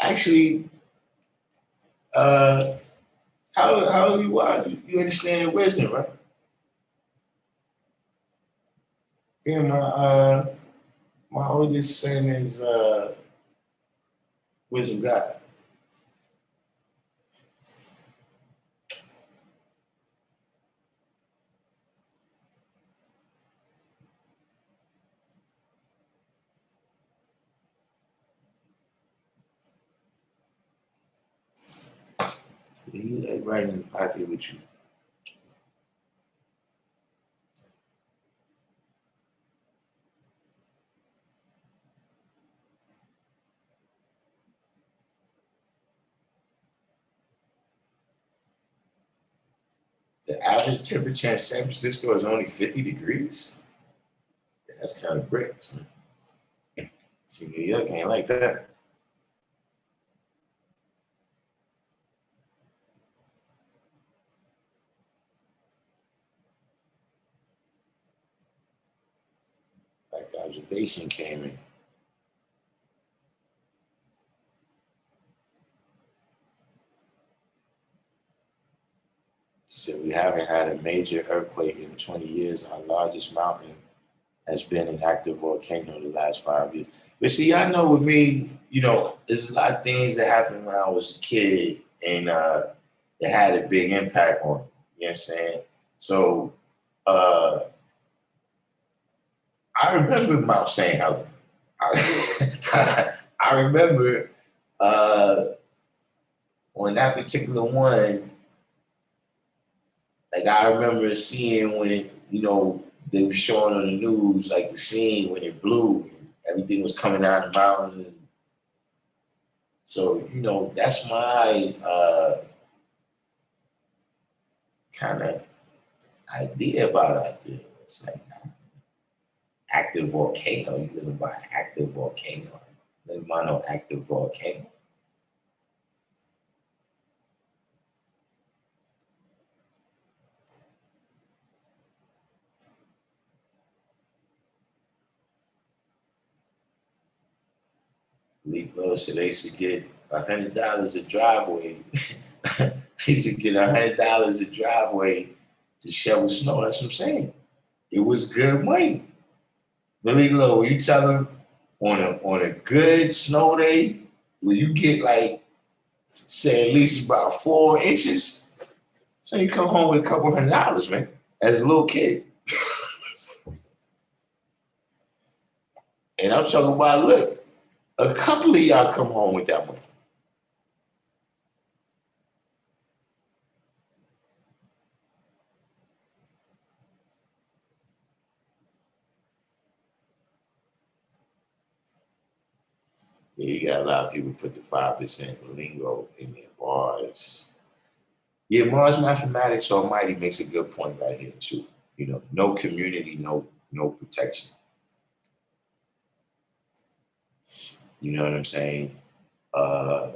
Actually, uh, how you are? You understand your wisdom, right? Yeah, my oldest son is wisdom God. He like right in the pocket with you. The average temperature in San Francisco is only 50 degrees. Yeah, that's kind of bricks. Man. See, New York ain't like that. Like observation came in. She said we haven't had a major earthquake in 20 years. Our largest mountain has been an active volcano the last 5 years. But see, I know with me, there's a lot of things that happened when I was a kid, and it had a big impact on me. You know what I'm saying? So uh, I remember Mount St. Helens. I remember uh, on that particular one, like I remember seeing when they were showing on the news, like the scene when it blew and everything was coming out of the mountain. So, that's my kind of idea about it. It's like active volcano. You living by an active volcano. Living by no active volcano. Leak low, so they used to get $100 a driveway. They used to get $100 a driveway to shovel snow. That's what I'm saying. It was good money. Really low. You tell them on a good snow day, will you get like say at least about 4 inches? So you come home with a couple $100, man, as a little kid. And I'm talking about, look, a couple of y'all come home with that money. Yeah, you got a lot of people put the 5% lingo in their bars. Yeah, Mars Mathematics Almighty makes a good point right here too. No community, no protection. You know what I'm saying? Uh,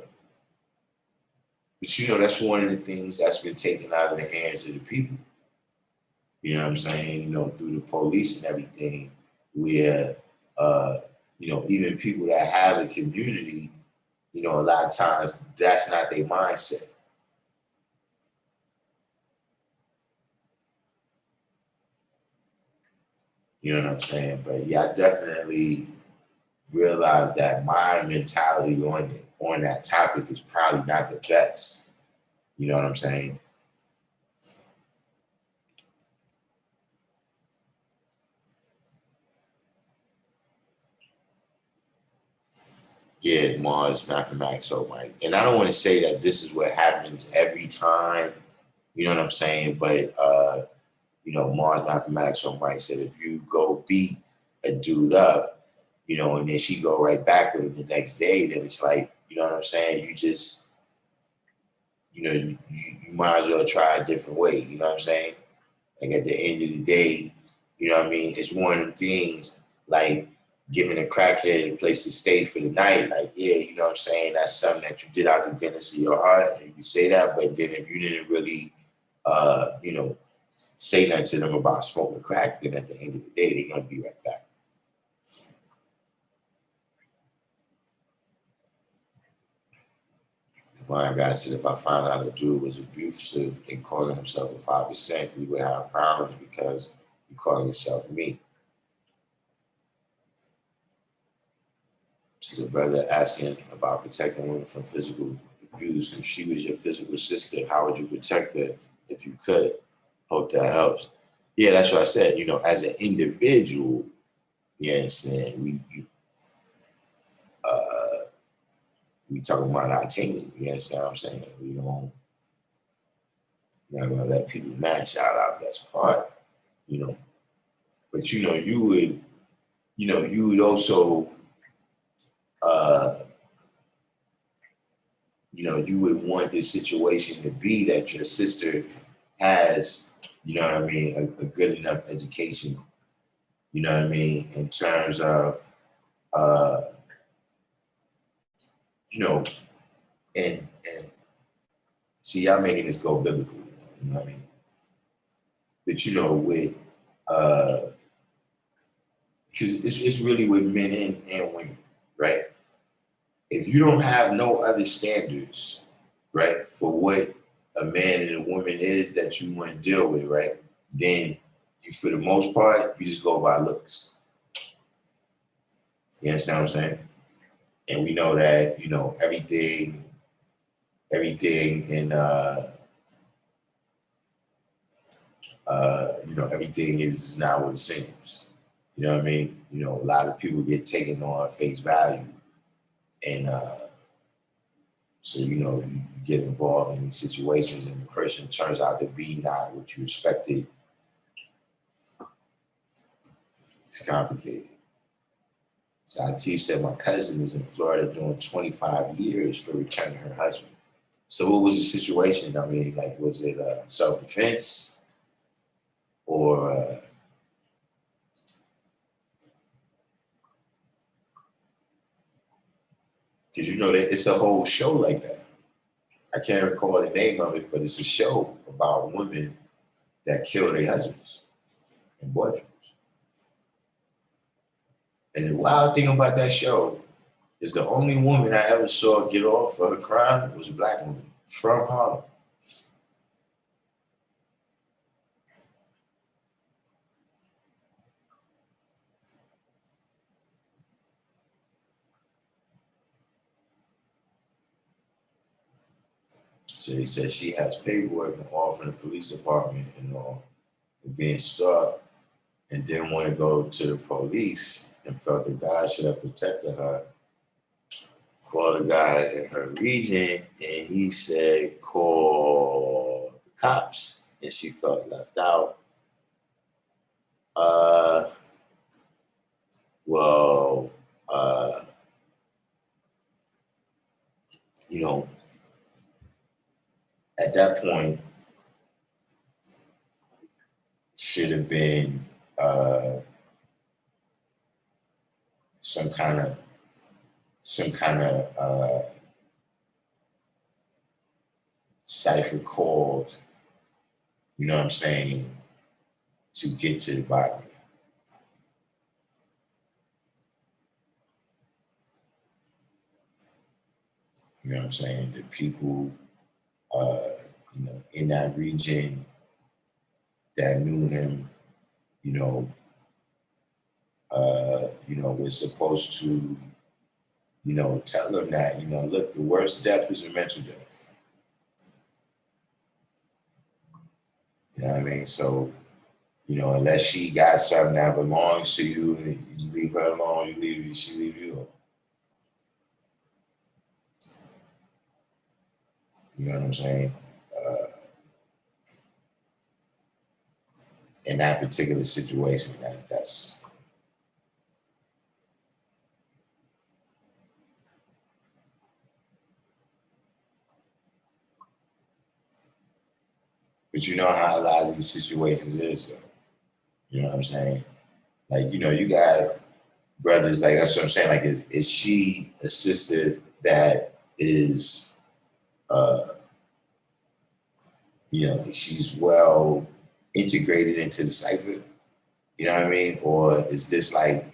but that's one of the things that's been taken out of the hands of the people. You know what I'm saying? Through the police and everything, where even people that have a community, a lot of times that's not their mindset. You know what I'm saying? But yeah, I definitely realized that my mentality on that topic is probably not the best. You know what I'm saying? Yeah, Mars, mathematics, oh my. And I don't want to say that this is what happens every time, you know what I'm saying? But Mars, mathematics, oh my said if you go beat a dude up, and then she go right back with him the next day, then it's like, you know what I'm saying? You just, you might as well try a different way, you know what I'm saying? Like at the end of the day, you know what I mean? It's one of them things like giving a crackhead a place to stay for the night. Like, yeah, you know what I'm saying? That's something that you did out the goodness of your heart. And you can say that, but then if you didn't really, say nothing to them about smoking crack, then at the end of the day, they're going to be right back. My guy said if I found out a dude was abusive and calling himself a 5%, we would have problems because you calling yourself me. To the brother asking about protecting women from physical abuse. If she was your physical sister, how would you protect her if you could? Hope that helps. Yeah, that's what I said. As an individual, yes, man, we talking about our team. You understand what I'm saying? We don't not gonna let people match out our best part, you know. But you would also uh you would want this situation to be that your sister has, you know what I mean, a good enough education, you know what I mean, in terms of uh, you know, and see y'all making this go biblical, you know what I mean? But with because it's really with men and women, right? If you don't have no other standards, right, for what a man and a woman is that you want to deal with, right, then you, for the most part, you just go by looks. You understand what I'm saying? And we know that, everything in, everything is not what it seems. You know what I mean? A lot of people get taken on face value. And so, you get involved in these situations and the person turns out to be not what you expected. It's complicated. So Atif said my cousin is in Florida doing 25 years for returning her husband. So what was the situation? I mean, like, was it self-defense or because that it's a whole show like that. I can't recall the name of it, but it's a show about women that kill their husbands and boyfriends. And the wild thing about that show is the only woman I ever saw get off for her crime was a black woman from Harlem. So he said she has paperwork and all from the police department and all, and being stopped and didn't want to go to the police and felt the guy should have protected her. Called the guy in her region and he said, call the cops. And she felt left out. Uh, well, uh, you know, at that point, should have been some kind of cipher called, you know what I'm saying, to get to the bottom. You know what I'm saying? The people, in that region that knew him, was supposed to, tell them that, look, the worst death is a mental death. You know what I mean? So, unless she got something that belongs to you, you leave her alone, she leave you alone. You know what I'm saying? In that particular situation, that's. But you know how a lot of these situations is, though. You know what I'm saying? Like, you know, you got brothers, like that's what I'm saying. Like, is she a sister that is, you know, like she's well integrated into the cipher? You know what I mean? Or is this like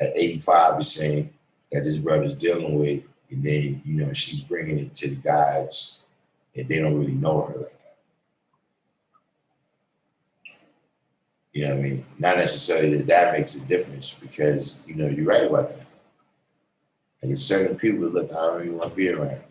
at 85% that this brother's dealing with, and then, you know, she's bringing it to the guys and they don't really know her like that? You know what I mean? Not necessarily that makes a difference because, you know, you're right about that. Like, it's certain people that look, I don't really want to be around.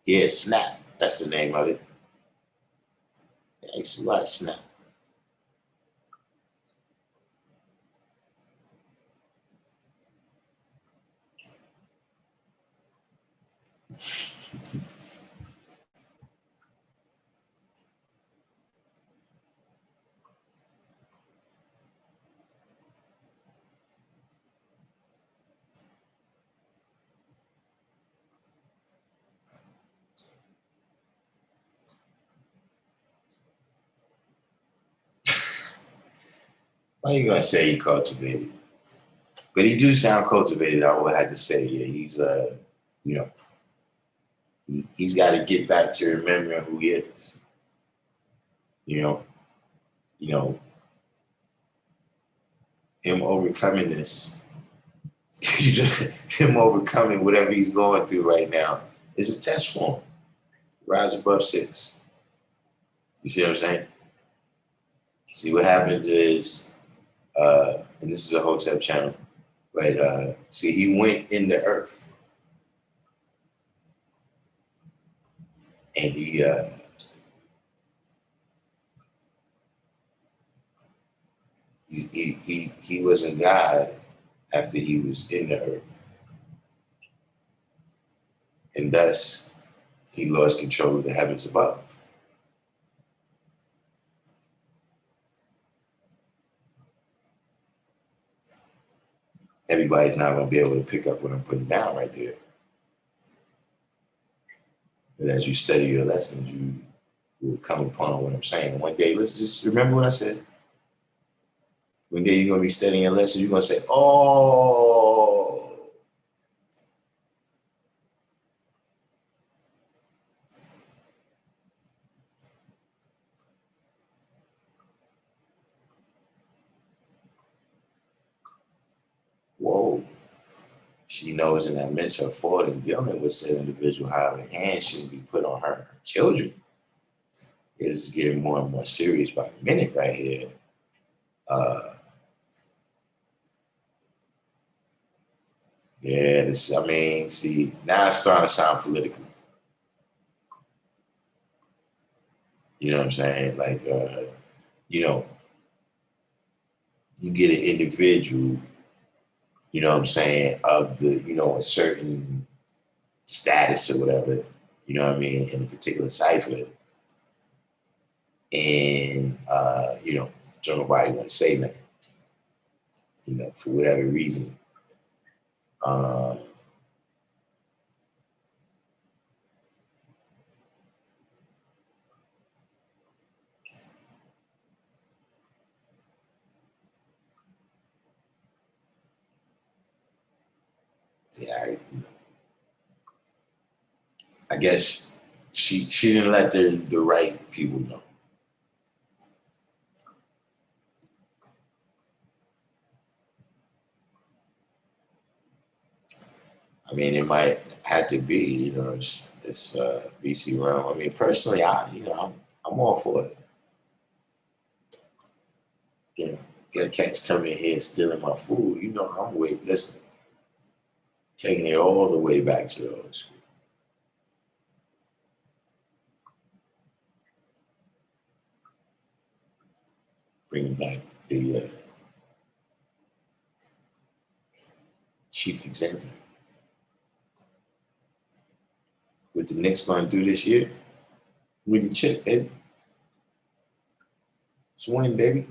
Yeah, Snap. That's the name of it. Yeah, I used to watch Snap. Why you gonna say he cultivated? But he do sound cultivated, I would have to say. Yeah, he's you know, he's got to get back to remembering who he is. You know, you know, him overcoming this, him overcoming whatever he's going through right now is a test for him. Rise above 6. You see what I'm saying? See what happens is, and this is a Hotep channel, but see, he went in the earth and he wasn't God after he was in the earth, and thus he lost control of the heavens above. Everybody's not going to be able to pick up what I'm putting down right there. But as you study your lessons, you will come upon what I'm saying. One day, let's just remember what I said. One day you're going to be studying a lesson, you're going to say, oh, whoa. She knows and admits her fault in dealing with said individual. However, hands shouldn't be put on her children. It is getting more and more serious by the minute right here. Yeah, this, I mean, see, now it's starting to sound political. You know what I'm saying? Like, you know, you get an individual, you know what I'm saying, of the, you know, a certain status or whatever, you know what I mean, in a particular cipher. And, you know, don't nobody want to say nothing, you know, for whatever reason. Yeah, I guess she didn't let the right people know. I mean, it might have to be, you know, it's BC realm. I mean, personally, I'm I'm all for it. You know, get cats coming in here stealing my food. You know, I'm listen, taking it all the way back to the old school. Bringing back the chief executive. What the Knicks going to do this year? Win the chip, baby. It's winning, baby.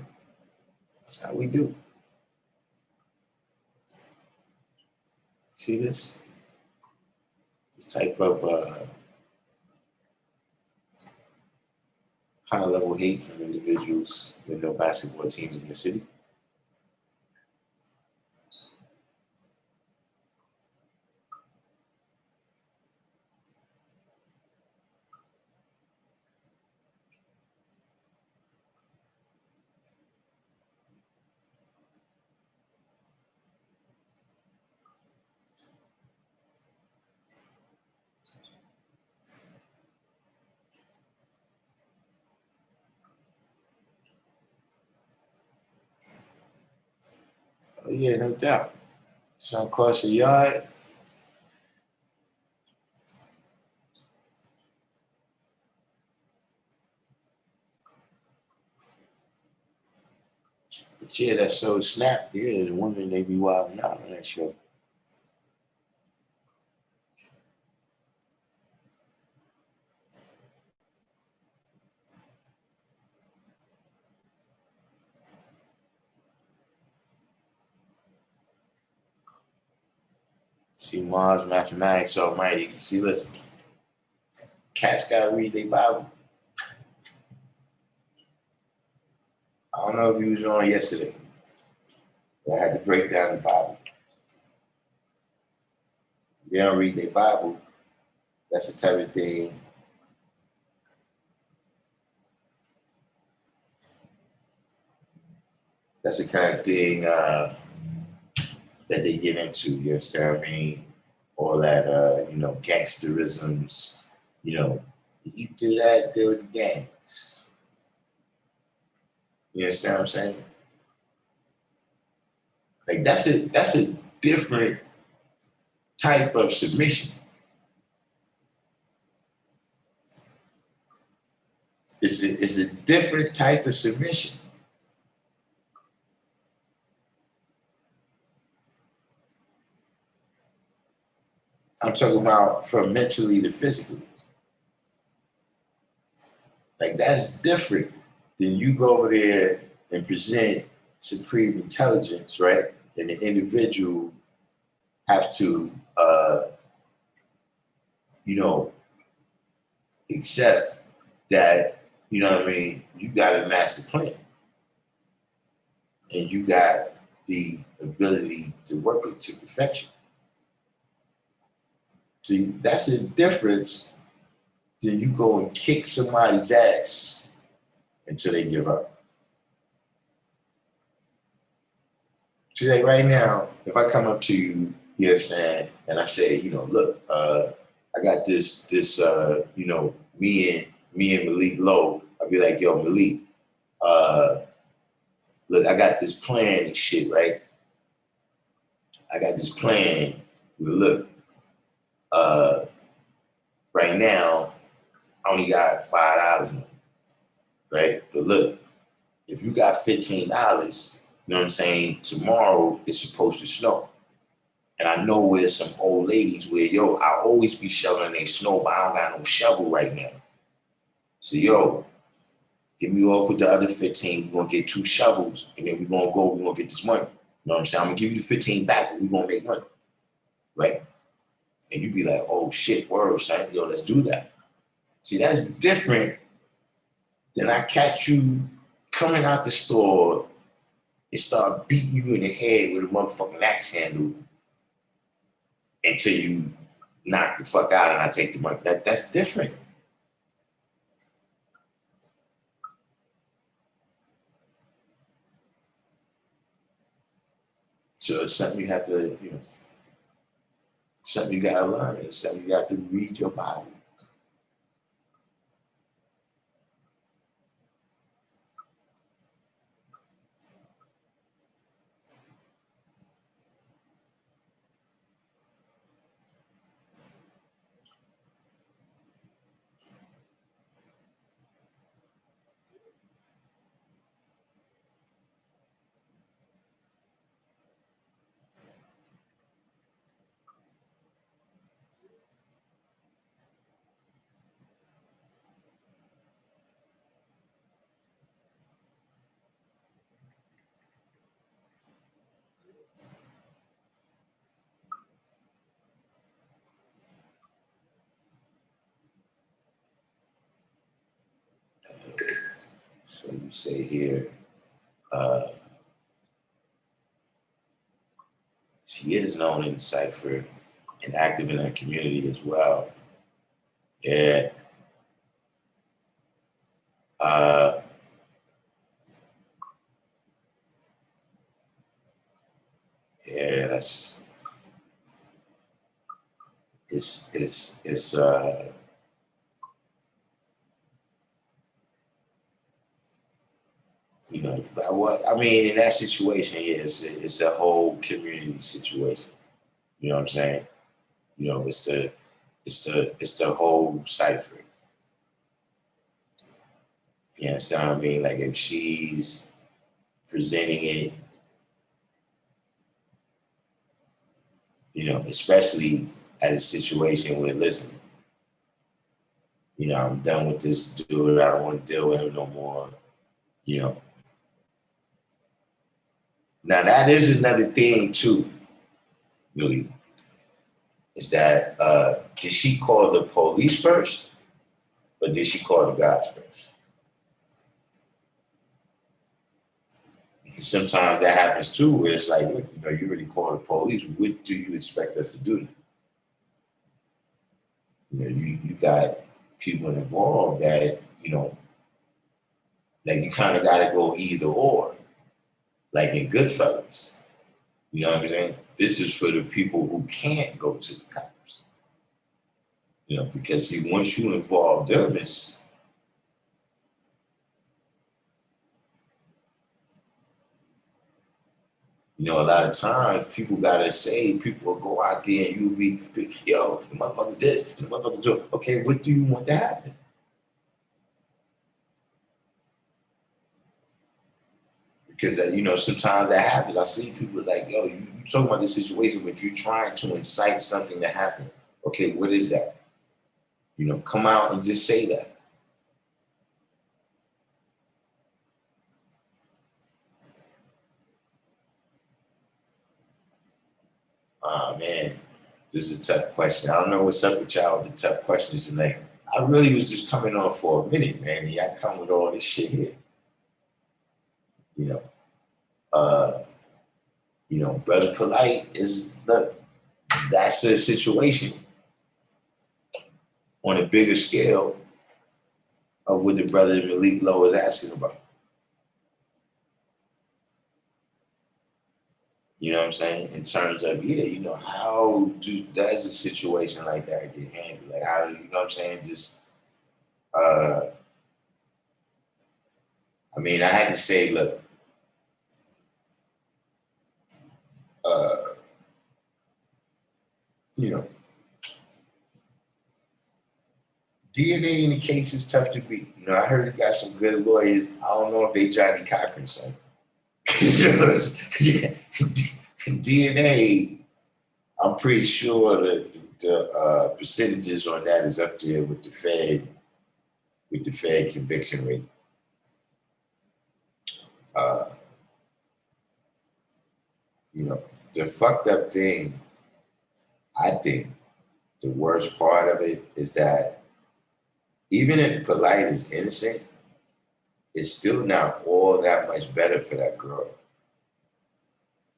That's how we do. See this? This type of high-level hate from individuals with no basketball team in their city. Oh yeah, no doubt. Some across the yard. But yeah, that's so snap. Yeah, the women, they be wilding out on that show. See Mars Mathematics Almighty. See, listen, cats gotta read their Bible. I don't know if you was on yesterday, but I had to break down the Bible. They don't read their Bible. That's the type of thing. That's the kind of thing that they get into. You understand what I mean? All that, gangsterisms. You do that, deal with the gangs. You understand what I'm saying? Like that's a different type of submission. It's a different type of submission. I'm talking about from mentally to physically. Like that's different than you go over there and present supreme intelligence, right? And the individual have to, accept that, you know what I mean, you got a master plan and you got the ability to work it to perfection. See, that's the difference than you go and kick somebody's ass until they give up. See, like right now, if I come up to you, you understand, and I say, look, I got this, me and Malik Lowe. I'll be like, yo, Malik, look, I got this plan and shit, right? I got this plan. Look, right now, I only got $5, right? But look, if you got $15, you know what I'm saying? Tomorrow it's supposed to snow. And I know where some old ladies where, I always be shoveling their snow, but I don't got no shovel right now. So, get me off with the other 15. We're gonna get 2 shovels, and then we're gonna get this money. You know what I'm saying? I'm gonna give you the 15 back, but we're gonna make money. Right? And you be like, oh shit, word, son, let's do that. See, that's different than I catch you coming out the store and start beating you in the head with a motherfucking axe handle until you knock the fuck out and I take the money. That's different. So it's something you have to, something you gotta learn. It's something you got to read your Bible. So you say here, she is known in the cipher and active in her community as well. Yeah. Yeah, it's you know, what I mean in that situation, yeah, it's a whole community situation. You know what I'm saying? You know, it's the whole cipher. You understand what I mean? Like if she's presenting it, you know, especially as a situation where, listen, you know, I'm done with this dude. I don't want to deal with him no more. You know. Now that is another thing too, really, is that did she call the police first or did she call the guys first? Because sometimes that happens too, where it's like, look, you know, you already called the police. What do you expect us to do? You know, you got people involved that, you know, like you kind of got to go either or, like in Goodfellas. You know what I'm saying? This is for the people who can't go to the cops. You know, because see, once you involve them, it's, you know, a lot of times people gotta say, people will go out there and you'll be, yo, the motherfucker's this, the motherfucker's doing. Okay, what do you want to happen? Because you know, sometimes that happens. I see people like, yo, you talking about this situation, but you're trying to incite something to happen. Okay, what is that? You know, come out and just say that. Oh man, this is a tough question. I don't know what's up with y'all with the tough questions tonight. I really was just coming on for a minute, man. Y'all come with all this shit here. You know, uh, you know, brother polite is the that's a situation on a bigger scale of what the brother Malik Lowe is asking about. You know what I'm saying? In terms of, yeah, you know, how does a situation like that get handled? Like how do you know what I'm saying? Just uh I mean, I had to say, look, uh, you know, DNA in the case is tough to beat. You know, I heard you got some good lawyers. I don't know if they Johnny Cochran, son. You know, yeah. DNA, I'm pretty sure that the percentages on that is up there with the Fed conviction rate. Uh, you know, the fucked up thing, I think, the worst part of it is that even if Polite is innocent, it's still not all that much better for that girl.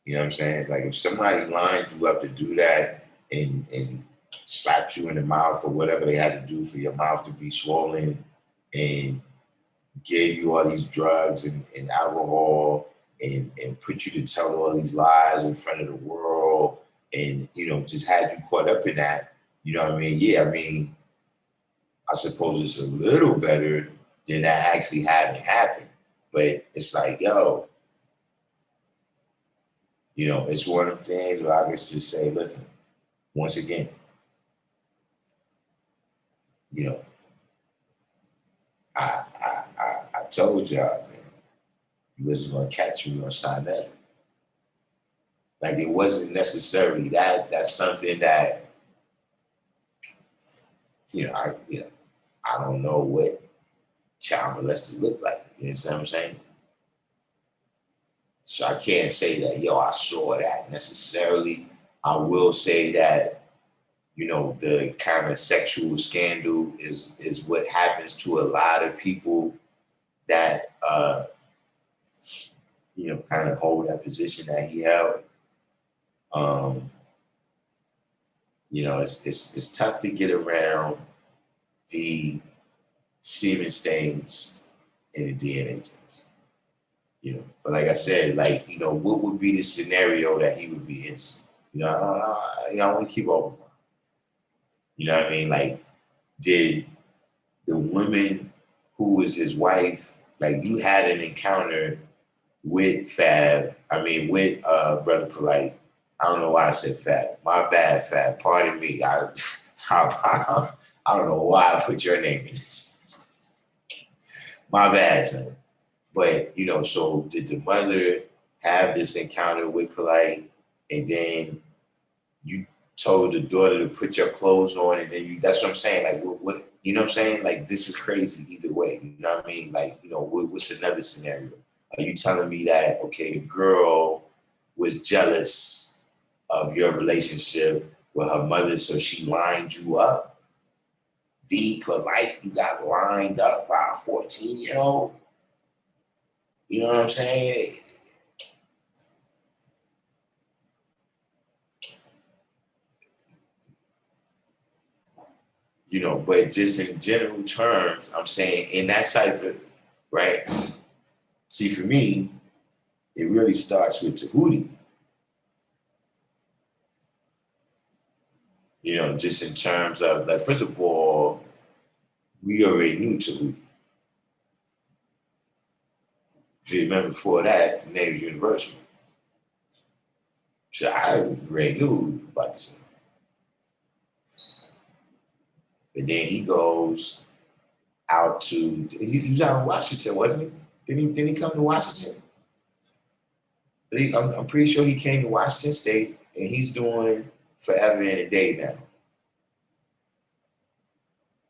You know what I'm saying? Like if somebody lined you up to do that and slapped you in the mouth or whatever they had to do for your mouth to be swollen and gave you all these drugs and alcohol and put you to tell all these lies in front of the world and, you know, just had you caught up in that, you know what I mean? Yeah, I mean, I suppose it's a little better than that actually having happened. But it's like, yo, you know, it's one of the things where I guess just say, listen, once again, you know, I told y'all, man, you wasn't gonna catch me on Sinetta. Like it wasn't necessarily that's something that, you know, I don't know what child molesters look like. You know what I'm saying? So I can't say that, yo, I saw that necessarily. I will say that, the kind of sexual scandal is what happens to a lot of people that kind of hold that position that he held. It's tough to get around the semen stains and the DNA test. But like I said, what would be the scenario that he would be innocent? I want to keep open. You know what I mean? Like, did the woman who was his wife, like, you had an encounter with with Brother Polite. I don't know why I said Fab. My bad, Fab. Pardon me. I don't know why I put your name in this. My bad, son. But, so did the mother have this encounter with Polite, and then you told the daughter to put your clothes on, and then that's what I'm saying. Like, what you know what I'm saying? Like, this is crazy either way. You know what I mean? Like, what's another scenario? Are you telling me that, okay, the girl was jealous of your relationship with her mother, so she lined you up? The Polite, you got lined up by a 14-year-old? You know what I'm saying? But just in general terms, I'm saying in that cipher, right? See, for me, it really starts with Tahuti. Just in terms of, like, first of all, we already knew Tahuti. If you remember, before that, the name was Universal. So I already knew about this. But then he goes out to, he was out in Washington, wasn't he? Didn't he come to Washington? I'm pretty sure he came to Washington State, and he's doing Forever and a Day now.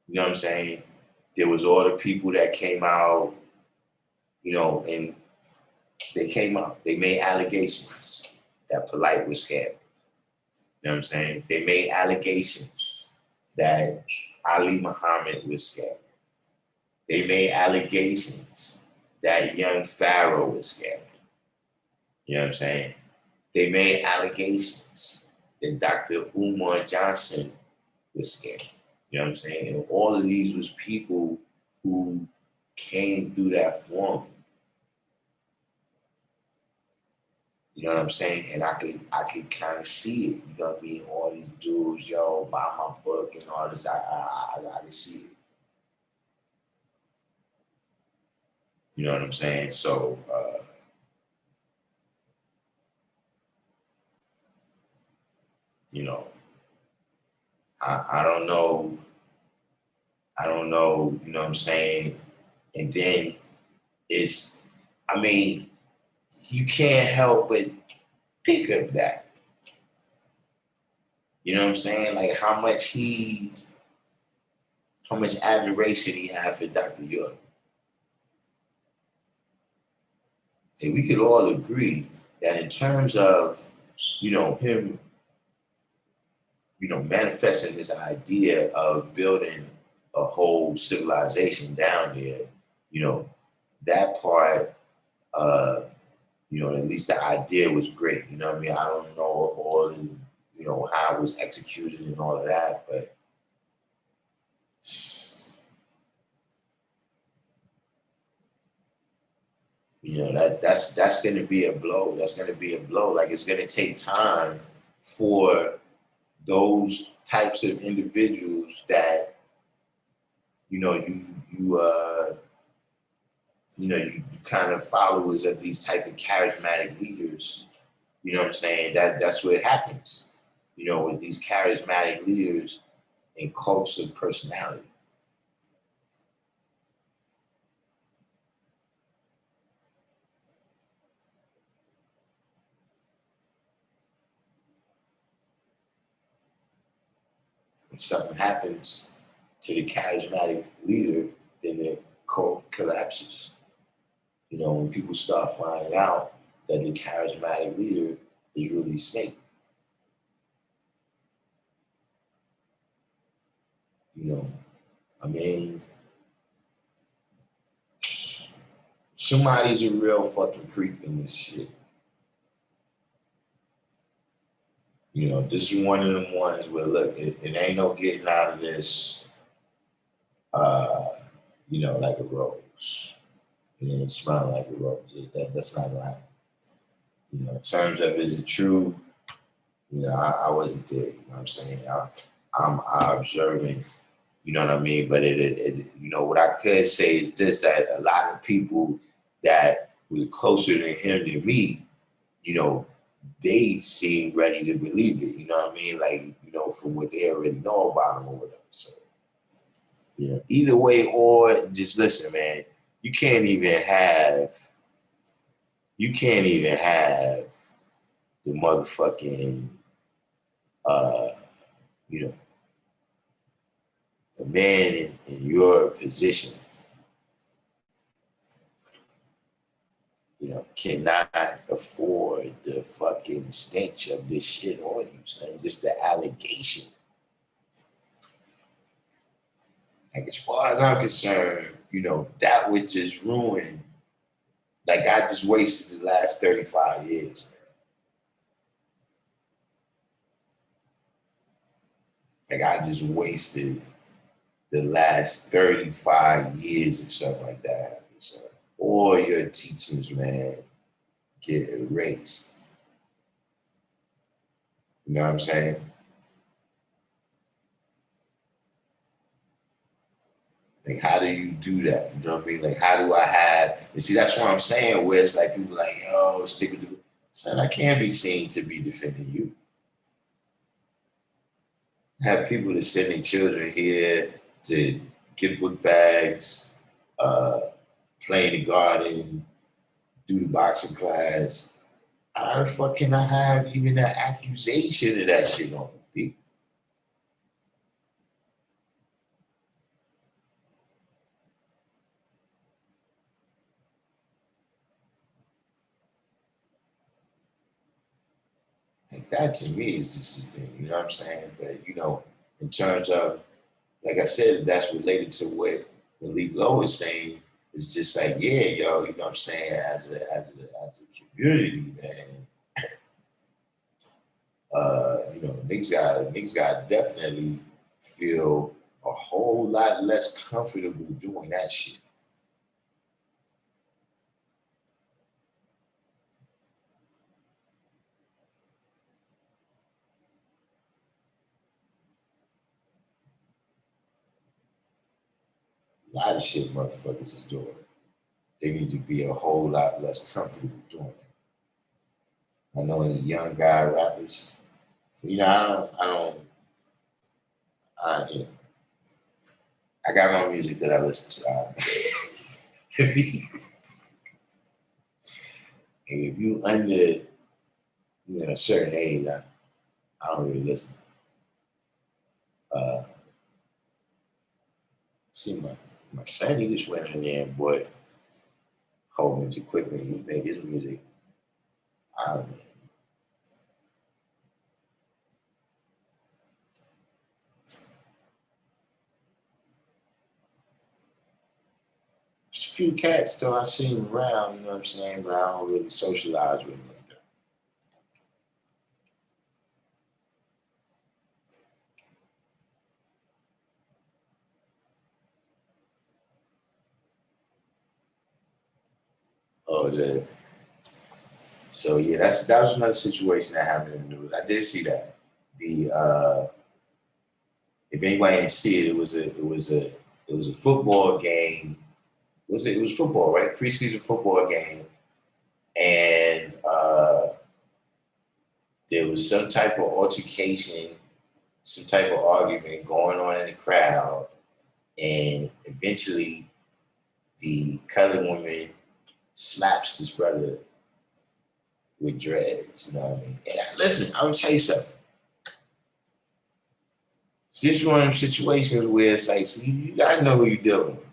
You know what I'm saying? There was all the people that came out, and they came out. They made allegations that Polite was scamming. You know what I'm saying? They made allegations that Ali Muhammad was scamming. They made allegations that young Pharaoh was scamming. You know what I'm saying? They made allegations that Dr. Umar Johnson was scamming. You know what I'm saying? And all of these was people who came through that form. You know what I'm saying? And I could kind of see it. You know what I mean? All these dudes, buy my book and all this. I can see it. You know what I'm saying? So, I don't know. I don't know, you know what I'm saying? And then you can't help but think of that. You know what I'm saying? Like how much admiration he had for Dr. York. And we could all agree that in terms of, him, manifesting this idea of building a whole civilization down there, that part, at least the idea was great. You know what I mean? I don't know all the, how it was executed and all of that, but that's gonna be a blow. That's gonna be a blow. Like it's gonna take time for those types of individuals that, you kind of followers of these type of charismatic leaders. You know what I'm saying? That's what happens. With these charismatic leaders and cults of personality. When something happens to the charismatic leader, then the cult collapses. When people start finding out that the charismatic leader is really Snake. You know, I mean, somebody's a real fucking creep in this shit. You know, this is one of them ones where, look, it ain't no getting out of this, you know, like a rose. And then it smell like a rose. That's not gonna happen. You know, in terms of is it true, you know, I wasn't there. You know what I'm saying? I'm observing. You know what I mean? But you know, what I could say is this: that a lot of people that were closer to him than me, you know, they seem ready to believe it. You know what I mean? Like, you know, from what they already know about him or whatever. So, you know, either way, or just listen, man. You can't even have the motherfucking, you know, a man in your position, you know, cannot afford the fucking stench of this shit on you, son. Just the allegation. Like, as far as I'm concerned, you know, that would just ruin, like, I just wasted the last 35 years, man. Like, I just wasted the last 35 years of something like that happened, son. All your teachings, man, get erased. You know what I'm saying? Like, how do you do that? You know what I mean? Like, how do I have, and see, that's what I'm saying, where it's like people like, yo, stick with the, son, I can't be seen to be defending you. Have people that send their children here to get book bags, play in the garden, do the boxing class. How the fuck can I have even that accusation of that shit on me? Like, that to me is just a thing, you know what I'm saying? But, you know, in terms of, like I said, that's related to what Malik Lowe is saying. It's just like, yeah, yo, you know what I'm saying? As a community, man, you know, niggas got definitely feel a whole lot less comfortable doing that shit. A lot of shit motherfuckers is doing. They need to be a whole lot less comfortable doing it. I know any young guy rappers, you know, you know, I got my music that I listen to. And if you under, you know, a certain age, I don't really listen. Uh, see, my son, he just went in there and bought a whole bunch of equipment. He made his music. I don't know. There's a few cats though I see them around, you know what I'm saying, but I don't really socialize with them like that. Oh, so yeah, that was another situation that happened in the news. I did see that. The if anybody didn't see it, it was a football game. It was football, right? Preseason football game, and there was some type of altercation, some type of argument going on in the crowd, and eventually the colored woman slaps this brother with dreads. You know what I mean? And listen, I'm gonna tell you something. It's just one of them situations where it's like, so you gotta know who you're dealing with.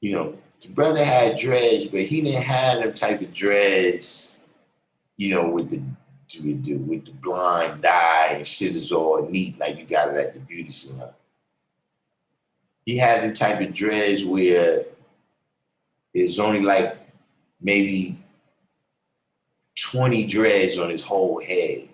You know, the brother had dreads, but he didn't have them type of dreads, you know, with the with the blonde dye and shit is all neat like you got it at the beauty salon. He had the type of dreads where it's only like maybe 20 dreads on his whole head.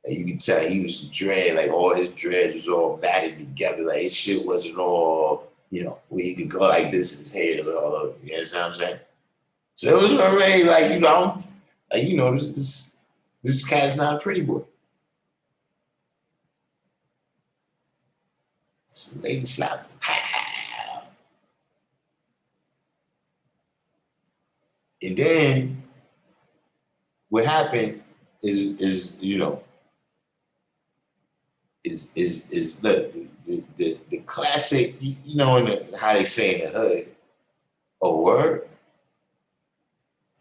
And you can tell he was dread, like all his dreads was all matted together. Like his shit wasn't all, where he could go like this and his hair was all over. You know what I'm saying? So it was already like, this cat's not a pretty boy. So the lady slapped him. Pow. And then what happened is look, the classic, how they say in the hood, oh word?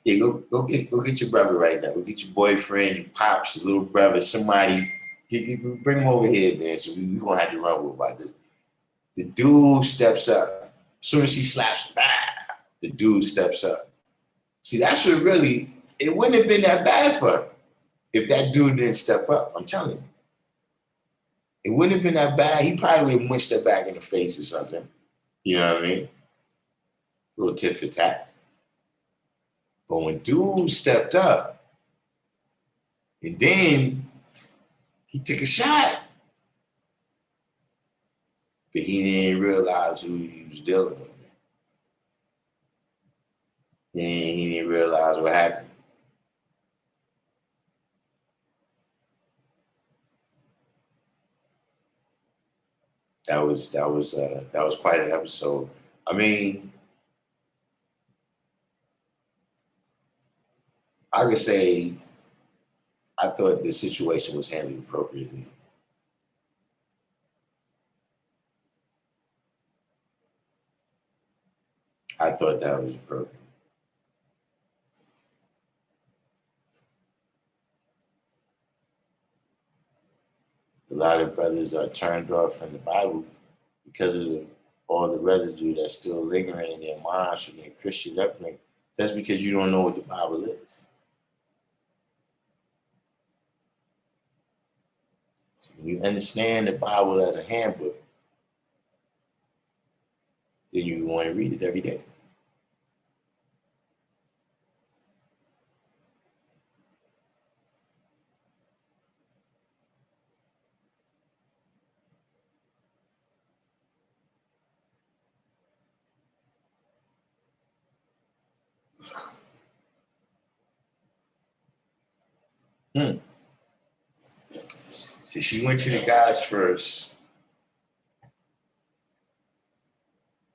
Yeah, go get your brother right now. Go get your boyfriend, your pops, your little brother, somebody. Bring him over here, man. So we gonna have to run with about this. The dude steps up. As soon as he slaps, the dude steps up. See, that's what really, it wouldn't have been that bad for him if that dude didn't step up. I'm telling you. It wouldn't have been that bad. He probably would have munched her back in the face or something. You know what I mean? A little tit for tat. But when dude stepped up, and then he took a shot, but he didn't realize who he was dealing with. And he didn't realize what happened. That was quite an episode. I mean, I could say I thought the situation was handled appropriately. I thought that was appropriate. A lot of brothers are turned off from the Bible because of all the residue that's still lingering in their minds from their Christian upbringing. That's because you don't know what the Bible is. So when you understand the Bible as a handbook, then you want to read it every day. So she went to the guys first.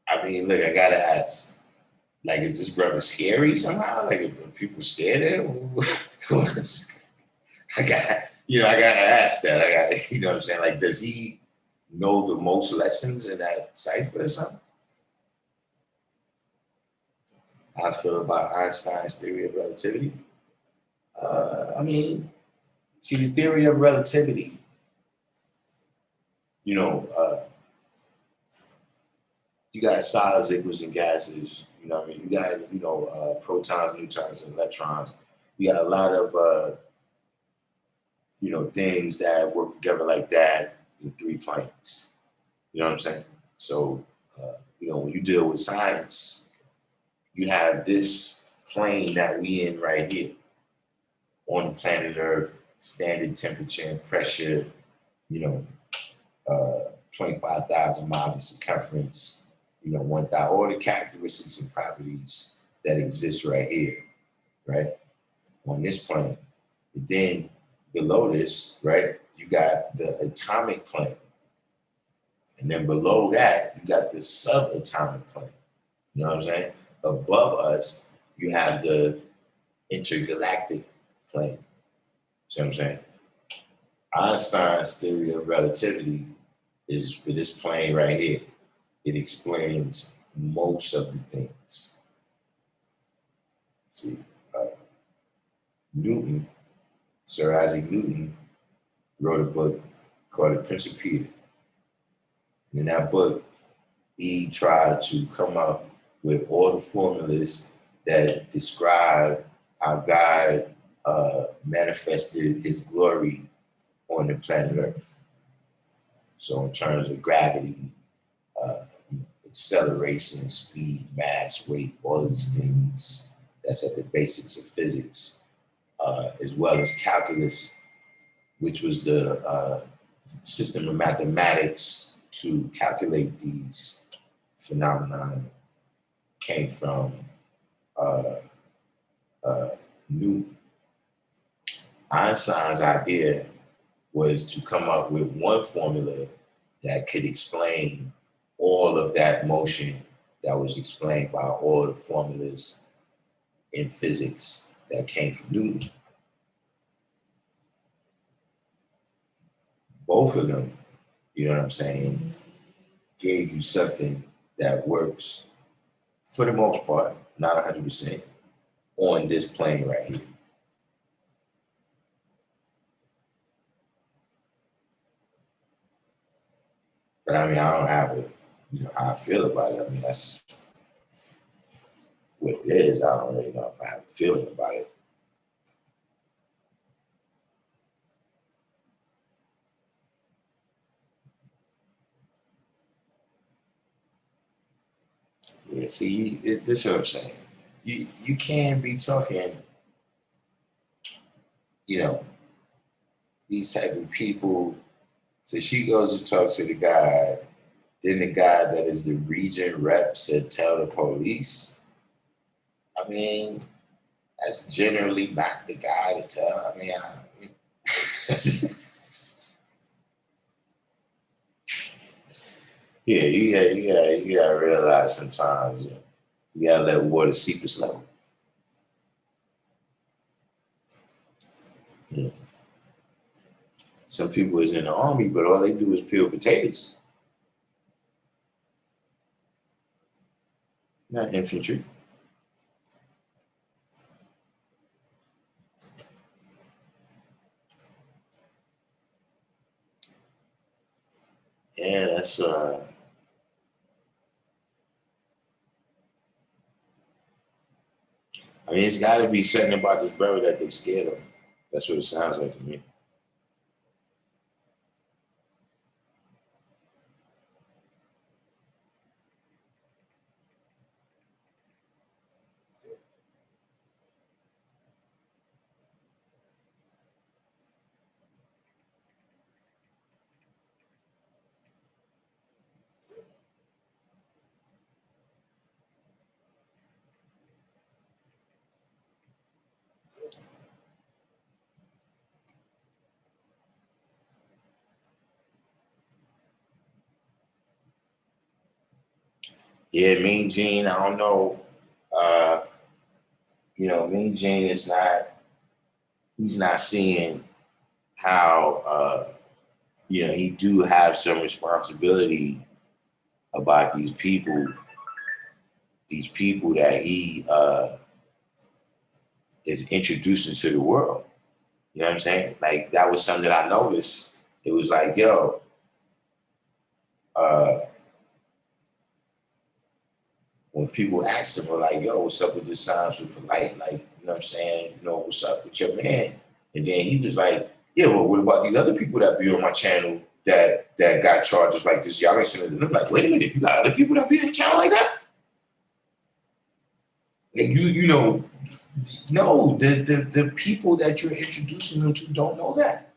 I mean, look, I gotta ask. Like, is this brother scary somehow? Like, are people scared at him? I gotta ask that. You know what I'm saying? Like, does he know the most lessons in that cipher or something? How I feel about Einstein's theory of relativity. I mean, see, the theory of relativity, you got solids, liquids, and gases. You know what I mean? You got, protons, neutrons, and electrons. You got a lot of, things that work together like that in 3 planes. You know what I'm saying? So, when you deal with science, you have this plane that we in right here on the planet Earth, standard temperature and pressure, 25,000 miles in circumference, 1,000, all the characteristics and properties that exist right here, right, on this plane. And then below this, right, you got the atomic plane. And then below that, you got the subatomic plane. You know what I'm saying? Above us, you have the intergalactic plane. See what I'm saying? Einstein's theory of relativity is for this plane right here. It explains most of the things. See, Newton, Sir Isaac Newton, wrote a book called The Principia. In that book, he tried to come up with all the formulas that describe how God manifested his glory on the planet Earth. So in terms of gravity, uh, acceleration, speed, mass, weight, all of these things, that's at the basics of physics, as well as calculus, which was the system of mathematics to calculate these phenomena, came from Newton. Einstein's idea was to come up with one formula that could explain all of that motion that was explained by all the formulas in physics that came from Newton. Both of them, you know what I'm saying, gave you something that works for the most part, not 100%, on this plane right here. But I mean, I don't have a, how I feel about it. I mean, that's what it is. I don't really know if I have a feeling about it. Yeah, see, this is what I'm saying. You can't be talking, these type of people. So she goes to talk to the guy. Then the guy that is the region rep said, tell the police. I mean, that's generally not the guy to tell. I mean, yeah, you gotta realize sometimes you gotta let water seep its level. Yeah. Some people is in the army, but all they do is peel potatoes. Not infantry. Yeah, that's I mean, it's got to be something about this brother that they scared of. That's what it sounds like to me. Yeah, Mean Gene, I don't know. Mean Gene is not, he's not seeing how, he do have some responsibility about these people that he is introducing to the world. You know what I'm saying? Like, that was something that I noticed. It was like, yo, when people asked him, were like, yo, what's up with this sound so polite? Like, you know what I'm saying? What's up with your man? And then he was like, yeah, well, what about these other people that be on my channel that got charges like this? Y'all ain't seen it. And I'm like, wait a minute, you got other people that be on your channel like that? And no, the people that you're introducing them to don't know that.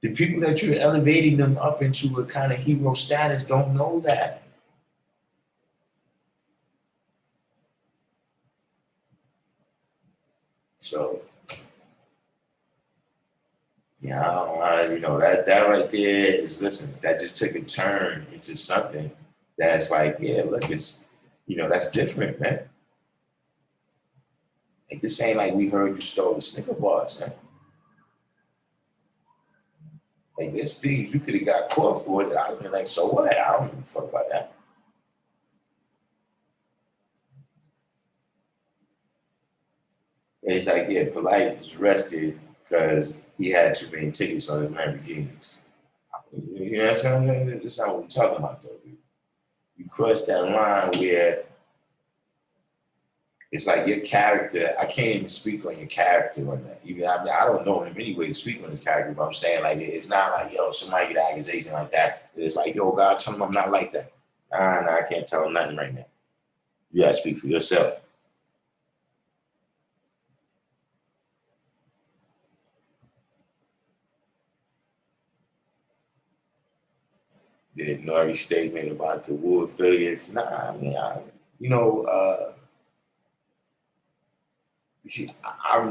The people that you're elevating them up into a kind of hero status don't know that. So, yeah, that right there is, listen, that just took a turn into something that's like, yeah, look, it's, that's different, man. Like, this ain't like we heard you stole the Snicker bars, man. Like, there's things you could have got caught for that I'd been like, so what? I don't give a fuck about that. And it's like, yeah, Polite was arrested because he had too many tickets on his Lamborghinis. You know what I'm saying? That's not what we're talking about, though, dude. You cross that line where It's like your character. I can't even speak on your character on that. Even I mean, I don't know him anyway to speak on his character. But I'm saying like it's not like yo somebody get an accusation like that. It's like yo God tell him I'm not like that. Nah, I can't tell him nothing right now. You gotta speak for yourself. Didn't know every statement about the Wu affiliates. Nah, I mean, you know,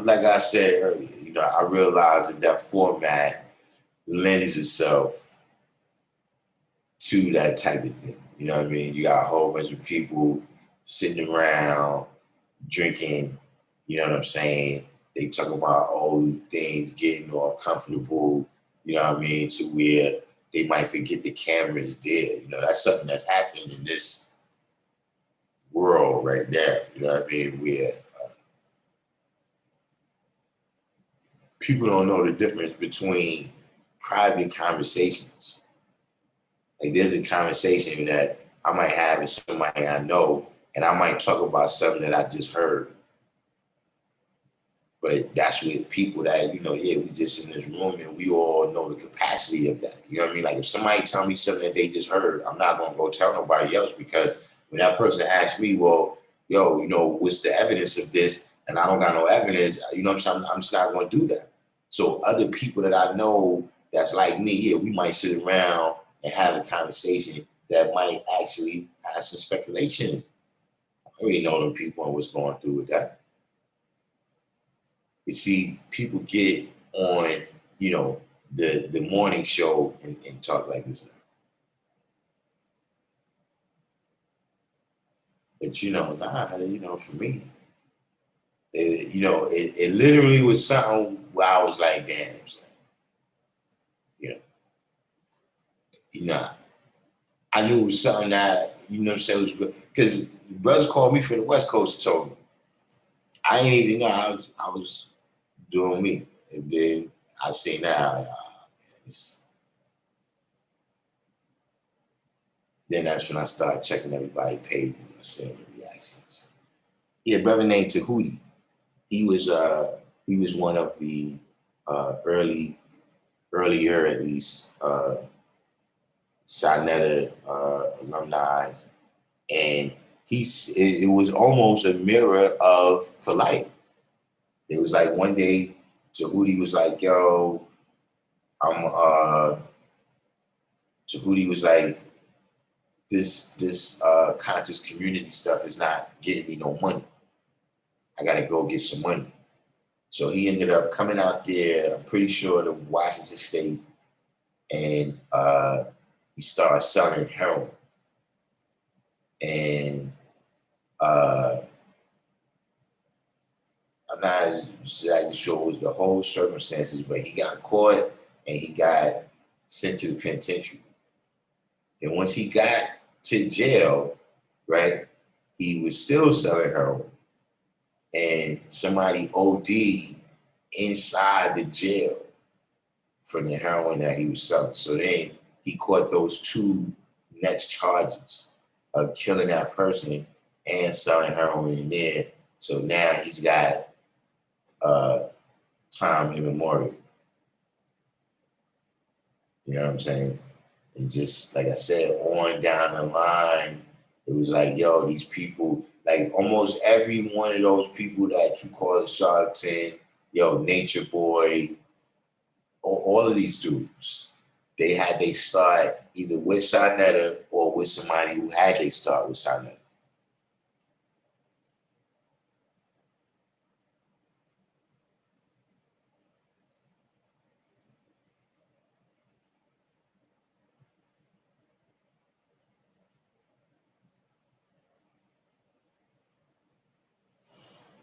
like I said earlier, you know, I realized that format lends itself to that type of thing. You know what I mean? You got a whole bunch of people sitting around drinking, you know what I'm saying? They talk about old things, getting all comfortable, you know what I mean, to where they might forget the camera is there. You know, that's something that's happening in this world right there. You know what I mean? Where people don't know the difference between private conversations. Like there's a conversation that I might have with somebody I know, and I might talk about something that I just heard. But that's with people that, you know, yeah, we just in this room and we all know the capacity of that. You know what I mean? Like if somebody tell me something that they just heard, I'm not gonna go tell nobody else because when that person asks me, well, yo, you know, what's the evidence of this? And I don't got no evidence, you know what I'm saying? I'm just not gonna do that. So other people that I know that's like me, yeah, we might sit around and have a conversation that might actually have some speculation. I already know them people and what's going through with that. You see, people get on, you know, the morning show and talk like this. But you know, nah, you know, for me, it literally was something where I was like, damn, son, you know, you know, I knew it was something that, you know what I'm saying, was good. Because brothers called me from the West Coast and told me. I ain't even know I was doing me. And then I see now, then that's when I started checking everybody's pages and seeing the reactions. Yeah, brother named Tahuti. He was one of the earlier at least Sinetta alumni, and it was almost a mirror of Polite. It was like one day Tahuti was like, "Yo, I'm Tahuti was like, this conscious community stuff is not getting me no money. I gotta go get some money." So he ended up coming out there, I'm pretty sure to Washington State, and he started selling heroin. And I'm not exactly sure what was the whole circumstances, but he got caught and he got sent to the penitentiary. And once he got to jail, right, he was still selling heroin. And somebody OD'd inside the jail from the heroin that he was selling. So then he caught those two next charges of killing that person and selling heroin in there. So now he's got time immemorial. You know what I'm saying? And just like I said, on down the line, it was like, yo, these people, like almost every one of those people that you call a charlatan, yo, Nature Boy, all of these dudes, they start either with Sinetta or with somebody who had they start with Sinetta.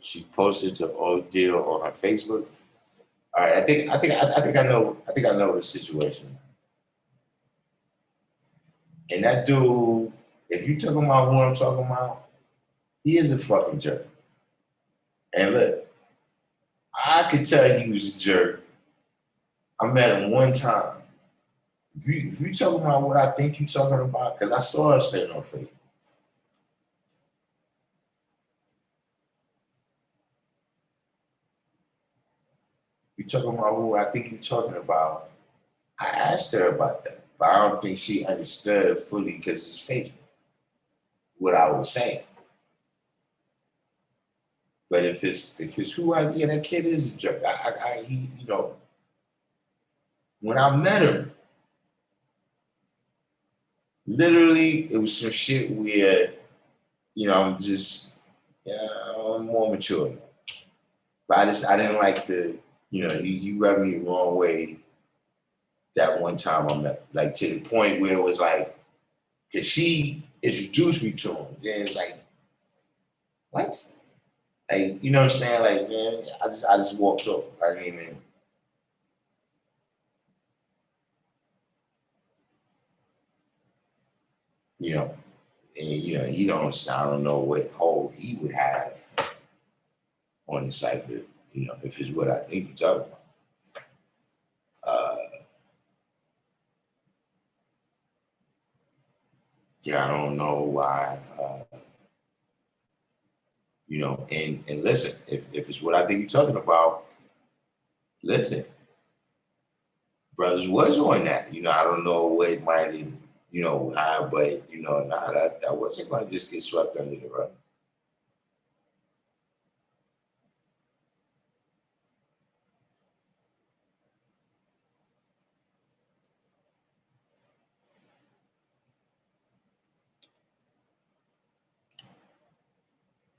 She posted the ordeal on her Facebook. All right, I know the situation. And that dude, if you talking about who I'm talking about, he is a fucking jerk. And look, I could tell he was a jerk. I met him one time. If you talking about what I think you talking about, because I saw her sitting on Facebook. you talking about who I think you're talking about, I asked her about that, but I don't think she understood fully because it's Facebook what I was saying. But if it's who yeah, that kid is a jerk. He, you know, when I met him, literally it was some shit where, you know, I'm just, yeah, I'm more mature now. But I didn't like the, you know, he rubbed me the wrong way that one time I met him. Like to the point where it was like, cause she introduced me to him. Then it's like, what? Like, you know what I'm saying? Like, man, I just walked up. I didn't even, you know, and you know, I don't know what hold he would have on the cipher, you know, if it's what I think you're talking about. Yeah, I don't know why, you know, and listen, if it's what I think you're talking about, listen, brothers was on that. You know, I don't know what might have, you know, how, but you know, nah, that wasn't gonna just get swept under the rug.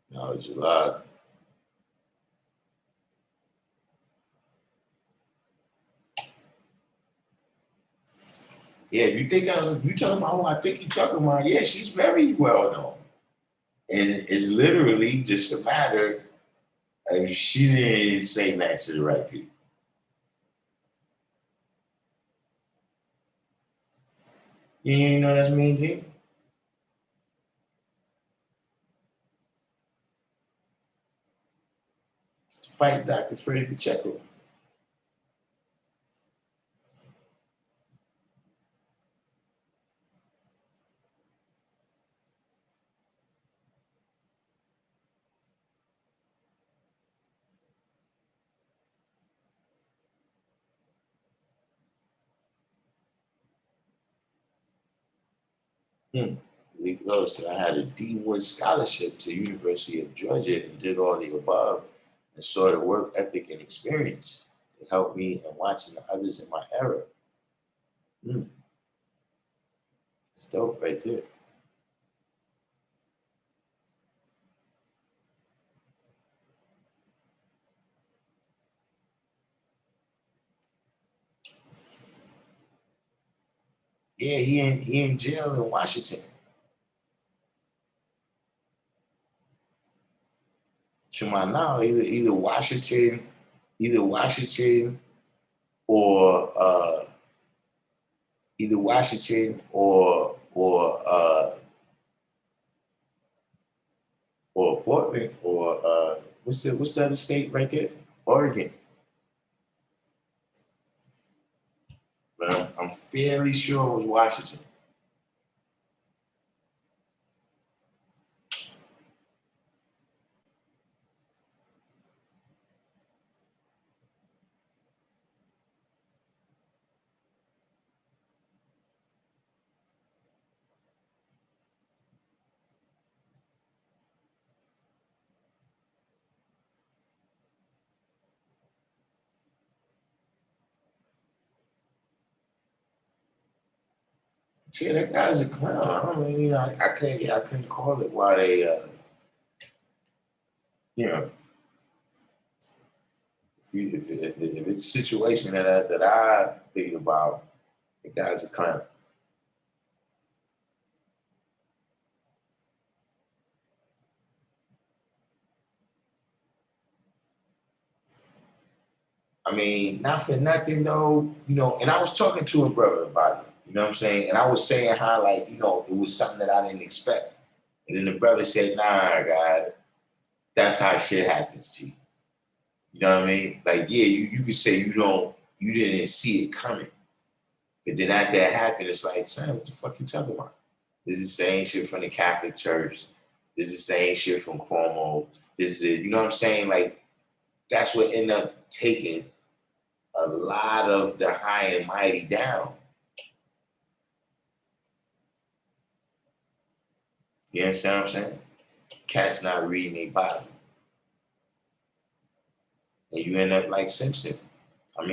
No, it's a lot. Yeah, if you think you talking about who I think you're talking about, yeah, she's very well known. And it's literally just a matter of she didn't say that to the right people. You know that's mean, G? Fight Dr. Freddie Pacheco. Lee Lowe said I had a D1 scholarship to University of Georgia and did all the above and saw the work ethic and experience. It helped me in watching the others in my era. Hmm. It's dope right there. Yeah, he in jail in Washington. To my knowledge, either Washington or either Washington or Portland or what's the other state right there? Oregon. But I'm fairly sure it was Washington. Yeah, that guy's a clown. I don't mean, you know, I couldn't call it why they, you know, if it's a situation that I think about, the guy's a clown. I mean, not for nothing though, you know, and I was talking to a brother about it, you know what I'm saying? And I was saying how, like, you know, it was something that I didn't expect. And then the brother said, nah, God, that's how shit happens, G. You know what I mean? Like, yeah, you could say you didn't see it coming. But then after that happened, it's like, son, what the fuck you talking about? This is the same shit from the Catholic Church. This is the same shit from Cuomo. This is it. You know what I'm saying? Like, that's what ended up taking a lot of the high and mighty down. You understand what I'm saying? Cats not reading their Bible. And you end up like Simpson. But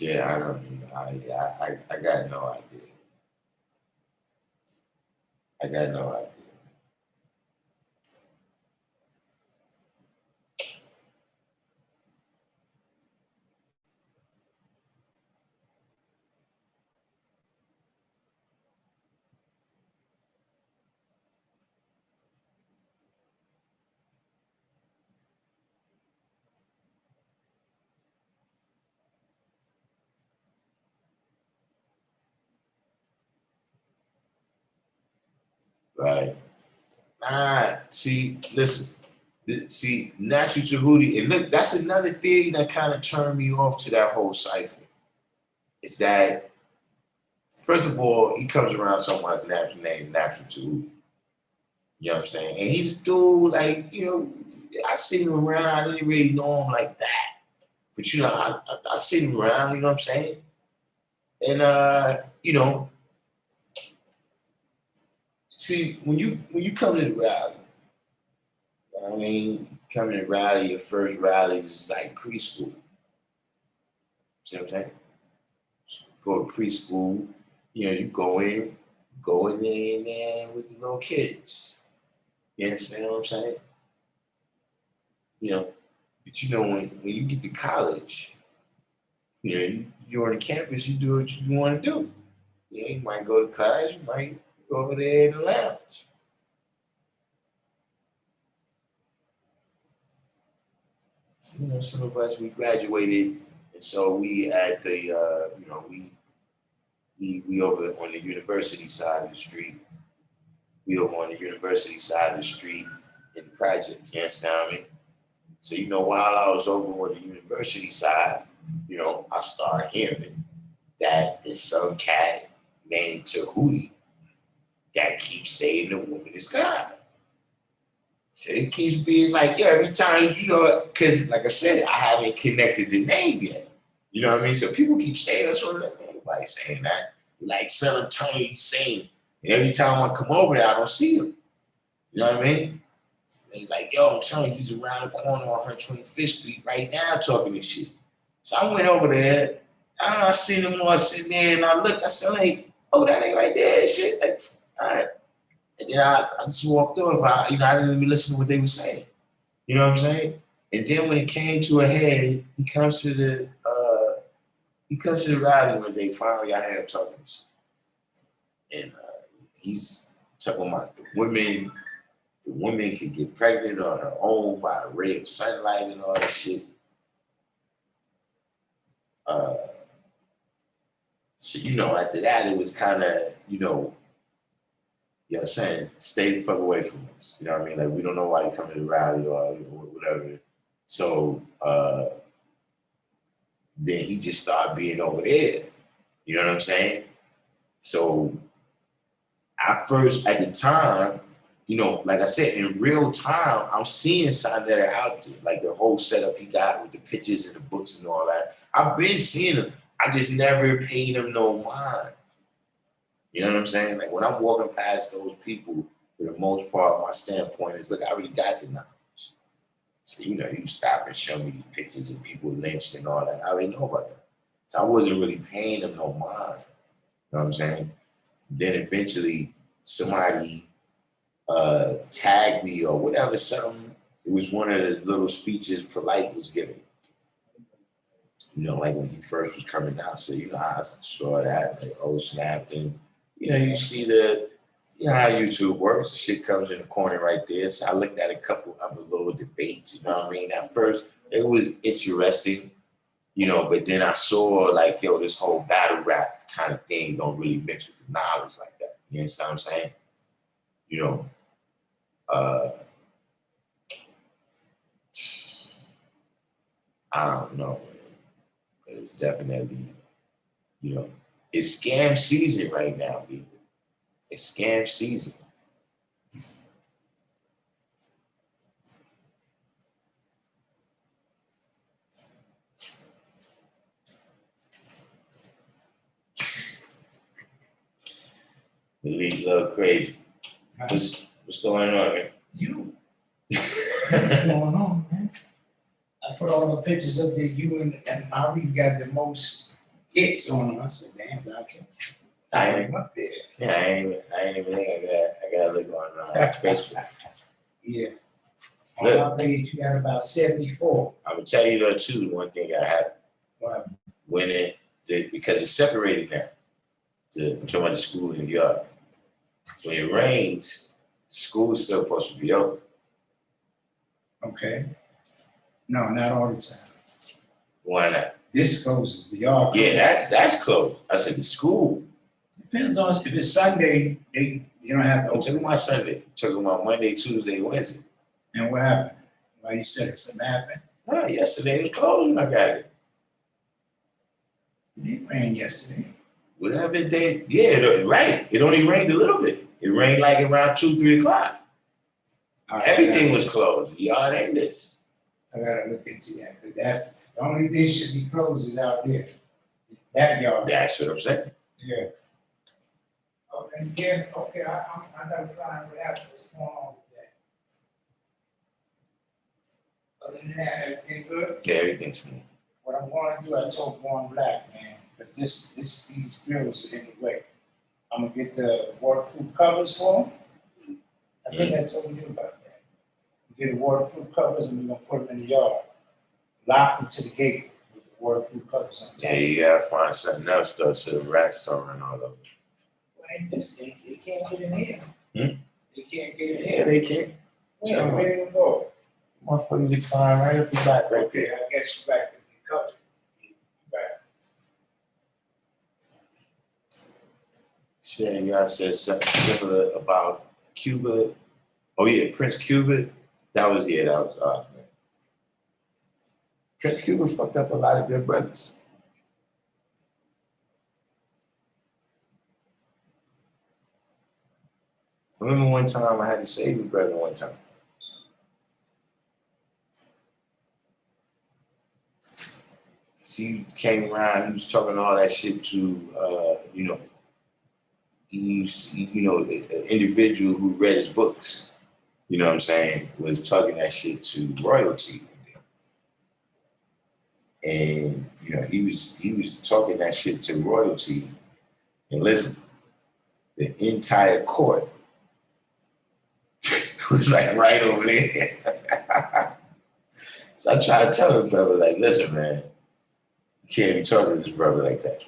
yeah, I don't even know. I got no idea. I got no idea. Right. See, listen. See, Natural Tahuti, and look, that's another thing that kind of turned me off to that whole cipher. Is that, first of all, he comes around someone's natural name, Natural Tahuti. You know what I'm saying? And he's a dude, like, I seen him around. I didn't really know him like that. But, I seen him around, you know what I'm saying? And, see, when you come to the rally, I mean, coming to rally, your first rally is like preschool. See what I'm saying? Go to preschool, you go in there with the little kids. You understand what I'm saying? But when you get to college, you're on the campus, you do what you want to do. You might go to class, you might go over there in the lounge. Some of us, we graduated, and so we at the, we over on the university side of the street. We over on the university side of the street in the projects. You understand what I mean? So, while I was over on the university side, I started hearing that there's some cat named Tahuti that keeps saying the woman is God. So it keeps being like, every time, because like I said, I haven't connected the name yet. You know what I mean? So people keep saying that's what everybody saying that. Like San Antonio, he's saying. And every time I come over there, I don't see him. You know what I mean? So he's like, I'm telling you, he's around the corner on 125th Street right now talking this shit. So I went over there. I seen him all sitting there, and I looked. I said, like, that ain't right there, shit. Like, all right. And then I just walked off. I didn't even listen to what they were saying. You know what I'm saying? And then when it came to a head, he comes to the rally one day. Finally, I had him talking this, and he's talking about the women. The woman can get pregnant on her own by a ray of sunlight and all that shit. So after that, it was kind of you know what I'm saying, stay the fuck away from us. You know what I mean? Like, we don't know why you come to the rally or whatever. So then he just started being over there. You know what I'm saying? So at the time, like I said, in real time, I'm seeing signs that are out there, like the whole setup he got with the pictures and the books and all that. I've been seeing them. I just never paid them no mind. You know what I'm saying? Like when I'm walking past those people, for the most part, my standpoint is, look, I already got the knowledge. So, you stop and show me these pictures of people lynched and all that. I already know about that. So I wasn't really paying them no mind. You know what I'm saying? Then eventually somebody tagged me or whatever, something. It was one of the little speeches Polite was giving. Like when he first was coming out. So, I saw that, like, oh, snap. And, you see You know how YouTube works. The shit comes in the corner right there. So I looked at a couple of little debates, you know what I mean? At first, it was interesting, you know, but then I saw like, yo, this whole battle rap kind of thing don't really mix with the knowledge like that. You understand what I'm saying? You know, I don't know, man. But it's definitely, you know, it's scam season right now, people. It's scam season. The league look crazy. What's going on, man? You. What's going on, man? I put all the pictures up there. You and Ari got the most hits on them. I said, damn, Darkim. I ain't up there. Yeah, I ain't even think I got to look on Facebook. Yeah. On my page, you got about 74. I'm gonna tell you though too. One thing I had What? when because it's separated now. I'm talking about the school in the yard. When it rains, school is still supposed to be open. Okay. No, not all the time. Why not? This closes. The yard closes. Yeah, that's closed. I said the school. Depends on if it's Sunday, you don't have to I'm open. talking about Sunday. I'm talking about Monday, Tuesday, Wednesday. And what happened? Why you said it? Something happened? No, yesterday it was closed when I got it. It didn't rain yesterday. Whatever it did, yeah, right. It only rained a little bit. It rained like around 2, 3 o'clock. All right, Everything was closed. Y'all ain't this. I gotta look into that. But that's the only thing should be closed is out there. That yard. That's what I'm saying. Yeah. Okay, again, okay, I gotta find what happened, what's going on with that. Other than that, everything good? Yeah, everything's smooth. What I'm gonna do, I told Born Black, man, because these bills are in the way. I'm gonna get the waterproof covers for them. I think I told you about that. Get the waterproof covers and we're gonna put them in the yard. Lock them to the gate with the waterproof covers on top. Yeah, you gotta find something else though, so the rats don't run all over. Well, this thing, they can't get in here. Hmm? They can't get in Yeah, here. they can. Where they gonna go? Motherfuckers are climb right up the back right Okay, there. I guess you're back in the cover. Back. Shit, y'all said something similar about Cuba. Oh yeah, Prince Cuba. That was awesome, man. Prince Cuba fucked up a lot of good brothers. I remember one time I had to save a brother one time. He came around, he was talking all that shit to, an individual who read his books, you know what I'm saying, was talking that shit to royalty. And, you know, he was talking that shit to royalty. And listen, the entire court was like right over there. So I tried to tell the brother, like, listen, man, you can't be talking to this brother like that.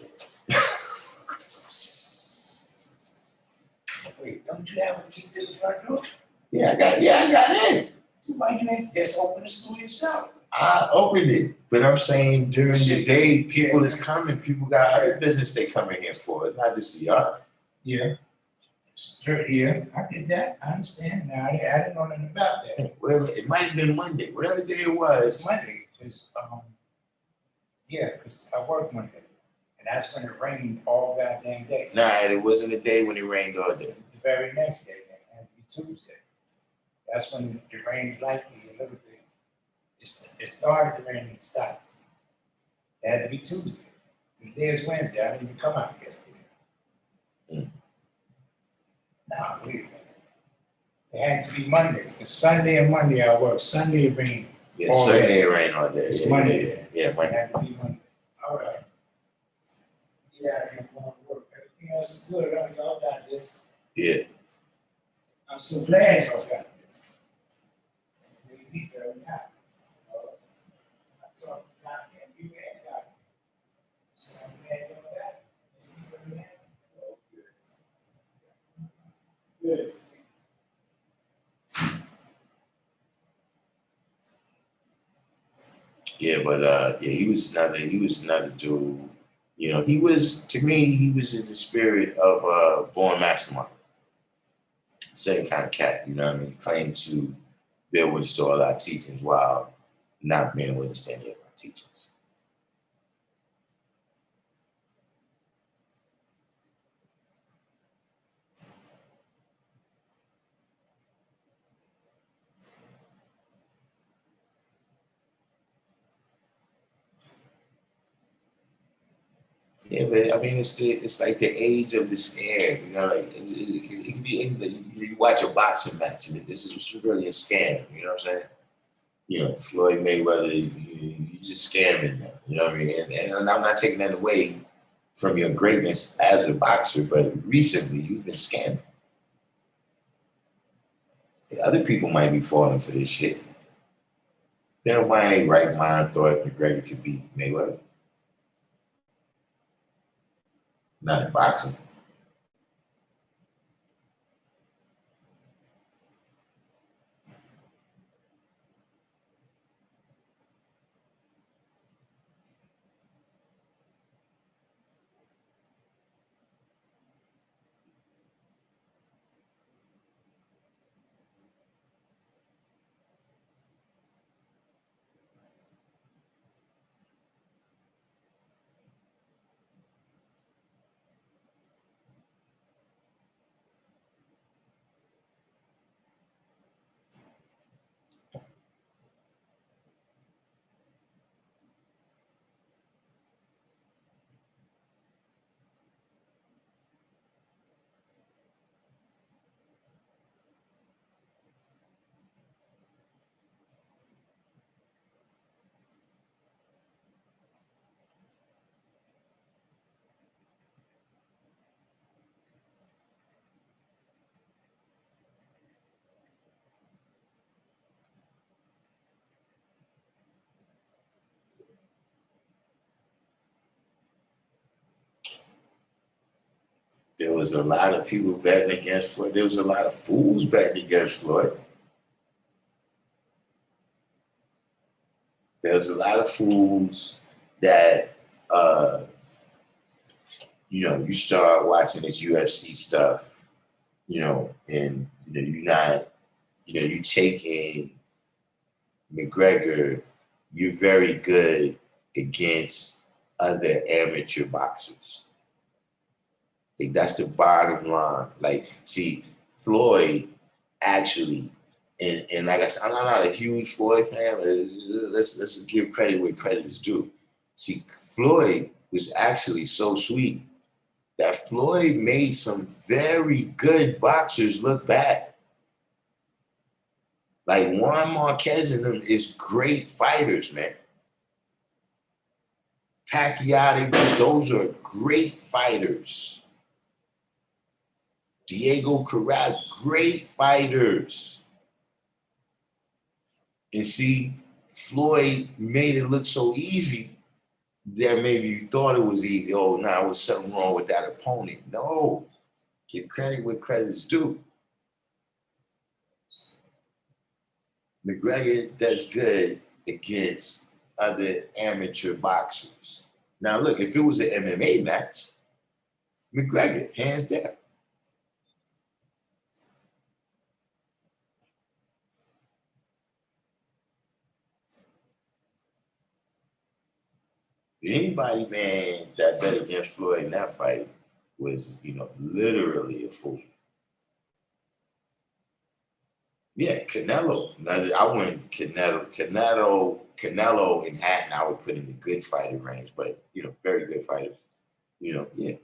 Wait, don't you have a key to the front door? I got in. So why you ain't just open the school yourself? I opened it, but I'm saying during the day, people is coming. People got other business they coming here for. It's not just the yard. Yeah. Yeah, I did that. I understand. Now I didn't know nothing about that. Whatever, it might have been Monday, whatever day it was. It's Monday, because I work Monday, and that's when it rained all goddamn day. Nah, it wasn't a day when it rained all day. The very next day, it had to be Tuesday. That's when it rained lightly a little bit. It started to rain and stopped. It had to be Tuesday. Today is Wednesday. I didn't even come out yesterday. Nah, wait a minute. It had to be Monday. Because Sunday and Monday I work. Sunday it rained. Yeah, all Sunday day. it rained all day. It's Yeah, Monday. Yeah, It Monday. had to be Monday. All right. Yeah, I'm going to work. Everything else is good. Y'all got this. Yeah. I'm so glad y'all got this. Maybe very happy. So I can't be mad at it. So I'm glad y'all got it. Maybe very happy. Yeah, but yeah, he was another dude. You know, he was, to me, he was in the spirit of Born Mastermind. Same kind of cat, you know what I mean? Claimed to bear witness to all our teachings while not being witness to any of our teachings. Yeah, but I mean, it's like the age of the scam, you know. Like it can be anything. You watch a boxing match, and it's really a scam. You know what I'm saying? You know, Floyd Mayweather, you just scamming them. You know what I mean? And I'm not taking that away from your greatness as a boxer, but recently you've been scamming. Other people might be falling for this shit. They don't mind a right mind thought McGregor could beat Mayweather. Not in boxing. There was a lot of people betting against Floyd. There was a lot of fools betting against Floyd. There's a lot of fools that uh, you know, you start watching this UFC stuff, you know, and you know, you're not, you know, you taking McGregor, you're very good against other amateur boxers. Like that's the bottom line. Like, see, Floyd actually, and like I said, I'm not a huge Floyd fan, but let's give credit where credit is due. See, Floyd was actually so sweet that Floyd made some very good boxers look bad. Like Juan Marquez and them is great fighters, man. Pacquiao, those are great fighters. Diego Corral, great fighters. And see, Floyd made it look so easy that maybe you thought it was easy. Oh, now was something wrong with that opponent. No, give credit where credit is due. McGregor does good against other amateur boxers. Now, look, if it was an MMA match, McGregor, hands down. Anybody, man, that bet against Floyd in that fight was, you know, literally a fool. Yeah, Canelo. Now, I wouldn't Canelo and Hatton, I would put in the good fighter range, but you know, very good fighters. You know, yeah.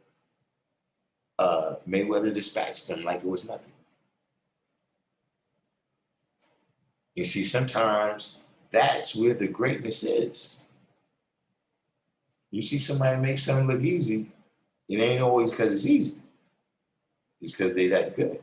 Mayweather dispatched them like it was nothing. You see, sometimes that's where the greatness is. You see somebody make something look easy, it ain't always because it's easy. It's because they that good.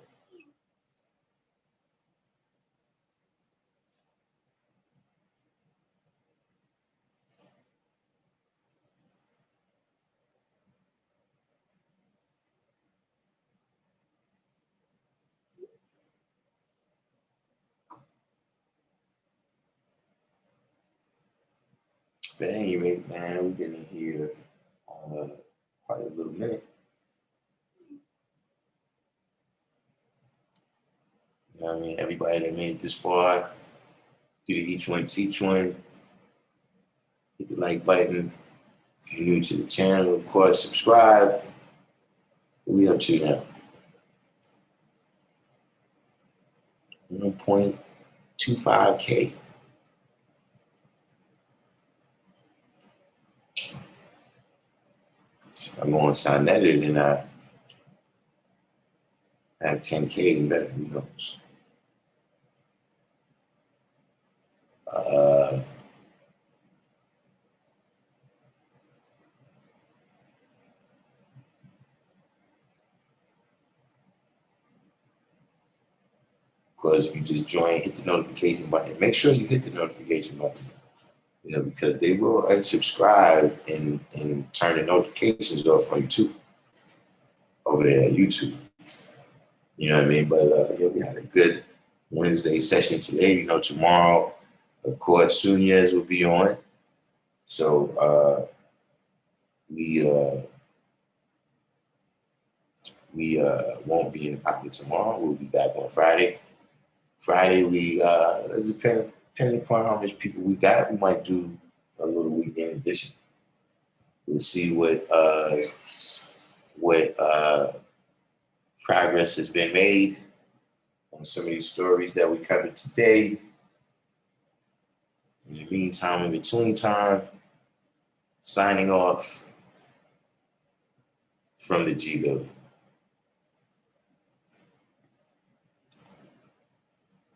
But at any rate, man, we've been in here quite a little minute. You know what I mean? Everybody that made it this far, do the each one teach one. Hit the like button. If you're new to the channel, of course, subscribe. What we up to now? 1.25K. If I'm going to sign that in, then I have 10K and better. Who knows? Because if you just join, hit the notification button. Make sure you hit the notification button. You know, because they will unsubscribe and turn the notifications off on YouTube over there at YouTube. You know what I mean? But yeah, we had a good Wednesday session today. You know, tomorrow, of course, Sunez will be on. So we won't be in the pocket tomorrow. We'll be back on Friday. Friday, we depending upon how much people we got, we might do a little weekend edition. We'll see what progress has been made on some of these stories that we covered today. In the meantime, in between time, signing off from the G Building.